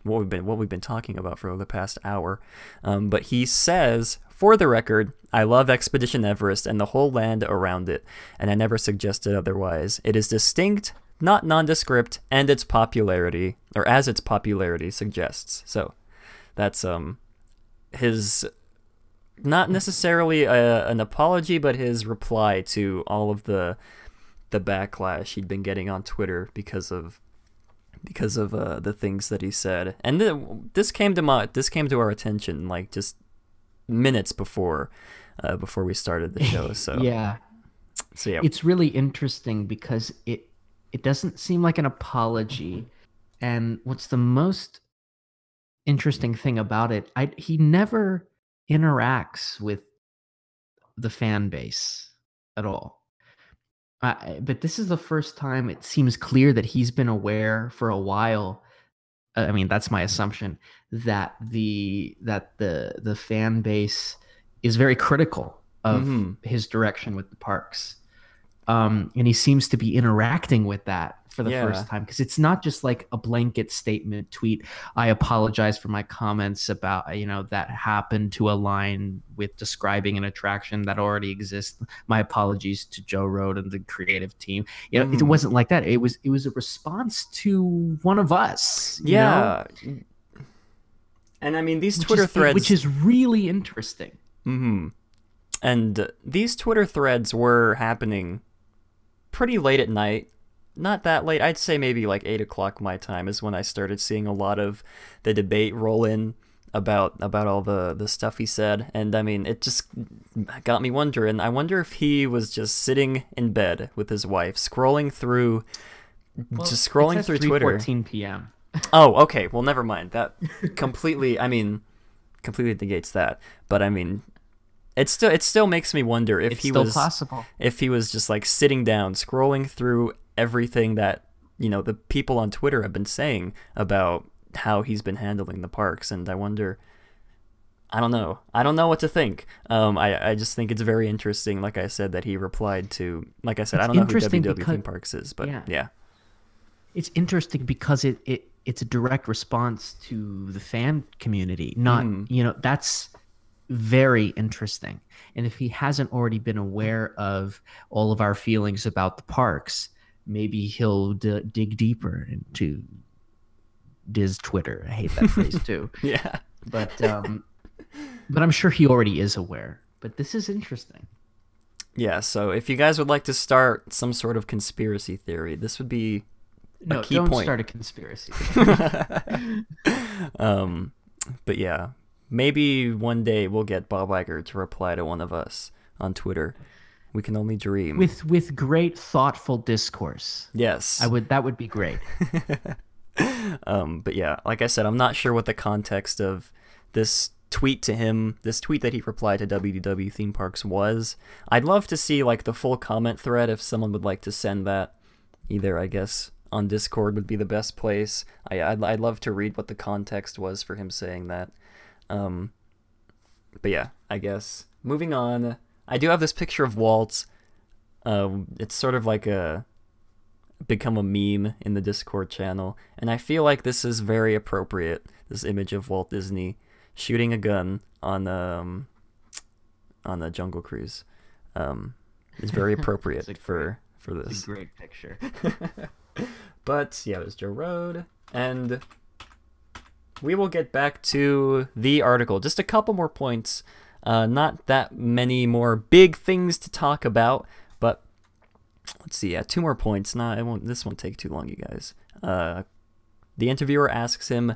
what we've been talking about for the past hour. But he says, for the record, I love Expedition Everest and the whole land around it, and I never suggested otherwise. It is distinct, not nondescript, and its popularity, or as its popularity suggests. So that's his, not necessarily an apology, but his reply to all of the backlash he'd been getting on Twitter because of the things that he said. And this came to our attention like just minutes before we started the show. So
yeah, it's really interesting because it doesn't seem like an apology. And what's the most interesting thing about it, he never interacts with the fan base at all. But this is the first time it seems clear that he's been aware for a while. I mean, that's my assumption, that the fan base is very critical of his direction with the parks. And he seems to be interacting with that for the first time, because it's not just like a blanket statement tweet. I apologize for my comments about, that happened to align with describing an attraction that already exists. My apologies to Joe Road and the creative team. It wasn't like that. It was a response to one of us. You know?
And I mean, these Twitter threads,
which is really interesting.
And these Twitter threads were happening pretty late at night. Not that late. I'd say maybe like 8 o'clock my time is when I started seeing a lot of the debate roll in about all the stuff he said. And I mean, it just got me wondering. I wonder if he was just sitting in bed with his wife, scrolling through Twitter.
3:14 p.m.
Oh, okay. Well, never mind. That completely negates that. But I mean, it still makes me wonder if if he was just like sitting down, scrolling through everything that the people on Twitter have been saying about how he's been handling the parks. And I wonder, I don't know what to think. I just think it's very interesting, like I said, that he replied to, like I said, I don't know who WW Theme Parks is, but yeah.
It's interesting because it's a direct response to the fan community, not that's very interesting. And if he hasn't already been aware of all of our feelings about the parks, maybe he'll dig deeper into Diz Twitter. I hate that phrase too.
Yeah.
But I'm sure he already is aware. But this is interesting.
Yeah, so if you guys would like to start some sort of conspiracy theory, this would be a key point.
Don't start a conspiracy.
But yeah, maybe one day we'll get Bob Iger to reply to one of us on Twitter. We can only dream.
With great thoughtful discourse.
Yes.
That would be great.
But yeah, like I said, I'm not sure what the context of this tweet to him, this tweet that he replied to WDW Theme Parks was. I'd love to see like the full comment thread if someone would like to send that. Either, I guess, on Discord would be the best place. I'd love to read what the context was for him saying that. But yeah, I guess moving on. I do have this picture of Walt. It's sort of like become a meme in the Discord channel, and I feel like this is very appropriate. This image of Walt Disney shooting a gun on a Jungle Cruise is very appropriate for for this.
It's a great picture.
But yeah, there's Joe Road, and we will get back to the article. Just a couple more points. Not that many more big things to talk about, but let's see. Yeah, 2 more points. This won't take too long, you guys. The interviewer asks him,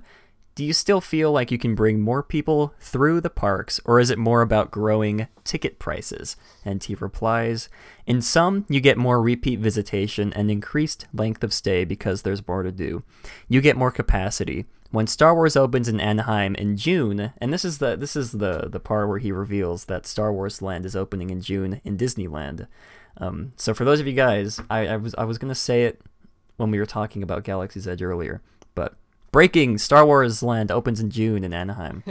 do you still feel like you can bring more people through the parks, or is it more about growing ticket prices? And he replies, in some, you get more repeat visitation and increased length of stay because there's more to do. You get more capacity. When Star Wars opens in Anaheim in June, and this is the part where he reveals that Star Wars Land is opening in June in Disneyland. So for those of you guys, I was gonna say it when we were talking about Galaxy's Edge earlier, but breaking, Star Wars Land opens in June in Anaheim.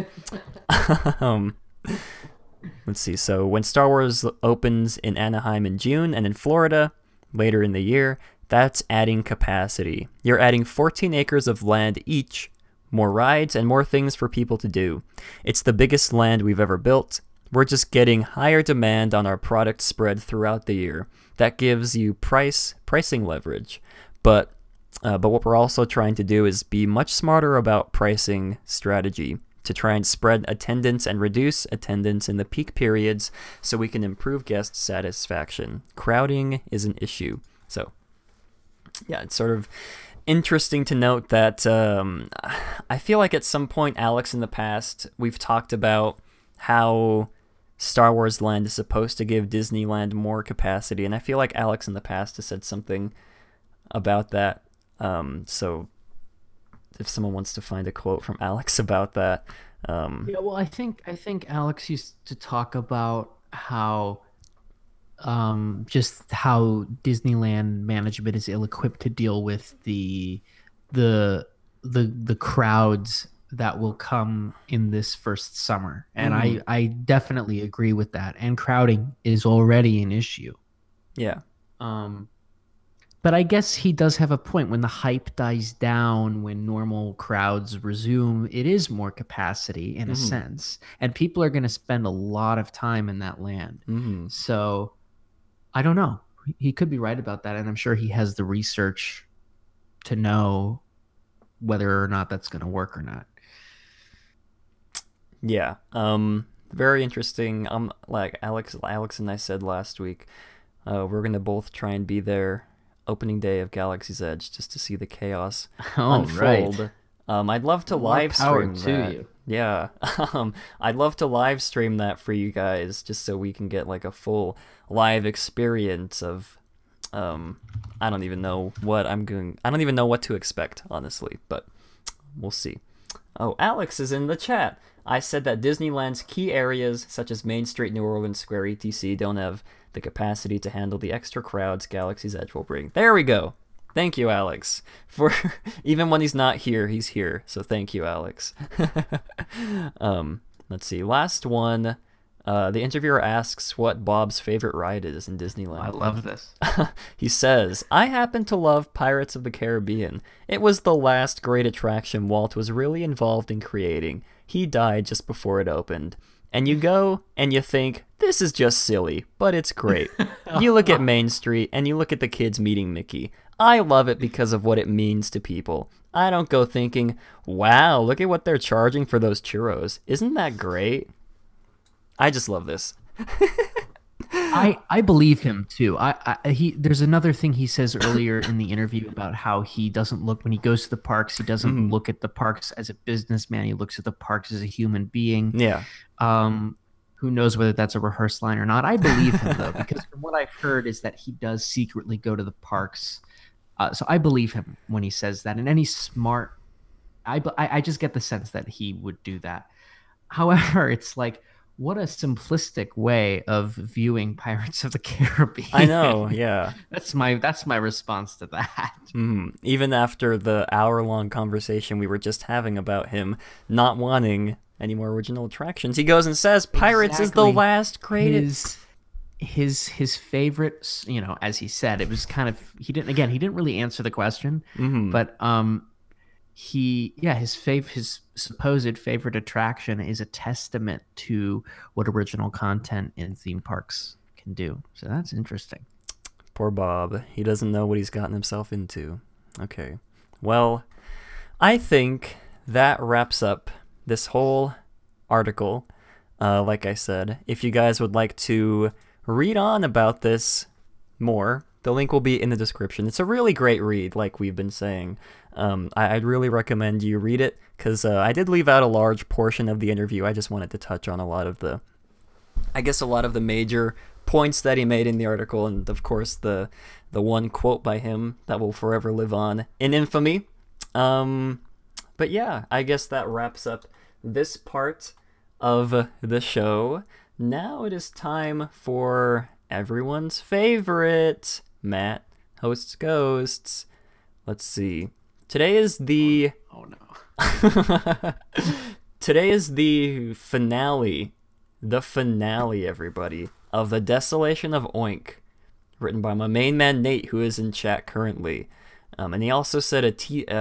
Let's see. So when Star Wars opens in Anaheim in June and in Florida later in the year, that's adding capacity. You're adding 14 acres of land each, more rides and more things for people to do. It's the biggest land we've ever built. We're just getting higher demand on our product spread throughout the year. That gives you pricing leverage. But what we're also trying to do is be much smarter about pricing strategy to try and spread attendance and reduce attendance in the peak periods so we can improve guest satisfaction. Crowding is an issue. So, yeah, it's sort of interesting to note that I feel like at some point, Alex, in the past, we've talked about how Star Wars Land is supposed to give Disneyland more capacity, and I feel like Alex in the past has said something about that. So if someone wants to find a quote from Alex about that.
Yeah, well, I think Alex used to talk about how just how Disneyland management is ill-equipped to deal with the crowds that will come in this first summer, and I definitely agree with that. And crowding is already an issue.
Yeah.
But I guess he does have a point. When the hype dies down, when normal crowds resume, it is more capacity in a sense, and people are going to spend a lot of time in that land. So I don't know. He could be right about that, and I'm sure he has the research to know whether or not that's going to work or not.
Yeah. Very interesting. Like Alex and I said last week, we're going to both try and be there opening day of Galaxy's Edge just to see the chaos unfold. Right. I'd love to live stream that. You. Yeah. I'd love to live stream that for you guys just so we can get like a full live experience of I don't even know what to expect, honestly, but we'll see. Oh, Alex is in the chat. I said that Disneyland's key areas such as Main Street, New Orleans Square, etc. don't have the capacity to handle the extra crowds Galaxy's Edge will bring. There we go. Thank you, Alex. For even when he's not here, he's here. So thank you, Alex. Let's see. Last one. The interviewer asks what Bob's favorite ride is in Disneyland.
I love this.
He says, I happen to love Pirates of the Caribbean. It was the last great attraction Walt was really involved in creating. He died just before it opened. And you go and you think, this is just silly, but it's great. You look at Main Street and you look at the kids meeting Mickey. I love it because of what it means to people. I don't go thinking, wow, look at what they're charging for those churros. Isn't that great? I just love this.
I believe him too. There's another thing he says earlier in the interview about how he doesn't look, when he goes to the parks, he doesn't look at the parks as a businessman. He looks at the parks as a human being.
Yeah.
Who knows whether that's a rehearsed line or not? I believe him though, because from what I've heard is that he does secretly go to the parks. So I believe him when he says that. And any smart, I just get the sense that he would do that. However, it's like, what a simplistic way of viewing Pirates of the Caribbean.
I know, yeah.
That's my response to that.
Even after the hour-long conversation we were just having about him not wanting any more original attractions, he goes and says Pirates is the last created.
His favorite, you know, as he said, it was kind of, he didn't really answer the question, but his supposed favorite attraction is a testament to what original content in theme parks can do. So that's interesting.
Poor Bob. He doesn't know what he's gotten himself into. Okay. Well, I think that wraps up this whole article. Like I said, if you guys would like to read on about this more, the link will be in the description. It's a really great read, like we've been saying. I'd really recommend you read it, because I did leave out a large portion of the interview. I just wanted to touch on a lot of the major points that he made in the article, and of course the one quote by him that will forever live on in infamy. But yeah, I guess that wraps up this part of the show. Now it is time for everyone's favorite, Matt Hosts Ghosts. Let's see. Today is the...
Oh no.
Today is the finale, everybody, of The Desolation of Oink, written by my main man Nate, who is in chat currently. And he also said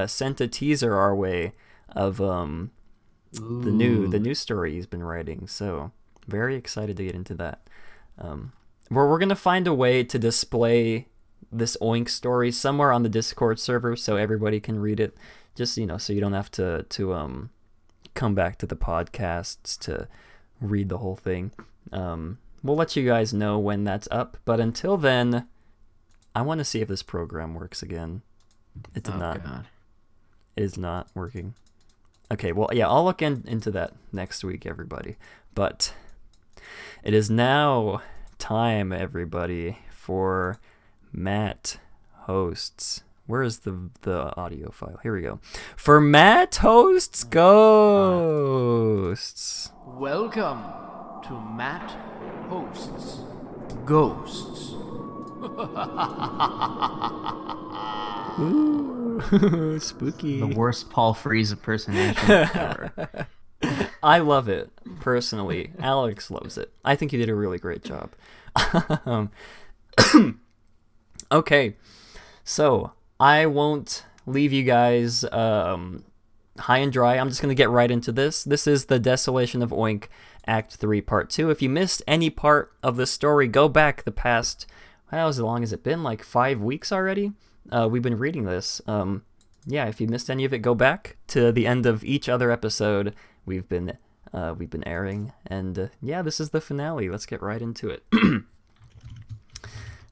sent a teaser our way of the new story he's been writing. So very excited to get into that. We're gonna find a way to display this Oink story somewhere on the Discord server so everybody can read it. Just so you don't have to come back to the podcasts to read the whole thing. We'll let you guys know when that's up. But until then, I want to see if this program works again. It did not. God. It is not working. Okay, well, yeah, I'll look into that next week, everybody. But it is now time, everybody, for Matt Hosts. Where is the audio file? Here we go. For Matt Hosts Ghosts.
Welcome to Matt Hosts Ghosts.
Ooh, spooky.
The worst Paul Frees impersonation ever.
I love it, personally. Alex loves it. I think you did a really great job. Okay, so I won't leave you guys high and dry. I'm just going to get right into this. This is The Desolation of Oink, Act 3, Part 2. If you missed any part of the story, go back the past, how long has it been? Like 5 weeks already? We've been reading this. Yeah, if you missed any of it, go back to the end of each other episode we've been airing. And yeah, this is the finale. Let's get right into it.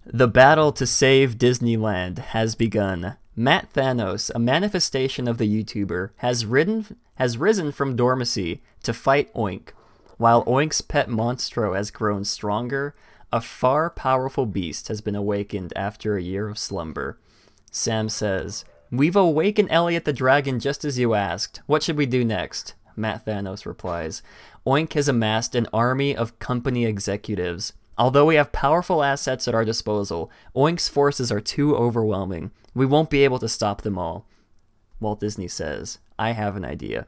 The battle to save Disneyland has begun. Matt Thanos, a manifestation of the YouTuber, has risen from dormancy to fight Oink. While Oink's pet Monstro has grown stronger, a far powerful beast has been awakened after a year of slumber. Sam says, "We've awakened Elliot the Dragon just as you asked. What should we do next?" Matt Thanos replies, "Oink has amassed an army of company executives. Although we have powerful assets at our disposal, Oink's forces are too overwhelming. We won't be able to stop them all." Walt Disney says, "I have an idea."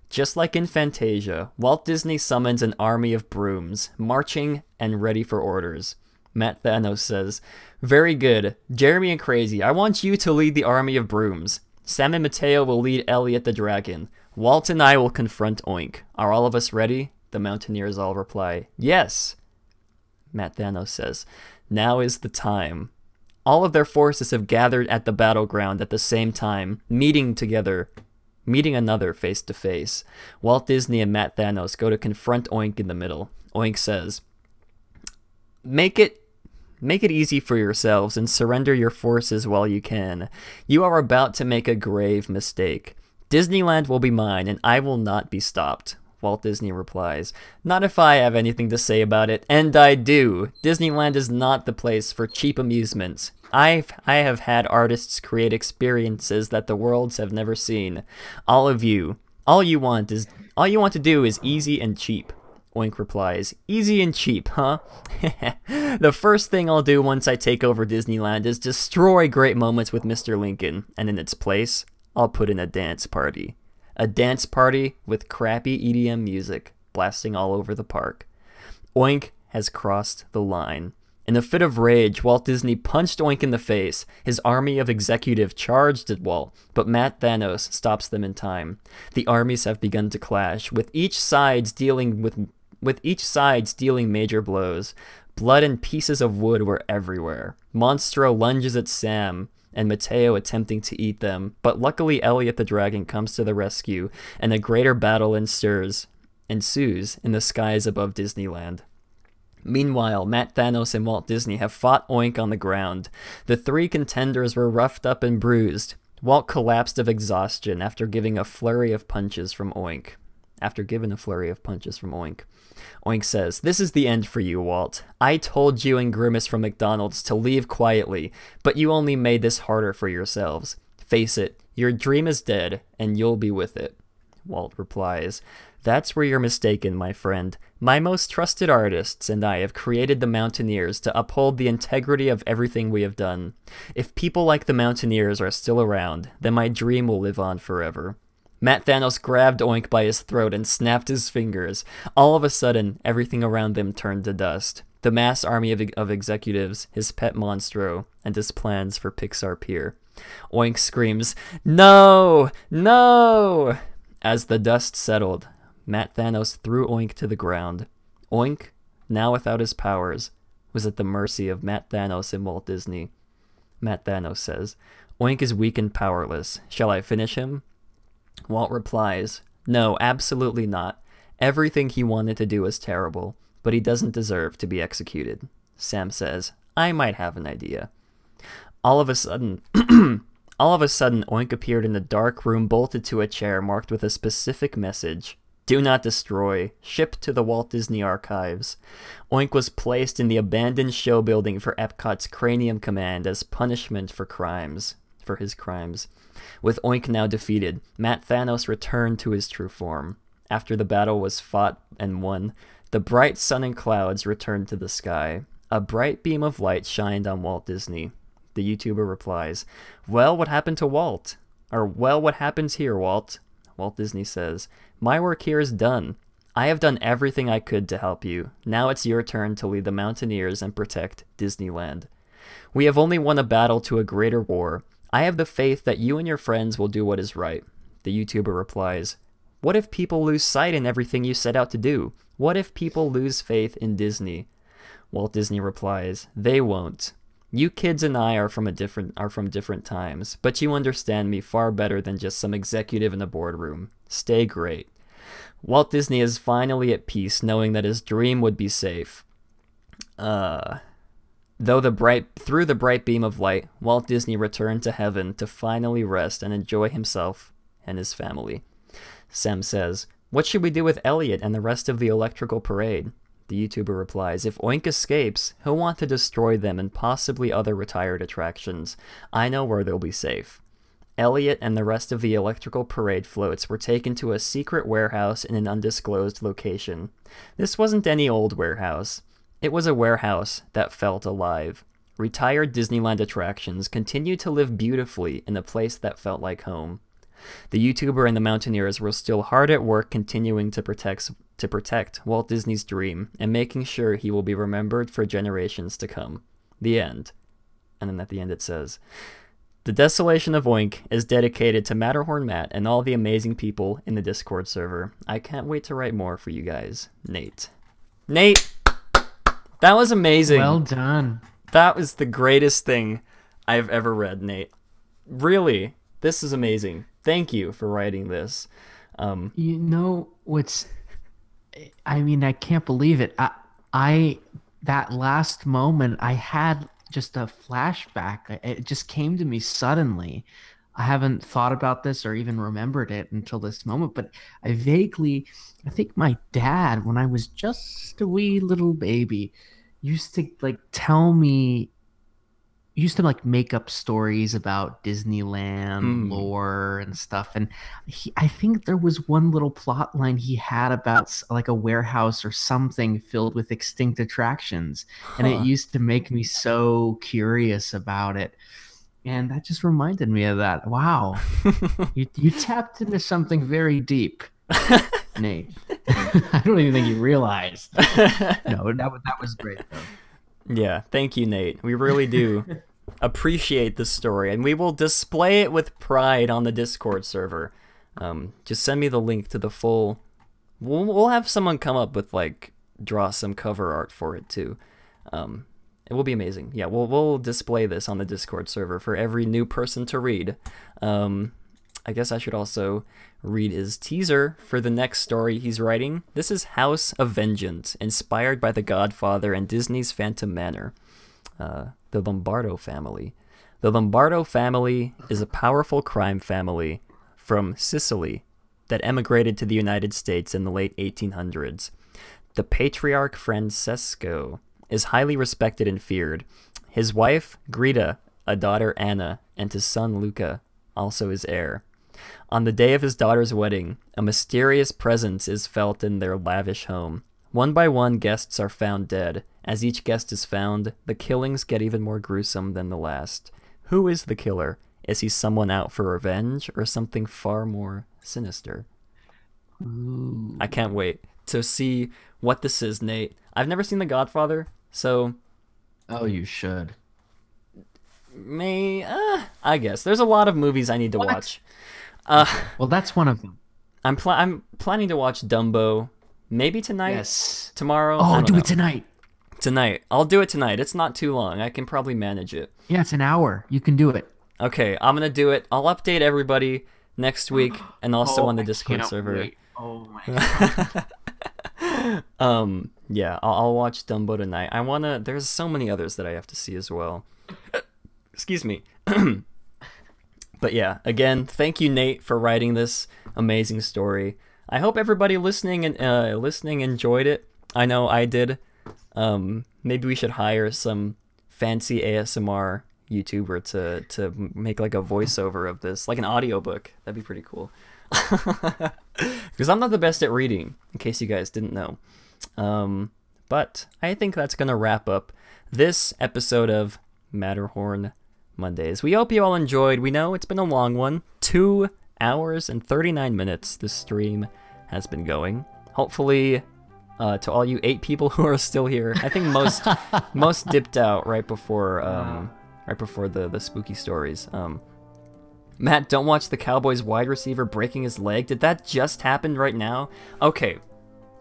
Just like in Fantasia, Walt Disney summons an army of brooms, marching and ready for orders. Matt Thanos says, "Very good. Jeremy and Crazy, I want you to lead the army of brooms. Sam and Mateo will lead Elliot the Dragon. Walt and I will confront Oink. Are all of us ready?" The Mountaineers all reply, "Yes." Matt Thanos says, "Now is the time." All of their forces have gathered at the battleground at the same time, meeting another face to face. Walt Disney and Matt Thanos go to confront Oink in the middle. Oink says, Make it easy for yourselves and surrender your forces while you can. You are about to make a grave mistake. Disneyland will be mine, and I will not be stopped." Walt Disney replies, "Not if I have anything to say about it, and I do. Disneyland is not the place for cheap amusements. I have had artists create experiences that the worlds have never seen. All you want to do is easy and cheap." Oink replies, "Easy and cheap, huh? The first thing I'll do once I take over Disneyland is destroy great moments with Mr. Lincoln, and in its place, I'll put in a dance party. A dance party with crappy EDM music blasting all over the park." Oink has crossed the line. In a fit of rage, Walt Disney punched Oink in the face. His army of executive charged at Walt, but Matt Thanos stops them in time. The armies have begun to clash, with each side dealing major blows. Blood and pieces of wood were everywhere. Monstro lunges at Sam and Mateo attempting to eat them, but luckily Elliot the dragon comes to the rescue, and a greater battle ensues in the skies above Disneyland. Meanwhile, Matt Thanos and Walt Disney have fought Oink on the ground. The three contenders were roughed up and bruised. Walt collapsed of exhaustion after giving a flurry of punches from Oink. Oink says, "This is the end for you, Walt. I told you and Grimace from McDonald's to leave quietly, but you only made this harder for yourselves. Face it, your dream is dead, and you'll be with it." Walt replies, "That's where you're mistaken, my friend. My most trusted artists and I have created the Mountaineers to uphold the integrity of everything we have done. If people like the Mountaineers are still around, then my dream will live on forever." Matt Thanos grabbed Oink by his throat and snapped his fingers. All of a sudden, everything around them turned to dust. The mass army of executives, his pet Monstro, and his plans for Pixar Pier. Oink screams, "No! No!" As the dust settled, Matt Thanos threw Oink to the ground. Oink, now without his powers, was at the mercy of Matt Thanos and Walt Disney. Matt Thanos says, "Oink is weak and powerless. Shall I finish him?" Walt replies, "No, absolutely not. Everything he wanted to do was terrible, but he doesn't deserve to be executed." Sam says, "I might have an idea." All of a sudden, Oink appeared in a dark room bolted to a chair marked with a specific message. "Do not destroy. Ship to the Walt Disney Archives." Oink was placed in the abandoned show building for Epcot's Cranium Command as punishment for his crimes. With Oink now defeated, Matt Thanos returned to his true form. After the battle was fought and won, the bright sun and clouds returned to the sky. A bright beam of light shined on Walt Disney. The YouTuber replies, "Well, what happened to Walt?" Or, "Well, what happens here, Walt?" Walt Disney says, "My work here is done. I have done everything I could to help you. Now it's your turn to lead the Mountaineers and protect Disneyland. We have only won a battle to a greater war. I have the faith that you and your friends will do what is right." The YouTuber replies, "What if people lose sight in everything you set out to do? What if people lose faith in Disney?" Walt Disney replies, "They won't. You kids and I are from different times, but you understand me far better than just some executive in a boardroom. Stay great." Walt Disney is finally at peace, knowing that his dream would be safe. Through the bright beam of light, Walt Disney returned to heaven to finally rest and enjoy himself and his family. Sam says, "What should we do with Elliot and the rest of the electrical parade?" The YouTuber replies, "If Oink escapes, he'll want to destroy them and possibly other retired attractions. I know where they'll be safe." Elliot and the rest of the electrical parade floats were taken to a secret warehouse in an undisclosed location. This wasn't any old warehouse. It was a warehouse that felt alive. Retired Disneyland attractions continued to live beautifully in a place that felt like home. The YouTuber and the Mountaineers were still hard at work continuing to protect Walt Disney's dream and making sure he will be remembered for generations to come. The end. And then at the end it says, "The Desolation of Oink is dedicated to Matterhorn Matt and all the amazing people in the Discord server. I can't wait to write more for you guys. Nate." Nate! That was amazing.
Well done.
That was the greatest thing I've ever read, Nate. Really, this is amazing. Thank you for writing this.
You know what's... I mean, I can't believe it. That last moment, I had just a flashback. It just came to me suddenly. I haven't thought about this or even remembered it until this moment, but I think my dad, when I was just a wee little baby, used to make up stories about Disneyland lore and stuff. And I think there was one little plot line he had about like a warehouse or something filled with extinct attractions. And it used to make me so curious about it. And that just reminded me of that. Wow. you tapped into something very deep, Nate. I don't even think you realized. No, that was great, though.
Yeah, thank you, Nate. We really do appreciate the story, and we will display it with pride on the Discord server. Just send me the link to the full... We'll have someone come up with, draw some cover art for it, too. It will be amazing. Yeah, we'll display this on the Discord server for every new person to read. I guess I should also read his teaser for the next story he's writing. This is House of Vengeance, inspired by The Godfather and Disney's Phantom Manor. The Lombardo family. The Lombardo family is a powerful crime family from Sicily that emigrated to the United States in the late 1800s. The patriarch Francesco is highly respected and feared. His wife, Greta, a daughter, Anna, and his son, Luca, also his heir. On the day of his daughter's wedding, a mysterious presence is felt in their lavish home. One by one, guests are found dead. As each guest is found, the killings get even more gruesome than the last. Who is the killer? Is he someone out for revenge or something far more sinister?
Ooh.
I can't wait to see what this is, Nate. I've never seen The Godfather, so...
Oh, you should.
I guess. There's a lot of movies I need to watch.
Well, that's one of them.
I'm planning to watch Dumbo, maybe tonight,
Yes.
tomorrow.
Oh, do it tonight.
Tonight. I'll do it tonight. It's not too long. I can probably manage it.
Yeah, it's an hour. You can do it.
Okay, I'm going to do it. I'll update everybody next week and also on the Discord server.
Wait. Oh my god.
Yeah, I'll watch Dumbo tonight. There's so many others that I have to see as well. Excuse me. But yeah, again, thank you, Nate, for writing this amazing story. I hope everybody listening enjoyed it. I know I did. Maybe we should hire some fancy ASMR YouTuber to make like a voiceover of this, like an audiobook. That'd be pretty cool. Because I'm not the best at reading, in case you guys didn't know. But I think that's gonna wrap up this episode of Matterhorn Mondays. We hope you all enjoyed. We know it's been a long one. 2 hours and 39 minutes this stream has been going. Hopefully, to all you 8 people who are still here, I think most dipped out right before the spooky stories. Matt, don't watch the Cowboys wide receiver breaking his leg. Did that just happen right now? Okay,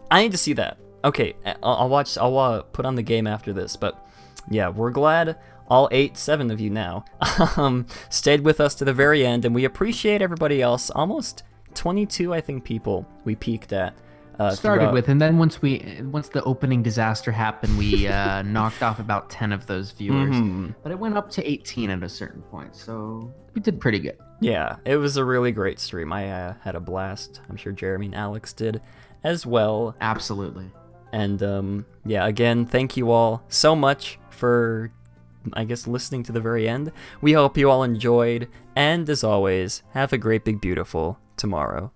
I need to see that. Okay, I'll watch. I'll put on the game after this. But yeah, we're glad all 7 of you now stayed with us to the very end, and we appreciate everybody else. Almost 22, I think, people we peaked at.
Started with, and then once the opening disaster happened, we knocked off about 10 of those viewers. But it went up to 18 at a certain point, so we did pretty good.
Yeah, it was a really great stream. I had a blast. I'm sure Jeremy and Alex did as well.
Absolutely.
And yeah, again, thank you all so much for, I guess, listening to the very end. We hope you all enjoyed, and as always, have a great, big, beautiful tomorrow.